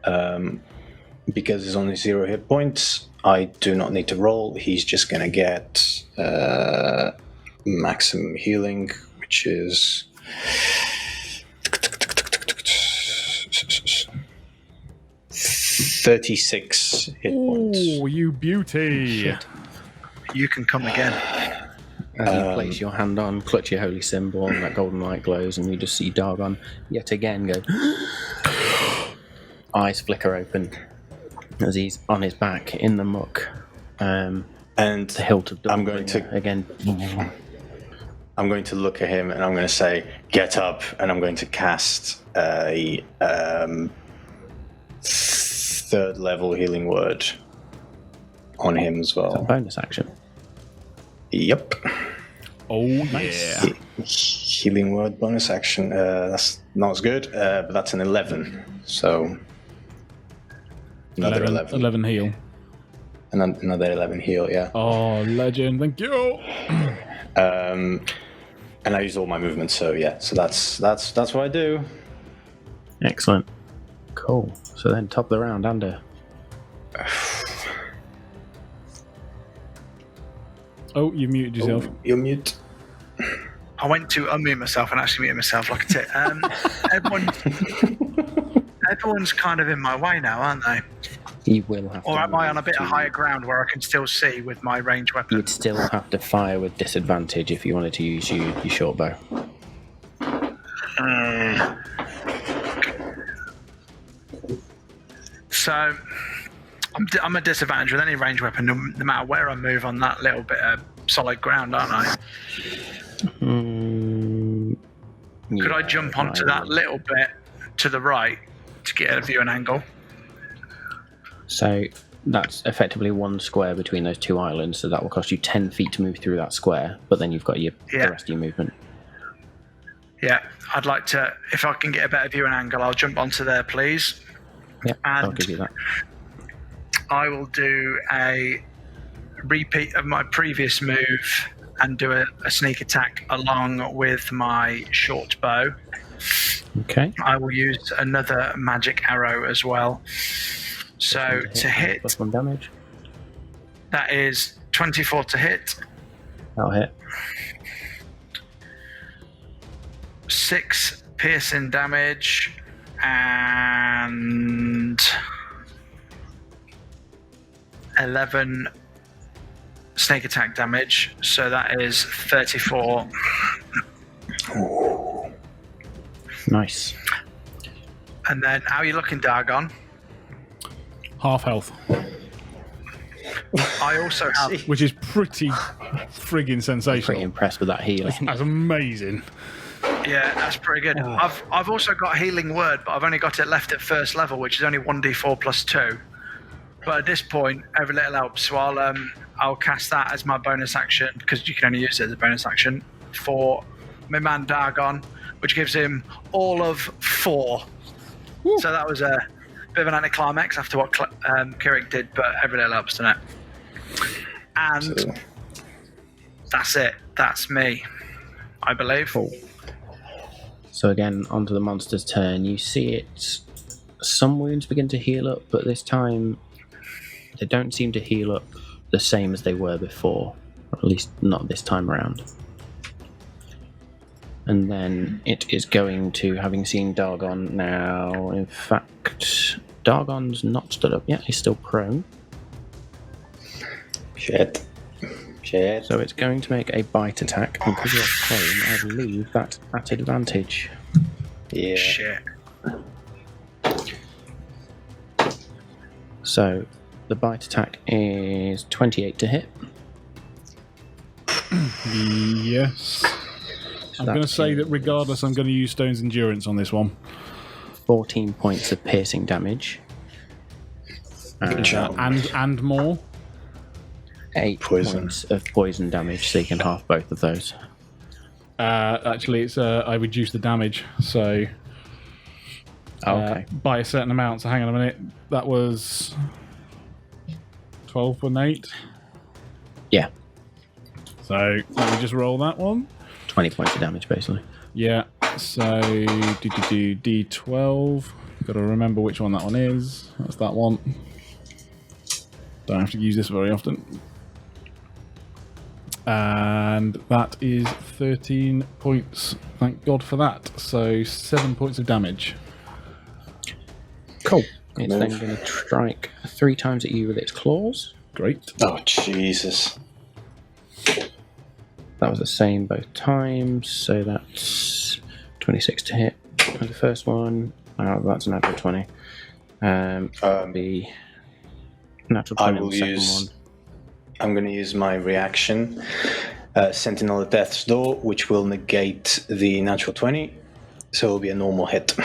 Because he's only 0 hit points, I do not need to roll. He's just going to get maximum healing, which is 36 hit points. Oh, you beauty! Shit. You can come again. As you place your hand on, clutch your holy symbol, and that golden light glows, and you just see Dargon yet again go. Eyes flicker open as he's on his back in the muck. And The hilt of I'm going to again. I'm going to look at him and I'm going to say, "Get up!" And I'm going to cast a 3rd level healing word on him as well. Bonus action. Yep. Oh, yeah. Healing word bonus action. That's not as good, but that's an 11. So another 11. 11 heal. And then another 11 heal. Yeah. Oh, legend. Thank you. And I use all my movements, so yeah. So that's what I do. Excellent. Cool. So then, top of the round, Ander. Oh, you muted yourself. Oh, you're mute. I went to unmute myself and actually muted myself like a tit. Everyone's kind of in my way now, aren't they? You will have to. Or am I on a bit of move higher ground where I can still see with my ranged weapon? You'd still have to fire with disadvantage if you wanted to use your short bow. So I'm a disadvantage with any ranged weapon, no matter where I move on that little bit of solid ground, aren't I? Could I jump onto that little bit to the right to get a view and angle? So that's effectively one square between those two islands, so that will cost you 10 feet to move through that square, but then you've got the rest of your movement. Yeah, I'd like to, if I can get a better view and angle, I'll jump onto there, please. Yeah, I'll And give you that. I will do a repeat of my previous move and do a sneak attack along with my short bow. Okay. I will use another magic arrow as well. So to hit, Plus 1 damage. that is 24 to hit, That'll hit. 6 piercing damage, and 11 snake attack damage. So that is 34. Nice. And then, how are you looking, Dargon? Half health, I also have. which is pretty friggin' sensational. Pretty impressed with that healing. That's amazing. Yeah, that's pretty good. I've also got healing word, but I've only got it left at 1st level, which is only 1d4 plus 2. But at this point, every little helps. So I'll cast that as my bonus action, because you can only use it as a bonus action for my man Dargon, which gives him all of 4. Woo. So that was a bit of an anticlimax after what Kirik did, but every little helps, doesn't it? And that's it. That's me, I believe. Cool. So again, onto the monster's turn. You see it. Some wounds begin to heal up, but this time they don't seem to heal up the same as they were before, or at least not this time around. And then it is going to, having seen Dargon now, in fact, Dargon's not stood up yet, he's still prone. Shit. So it's going to make a bite attack, and because you're prone, I believe that's at advantage. Yeah. Shit. So the bite attack is 28 to hit. Yes. I'm going to say that regardless, I'm going to use Stone's Endurance on this one. 14 points of piercing damage. Good job. And more. 8 Poison. points of poison damage, so you can half both of those. Actually, it's I reduced the damage, so Okay. by a certain amount. So hang on a minute. That was 12.8. Yeah, So let me just roll that one. 20 points of damage, basically. Yeah. So D12. Got to remember which one that one is. That's that one. Don't have to use this very often. And that is 13 points. Thank God for that. So 7 points of damage. Cool. It's then going to strike 3 times at you with its claws. Great. Oh, Jesus. That was the same both times, so that's 26 to hit for the first one. Oh, that's a natural 20. The natural 20 I on will the second use. one. I'm going to use my reaction, Sentinel of Death's Door, which will negate the natural 20, so it'll be a normal hit.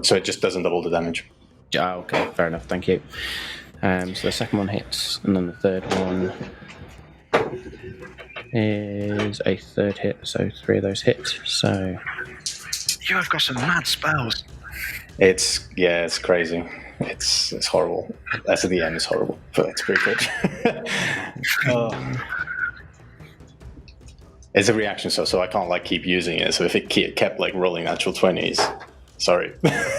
So it just doesn't double the damage. Ah, okay, fair enough, thank you. So the second one hits, and then the third one is a third hit, so 3 of those hit. So You have got some mad spells. It's crazy. It's horrible. That's at the end. It's horrible, but it's pretty good. It's a reaction, so I can't like keep using it. So if it kept like rolling natural 20s, sorry,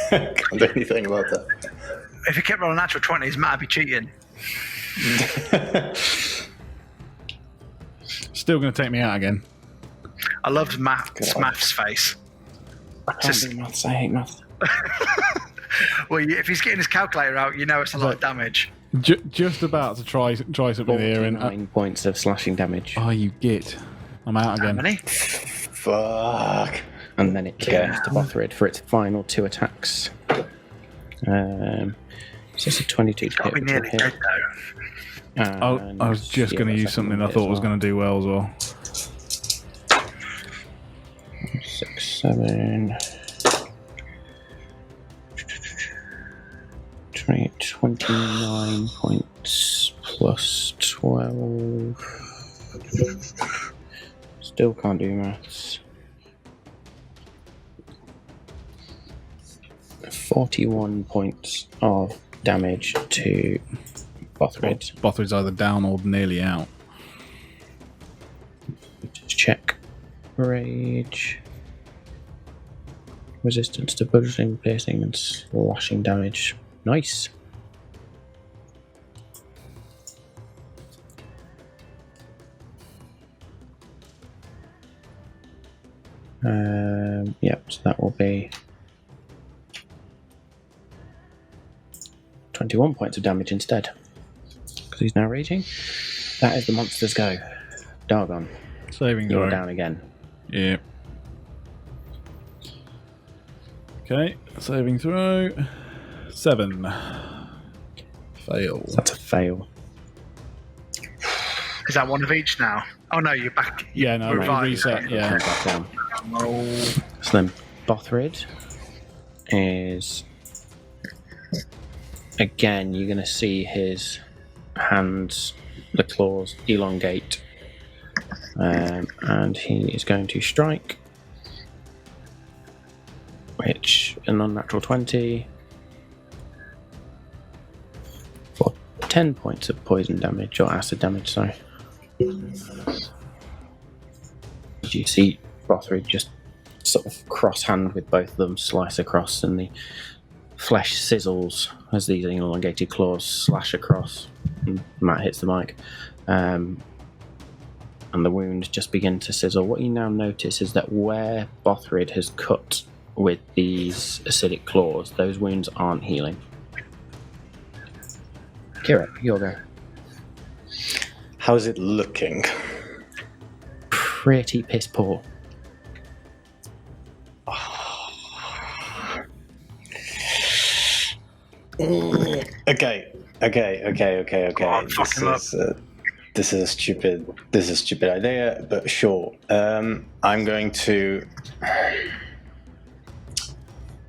can't do anything about that. If you kept rolling natural 20s, Matt would be cheating. Still going to take me out again. I loved God. Math's face. I can't do maths, I hate maths. Well, if he's getting his calculator out, you know it's a lot of damage. Just about to try something here. And 9 points of slashing damage. oh, you git. I'm out How again. many? Fuck. And then it turns to Bothrid for its final 2 attacks. So it's a 22 He's to got to hit. be Which will nearly hit. dead, though. Oh, I was just going to the use second something one I hit thought as was going to do well as well. 6, 7, 29 points plus 12. Still can't do maths. 41 points of damage to Bothrid. Bothrid's either down or nearly out. Just check. Rage. Resistance to bludgeoning, piercing, and slashing damage. Nice. Yep, so that will be 21 points of damage instead. Because he's now raging. That is the monster's go. Dargon, Saving you're throw. down again. Yeah. Okay, saving throw. 7. Fail. That's a fail. Is that one of each now? Oh no, you're back. Yeah, no, Revived. reset. Yeah. Comes back down. So then Bothrid is again, you're going to see his hands, the claws elongate, and he is going to strike, which an unnatural 20 for 10 points of poison damage or acid damage. Sorry. You see Bothrid just sort of cross hand with both of them, slice across, and the flesh sizzles as these elongated claws slash across. And Matt hits the mic, and the wounds just begin to sizzle. What you now notice is that where Bothrid has cut with these acidic claws, those wounds aren't healing. Kira, you're there. How's it looking? Pretty piss poor. Okay. on, fuck him up. This is a stupid idea, but sure. I'm going to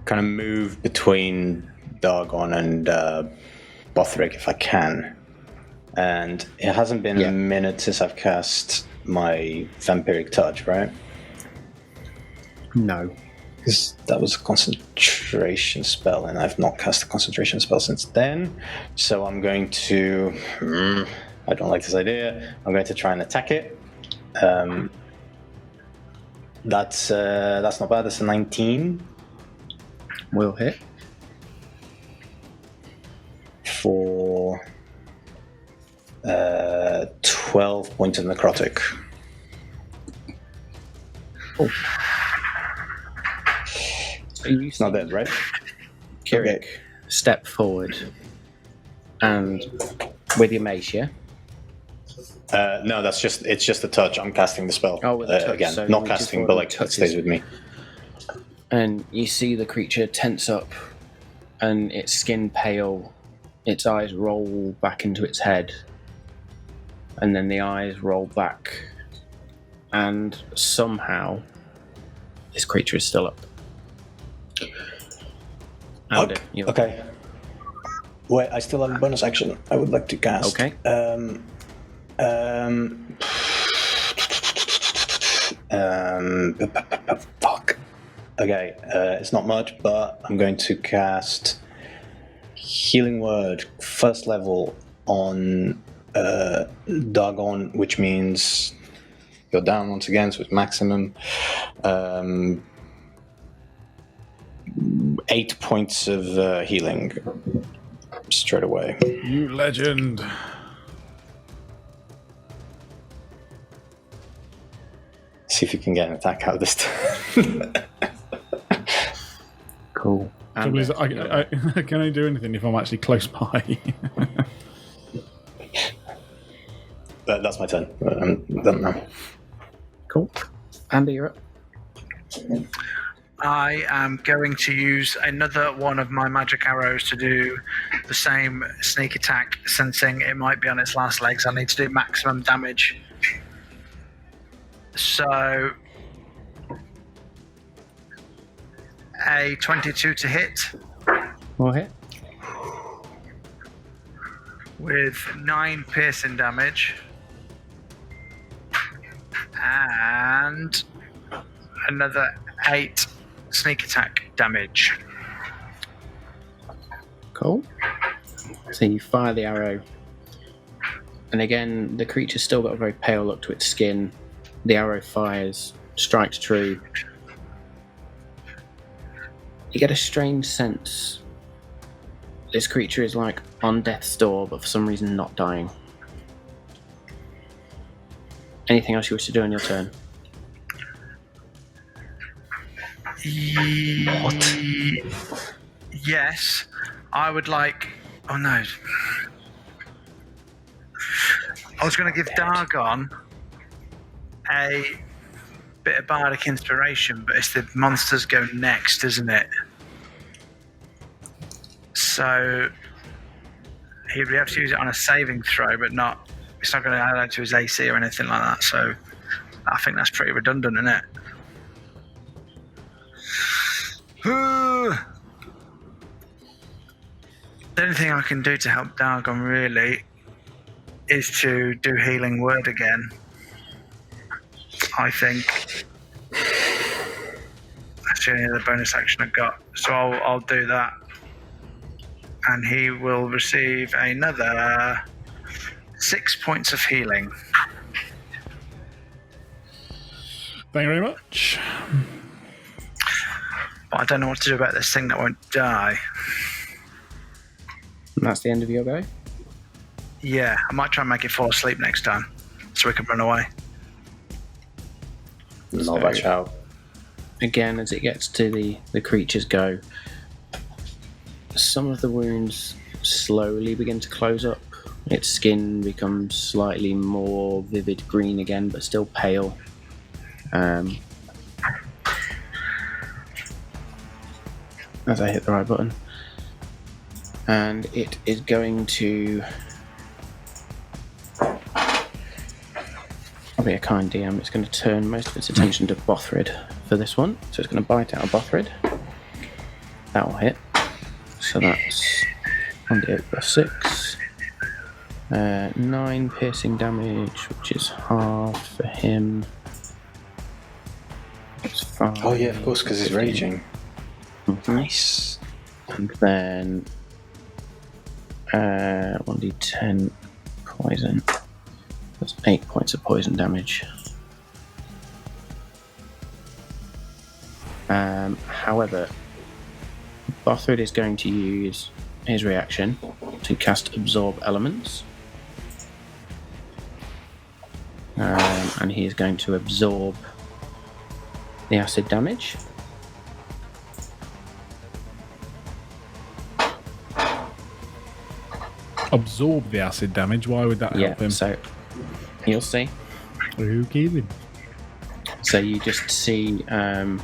kind of move between Dargon and Bothric if I can. And it hasn't been a minute since I've cast my Vampiric Touch, right? No. Because that was a concentration spell, and I've not cast a concentration spell since then. So I'm going to... I don't like this idea. I'm going to try and attack it. That's not bad. That's a 19. Will hit. For 12 points of necrotic. Oh. It's not dead, right? Kirik, step forward. And with your mace, yeah? No, it's just a touch. I'm casting the spell. Oh, with a touch, again. so Not casting, but like it stays with me. And you see the creature tense up, and its skin pale, its eyes roll back into its head, and then the eyes roll back, and somehow this creature is still up. Okay. Wait, I still have a bonus action. I would like to cast. Okay. Fuck. Okay, it's not much, but I'm going to cast Healing Word, first level, on Dagon, which means you're down once again, so it's maximum. 8 points of healing straight away. You legend. See if you can get an attack out this time. Cool. Trouble is, I can only do anything if I'm actually close by. That's my turn. I'm done now. Cool. Andy, you're up. I am going to use another one of my magic arrows to do the same sneak attack, sensing it might be on its last legs. I need to do maximum damage. So, a 22 to hit Will hit. with 9 piercing damage and another 8 sneak attack damage. Cool. So you fire the arrow, and again the creature's still got a very pale look to its skin. The arrow fires, strikes true. You get a strange sense. This creature is like on death's door, but for some reason not dying. Anything else you wish to do on your turn? What? Yes, I would like... Oh no. I was going to give Dargon a bit of bardic inspiration, but it's the monsters go next, isn't it? So he'd have to use it on a saving throw, but not... It's not going to add on to his AC or anything like that, so I think that's pretty redundant, isn't it? The only thing I can do to help Dargon really is to do Healing Word again, I think. That's the only other bonus action I've got, so I'll do that. And he will receive another 6 points of healing. Thank you very much. But I don't know what to do about this thing that won't die. And that's the end of your go? Yeah, I might try and make it fall asleep next time, so we can run away. Not bad shout. Again, as it gets to the creature's go, some of the wounds slowly begin to close up. Its skin becomes slightly more vivid green again, but still pale. As I hit the right button. And it is going to... I'll be a kind DM. It's going to turn most of its attention to Bothrid for this one. So it's going to bite out of Bothrid. That will hit. So that's 1d8 plus 6. 9 piercing damage, which is half for him. It's 5. Oh yeah, of course, because he's raging. Nice. And then 1d10 poison. That's 8 points of poison damage. However, Bothrid is going to use his reaction to cast Absorb Elements. And he is going to absorb the acid damage. Absorb the acid damage. Why would that help him? So you'll see. Okay then. So you just see So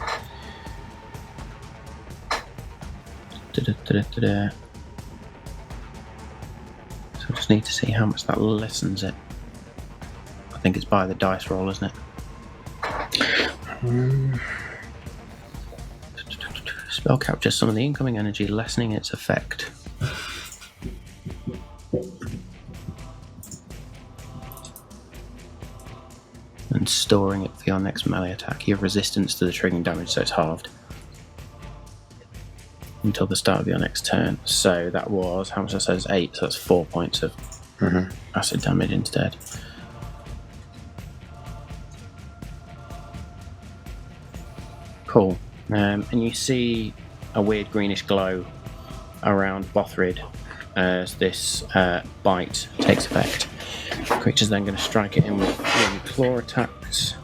I just need to see how much that lessens it. I think it's by the dice roll, isn't it? Spell captures some of the incoming energy, lessening its effect. And storing it for your next melee attack. You have resistance to the triggering damage, so it's halved until the start of your next turn. So that was, how much that says, 8, so that's 4 points of acid damage instead. Cool. And you see a weird greenish glow around Bothrid as this bite takes effect. The creature's then going to strike it in with 3 claw attacks.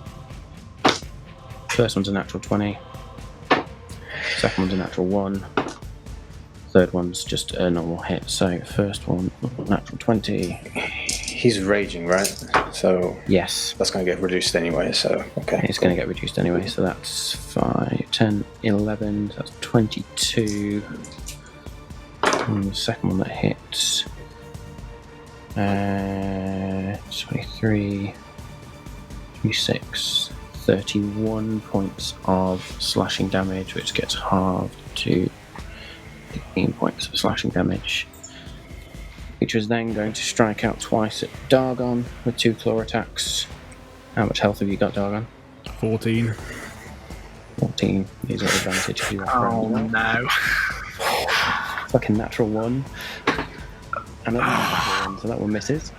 First one's a natural 20. Second one's a natural 1. Third one's just a normal hit. So first one, natural 20. He's raging, right? So Yes. that's going to get reduced anyway, so okay. It's going to get reduced anyway, so that's 5, 10, 11, that's 22. And the second one that hits, 23, 26, 31 points of slashing damage, which gets halved to 15 points of slashing damage. Which was then going to strike out twice at Dargon with 2 claw attacks. How much health have you got, Dargon? 14. 14. These are advantage if you are Oh friendly. no. Fucking natural 1. And another natural 1, so that one misses.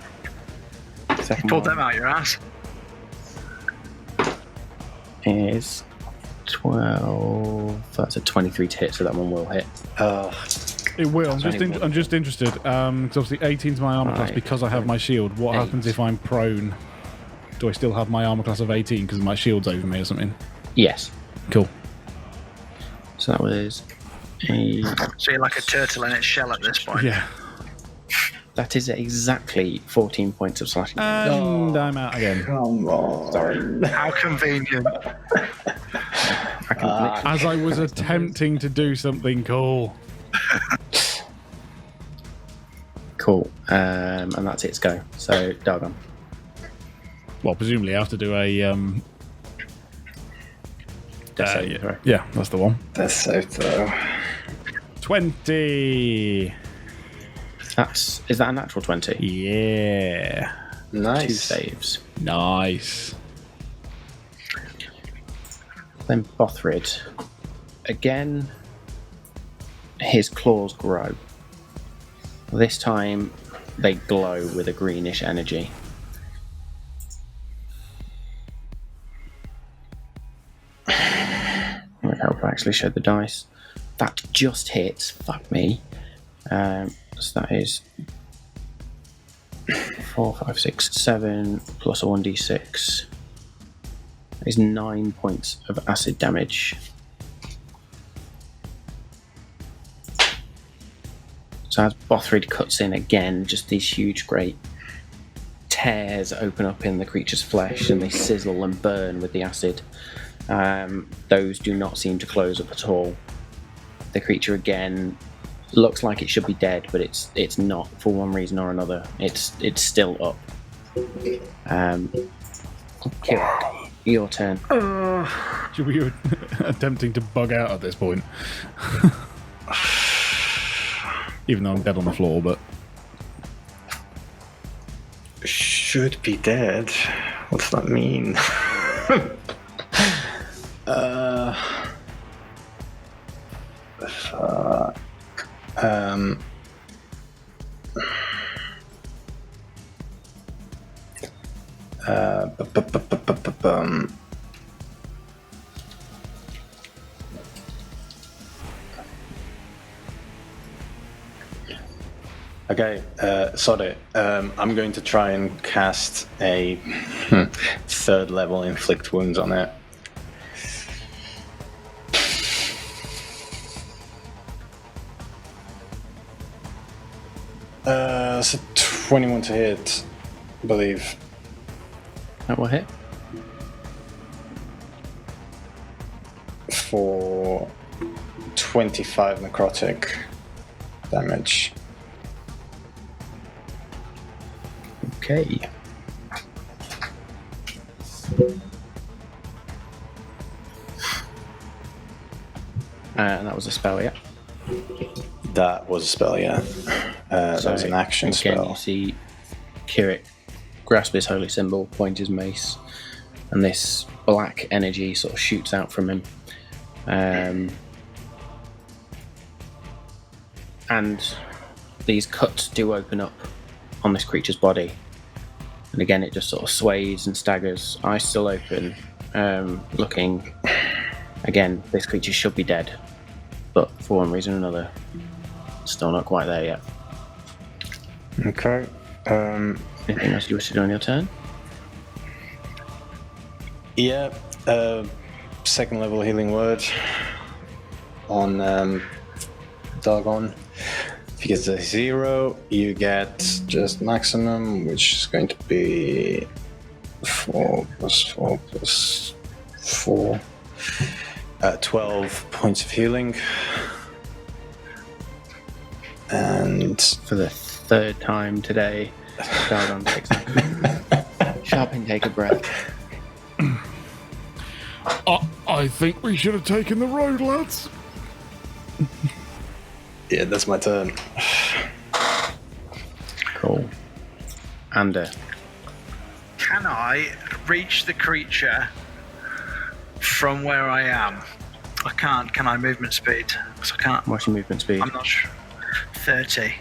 Second Pulled one them out your ass. is 12. That's a 23 to hit, so that one will hit. It will. I'm Sorry, what? just interested. Because obviously 18's my armor class Right. because I have my shield. What 8. happens if I'm prone? Do I still have my armor class of 18 because my shield's over me or something? Yes. Cool. So that was a... So you're like a turtle in its shell at this point. Yeah. That is exactly 14 points of slashing damage. And I'm out again. Come on. Sorry. How convenient. I can literally- As I was attempting to do something cool. Cool. And that's its go. So, Dargon. Well, presumably I have to do a Death saving throw. yeah, that's the one. That's so throw. 20. Is that a natural 20? Yeah. 2 Nice. saves. Nice. Then Bothrid. Again, his claws grow. This time, they glow with a greenish energy. Would help if I actually showed the dice. That just hits. Fuck me. So that is 4, 5, 6, 7 plus a 1d6. That is 9 points of acid damage. So as Bothrid cuts in again, just these huge, great tears open up in the creature's flesh and they sizzle and burn with the acid. Those do not seem to close up at all. The creature again looks like it should be dead, but it's not for one reason or another. It's still up. Kirak, your turn. Should we be attempting to bug out at this point? Even though I'm dead on the floor, but Should be dead. What's that mean? Fuck. Okay, sorry. I'm going to try and cast a third level inflict wounds on it. So 21 to hit, I believe. That will hit. For 25 necrotic damage. Okay. And that was a spell, yeah. That was a spell, yeah. That was an action again, spell. You see Kirik grasp his holy symbol, point his mace, and this black energy sort of shoots out from him. And these cuts do open up on this creature's body. And again, it just sort of sways and staggers, eyes still open, looking. Again, this creature should be dead, but for one reason or another, still not quite there yet. Okay. Anything else you wish to do on your turn? Yeah. Second level healing word on Dogon. If you get a 0, you get just maximum, which is going to be 4 plus 4 plus 4. 12 points of healing. And For the third time today, Dogon takes a sharp intake of breath. I think we should have taken the road, lads. yeah, that's my turn. Cool. Ander. Can I reach the creature from where I am? I can't. Can I movement speed? Because I can't. What's your movement speed? I'm not sure. 30.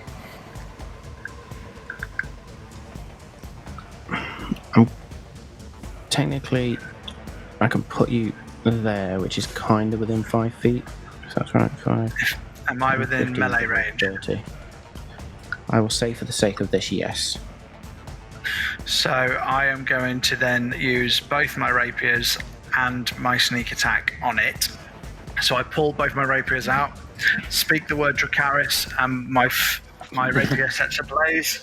Technically, I can put you there, which is kind of within 5 feet. If that's right, 5. Am I within 15, melee range? 30. I will say for the sake of this, yes. So I am going to then use both my rapiers and my sneak attack on it. So I pull both my rapiers out, speak the word Dracaris, and my rapier sets ablaze.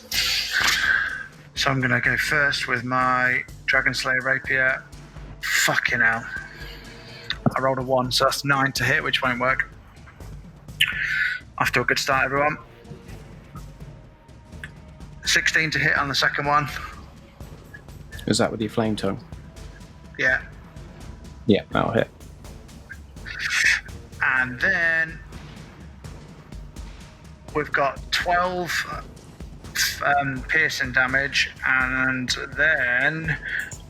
So I'm going to go first with my Dragon Slayer rapier. Fucking hell. I rolled a 1, so that's 9 to hit, which won't work. Off to a good start, everyone. 16 to hit on the second one. Is that with your flame tongue? Yeah. Yeah, that'll hit. And then we've got 12 piercing damage, and then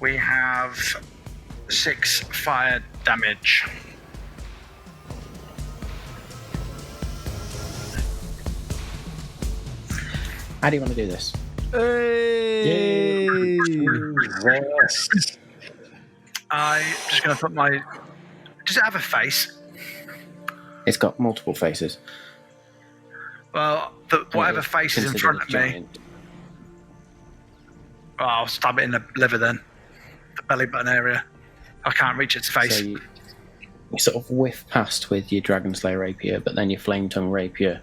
we have 6 fire damage. How do you want to do this? Hey! I'm just going to put my... Does it have a face? It's got multiple faces. Well, whatever face is in front of me, Giant. well, I'll stab it in the liver then. The belly button area. I can't reach its face. So you sort of whiff past with your Dragon Slayer rapier, but then your Flame Tongue rapier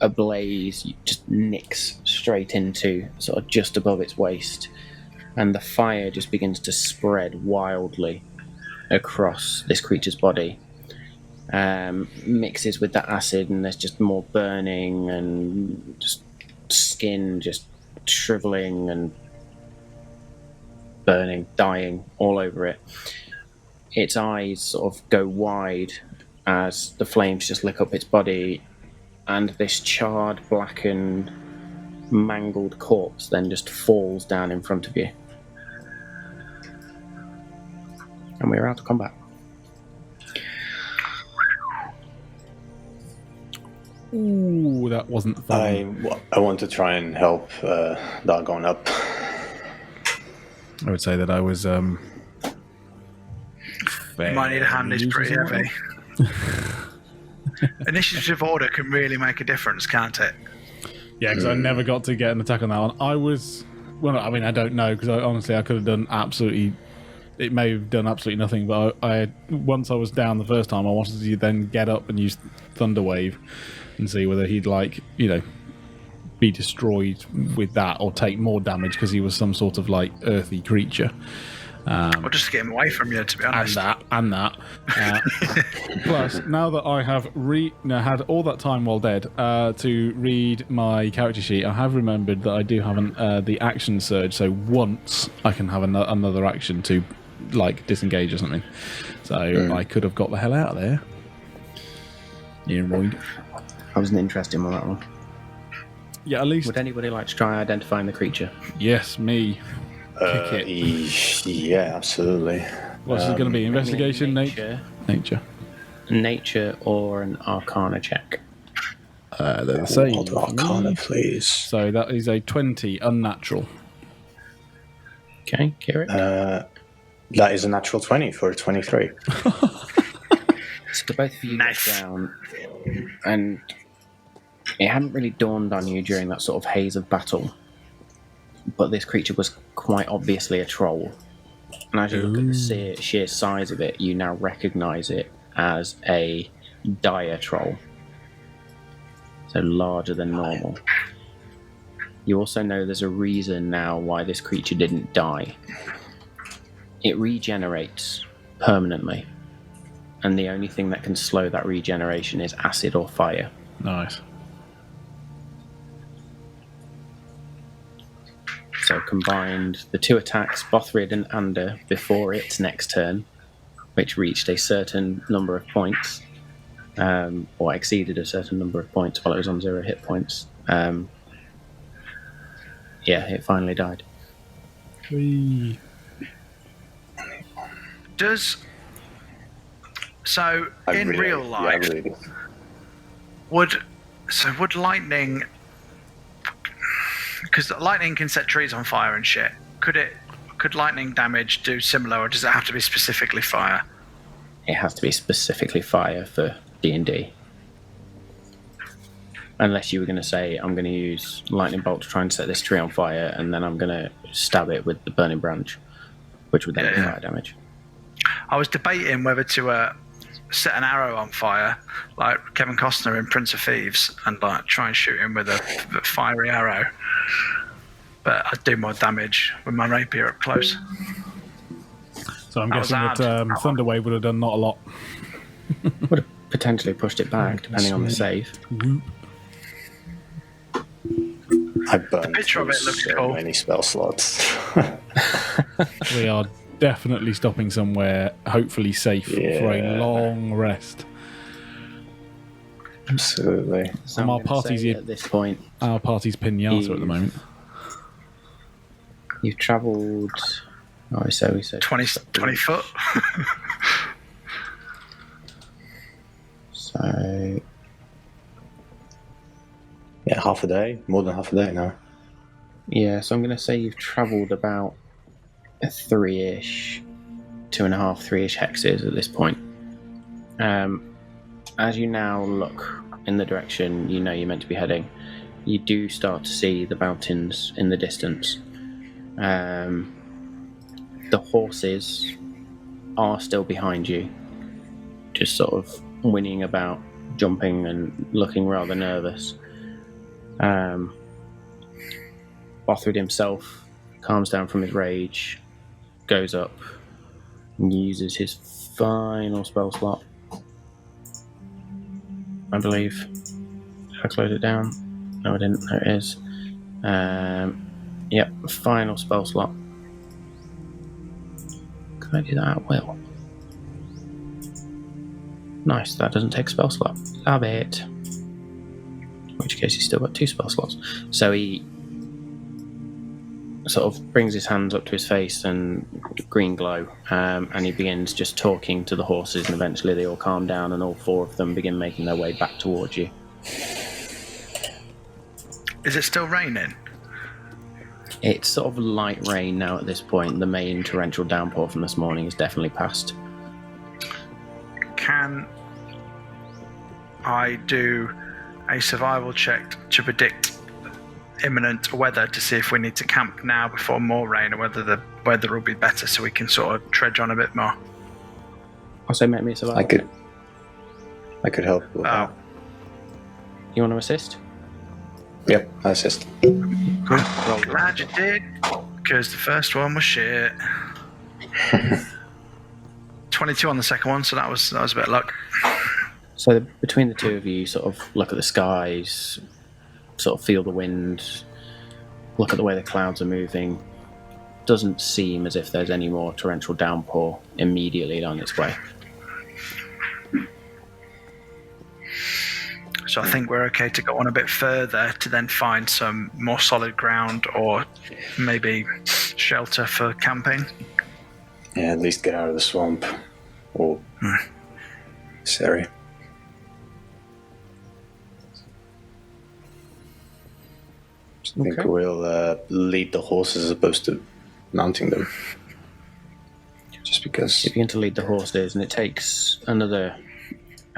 ablaze just nicks straight into sort of just above its waist, and the fire just begins to spread wildly across this creature's body. mixes with that acid, and there's just more burning and just skin just shriveling and burning, dying all over it. Its eyes sort of go wide as the flames just lick up its body, and this charred, blackened, mangled corpse then just falls down in front of you. And we're out of combat. Ooh, that wasn't fun. I want to try and help Dargon up. I would say that I was. You might need a hand, it's pretty heavy. Initiative order can really make a difference, can't it? Yeah, because I never got to get an attack on that one. I was. Well, I mean, I don't know, because honestly, I could have done absolutely. It may have done absolutely nothing, but once I was down the first time, I wanted to then get up and use Thunderwave and see whether he'd, like, you know, be destroyed with that or take more damage because he was some sort of, like, earthy creature. Or just get him away from you, to be honest. And that. Plus, now that I have had all that time while dead to read my character sheet, I have remembered that I do have the action surge, so once I can have another action to, like, disengage or something. So I could have got the hell out of there. Yeah, right. That was an interesting one, that one. Yeah, at least. Would anybody like to try identifying the creature? Yes, me. Kick it. Yeah, absolutely. What's it going to be? Investigation, nature? Nature or an Arcana check. They're the same. Arcana, please. So that is a 20, unnatural. Okay, Kieran. That is a natural 20 for a 23. So both of you look down, and it hadn't really dawned on you during that sort of haze of battle, but this creature was quite obviously a troll. And as you look at the sheer size of it, you now recognise it as a dire troll. So larger than normal. You also know there's a reason now why this creature didn't die. It regenerates permanently. And the only thing that can slow that regeneration is acid or fire. Nice. So combined the two attacks, Bothrid and Ander, before its next turn, which reached a certain number of points, or exceeded a certain number of points while it was on 0 hit points. It finally died. Whee. In real life, would lightning? Because lightning can set trees on fire and shit. Could lightning damage do similar, or does it have to be specifically fire? It has to be specifically fire for D&D. Unless you were going to say, I'm going to use lightning bolt to try and set this tree on fire, and then I'm going to stab it with the burning branch, which would then be fire damage. I was debating whether to set an arrow on fire, like Kevin Costner in Prince of Thieves, and like try and shoot him with a fiery arrow. But I'd do more damage with my rapier up close. So I'm guessing that Thunderwave would have done not a lot. Would have potentially pushed it back, depending on the save. I burned The picture of it looks so cool. many spell slots. We are definitely stopping somewhere, hopefully safe, for a long rest. Absolutely. So Our party's at this point, Our party's pinata at the moment. you've travelled. We said 20 foot. So Yeah, half a day. More than half a day now. yeah, so I'm going to say you've travelled about a 3-ish, 2.5, 3-ish hexes at this point. As you now look in the direction you know you're meant to be heading, you do start to see the mountains in the distance. The horses are still behind you, just sort of whinnying about, jumping and looking rather nervous. Bothrid himself calms down from his rage, goes up and uses his final spell slot I believe. Did I close it down? No, I didn't. There it is. Yep, final spell slot. Can I do that at will? Nice, that doesn't take a spell slot. Love it. In which case he's still got 2 spell slots. So he sort of brings his hands up to his face and green glow, and he begins just talking to the horses, and eventually they all calm down and all 4 of them begin making their way back towards you. Is it still raining? It's sort of light rain now at this point. The main torrential downpour from this morning is definitely past. Can I do a survival check to predict imminent weather to see if we need to camp now before more rain, or whether the weather will be better so we can sort of trudge on a bit more? I'll say make me a survival. I could help with that. You want to assist? Yep, I assist. Glad you did, because the first one was shit. 22 on the second one, so that was a bit of luck. So between the 2 of you, sort of look at the skies, sort of feel the wind, look at the way the clouds are moving. Doesn't seem as if there's any more torrential downpour immediately on its way. So I think we're okay to go on a bit further to then find some more solid ground, or maybe shelter for camping. Yeah, at least get out of the swamp. Or this area. I think we'll lead the horses as opposed to mounting them. Just because... You begin to lead the horses, and it takes another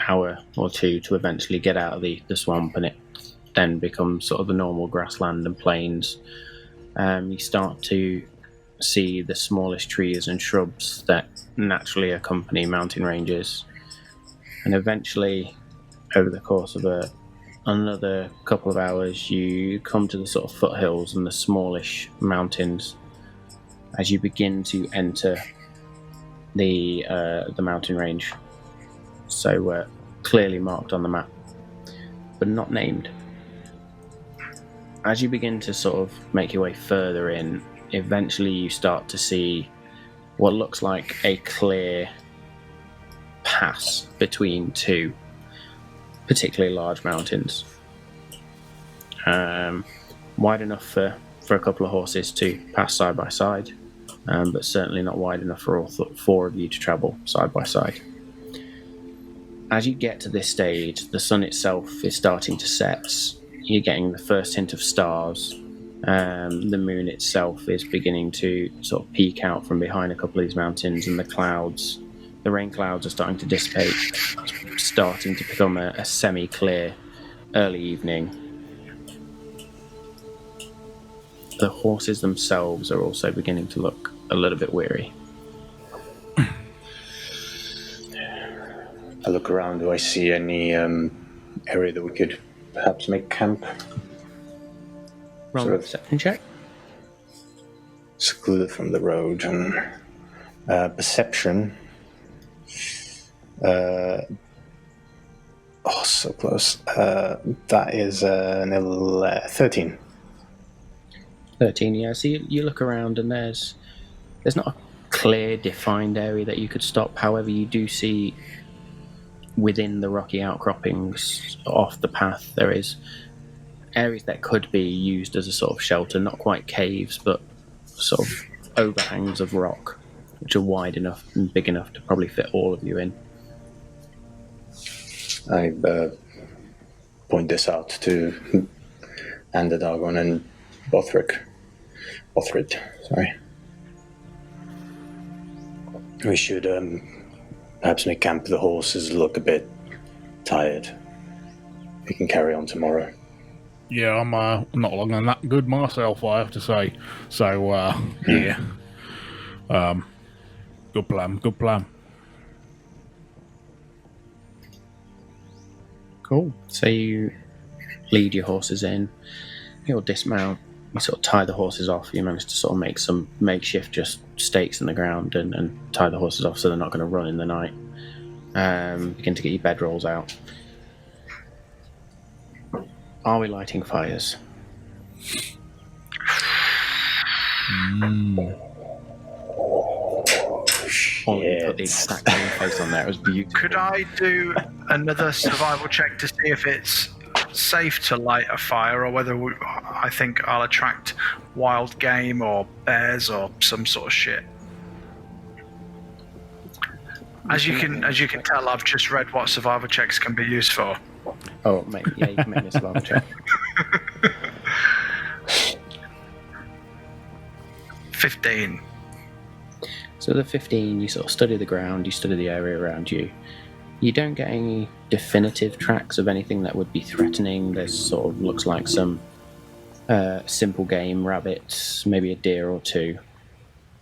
hour or 2 to eventually get out of the swamp, and it then becomes sort of the normal grassland and plains. You start to see the smallest trees and shrubs that naturally accompany mountain ranges, and eventually, over the course of another couple of hours, you come to the sort of foothills and the smallish mountains as you begin to enter the mountain range. So clearly marked on the map, but not named. As you begin to sort of make your way further in, eventually you start to see what looks like a clear pass between 2 particularly large mountains. Wide enough for a couple of horses to pass side by side, but certainly not wide enough for all 4 of you to travel side by side. As you get to this stage, the sun itself is starting to set. You're getting the first hint of stars. The moon itself is beginning to sort of peek out from behind a couple of these mountains, and the rain clouds are starting to dissipate, starting to become a semi-clear early evening. The horses themselves are also beginning to look a little bit weary. I look around. Do I see any area that we could perhaps make camp? Roll a perception check. Secluded from the road. And perception. So close. That is an 13. 13, yeah. So you look around, and there's not a clear, defined area that you could stop. However, you do see within the rocky outcroppings off the path, there is areas that could be used as a sort of shelter, not quite caves, but sort of overhangs of rock, which are wide enough and big enough to probably fit all of you in. I point this out to Anderdagon and Bothrid. Sorry. We should perhaps make camp. The horses look a bit tired. We can carry on tomorrow. Yeah, I'm not looking that good myself, I have to say. So, yeah. Good plan. Cool. So you lead your horses in, you'll dismount, you sort of tie the horses off. You manage to sort of make some makeshift just stakes in the ground and tie the horses off so they're not going to run in the night. Begin to get your bedrolls out. Are we lighting fires? Oh, you put the exact same face on there. It was beautiful. Could I do another survival check to see if it's safe to light a fire, or whether I think I'll attract wild game or bears or some sort of shit? As you can tell, I've just read what survival checks can be used for. Oh, yeah, you can make me a survival check. 15. So the 15, you sort of study the ground, you study the area around you. You don't get any definitive tracks of anything that would be threatening. There's sort of looks like some simple game, rabbits, maybe a deer or two.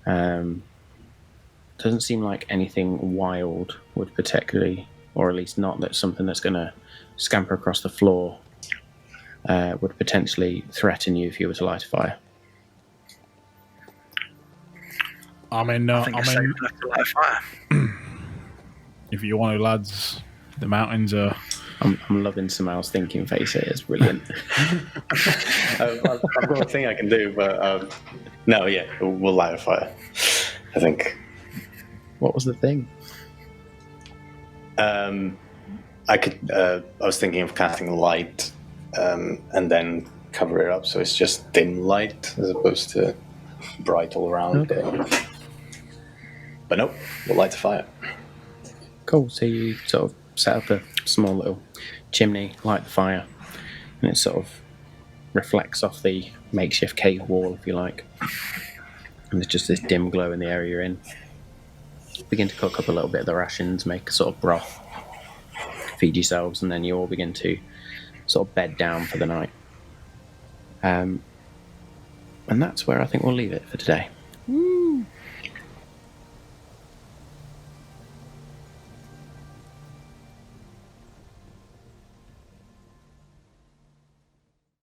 Doesn't seem like anything wild would particularly, or at least not that's something that's going to scamper across the floor, would potentially threaten you if you were to light a fire. I think it's safe enough to light a fire. If you want to, lads, the mountains are... I'm loving Samal's thinking face here. It's brilliant. I've got a thing I can do, but no, yeah, we'll light a fire. I think. What was the thing? I could. I was thinking of casting light, and then cover it up so it's just dim light as opposed to bright all around. Okay. But nope, we'll light a fire. Cool. So you sort of set up a small little chimney, light the fire, and it sort of reflects off the makeshift cave wall, if you like. And there's just this dim glow in the area you're in. Begin to cook up a little bit of the rations, make a sort of broth, feed yourselves, and then you all begin to sort of bed down for the night. And that's where I think we'll leave it for today.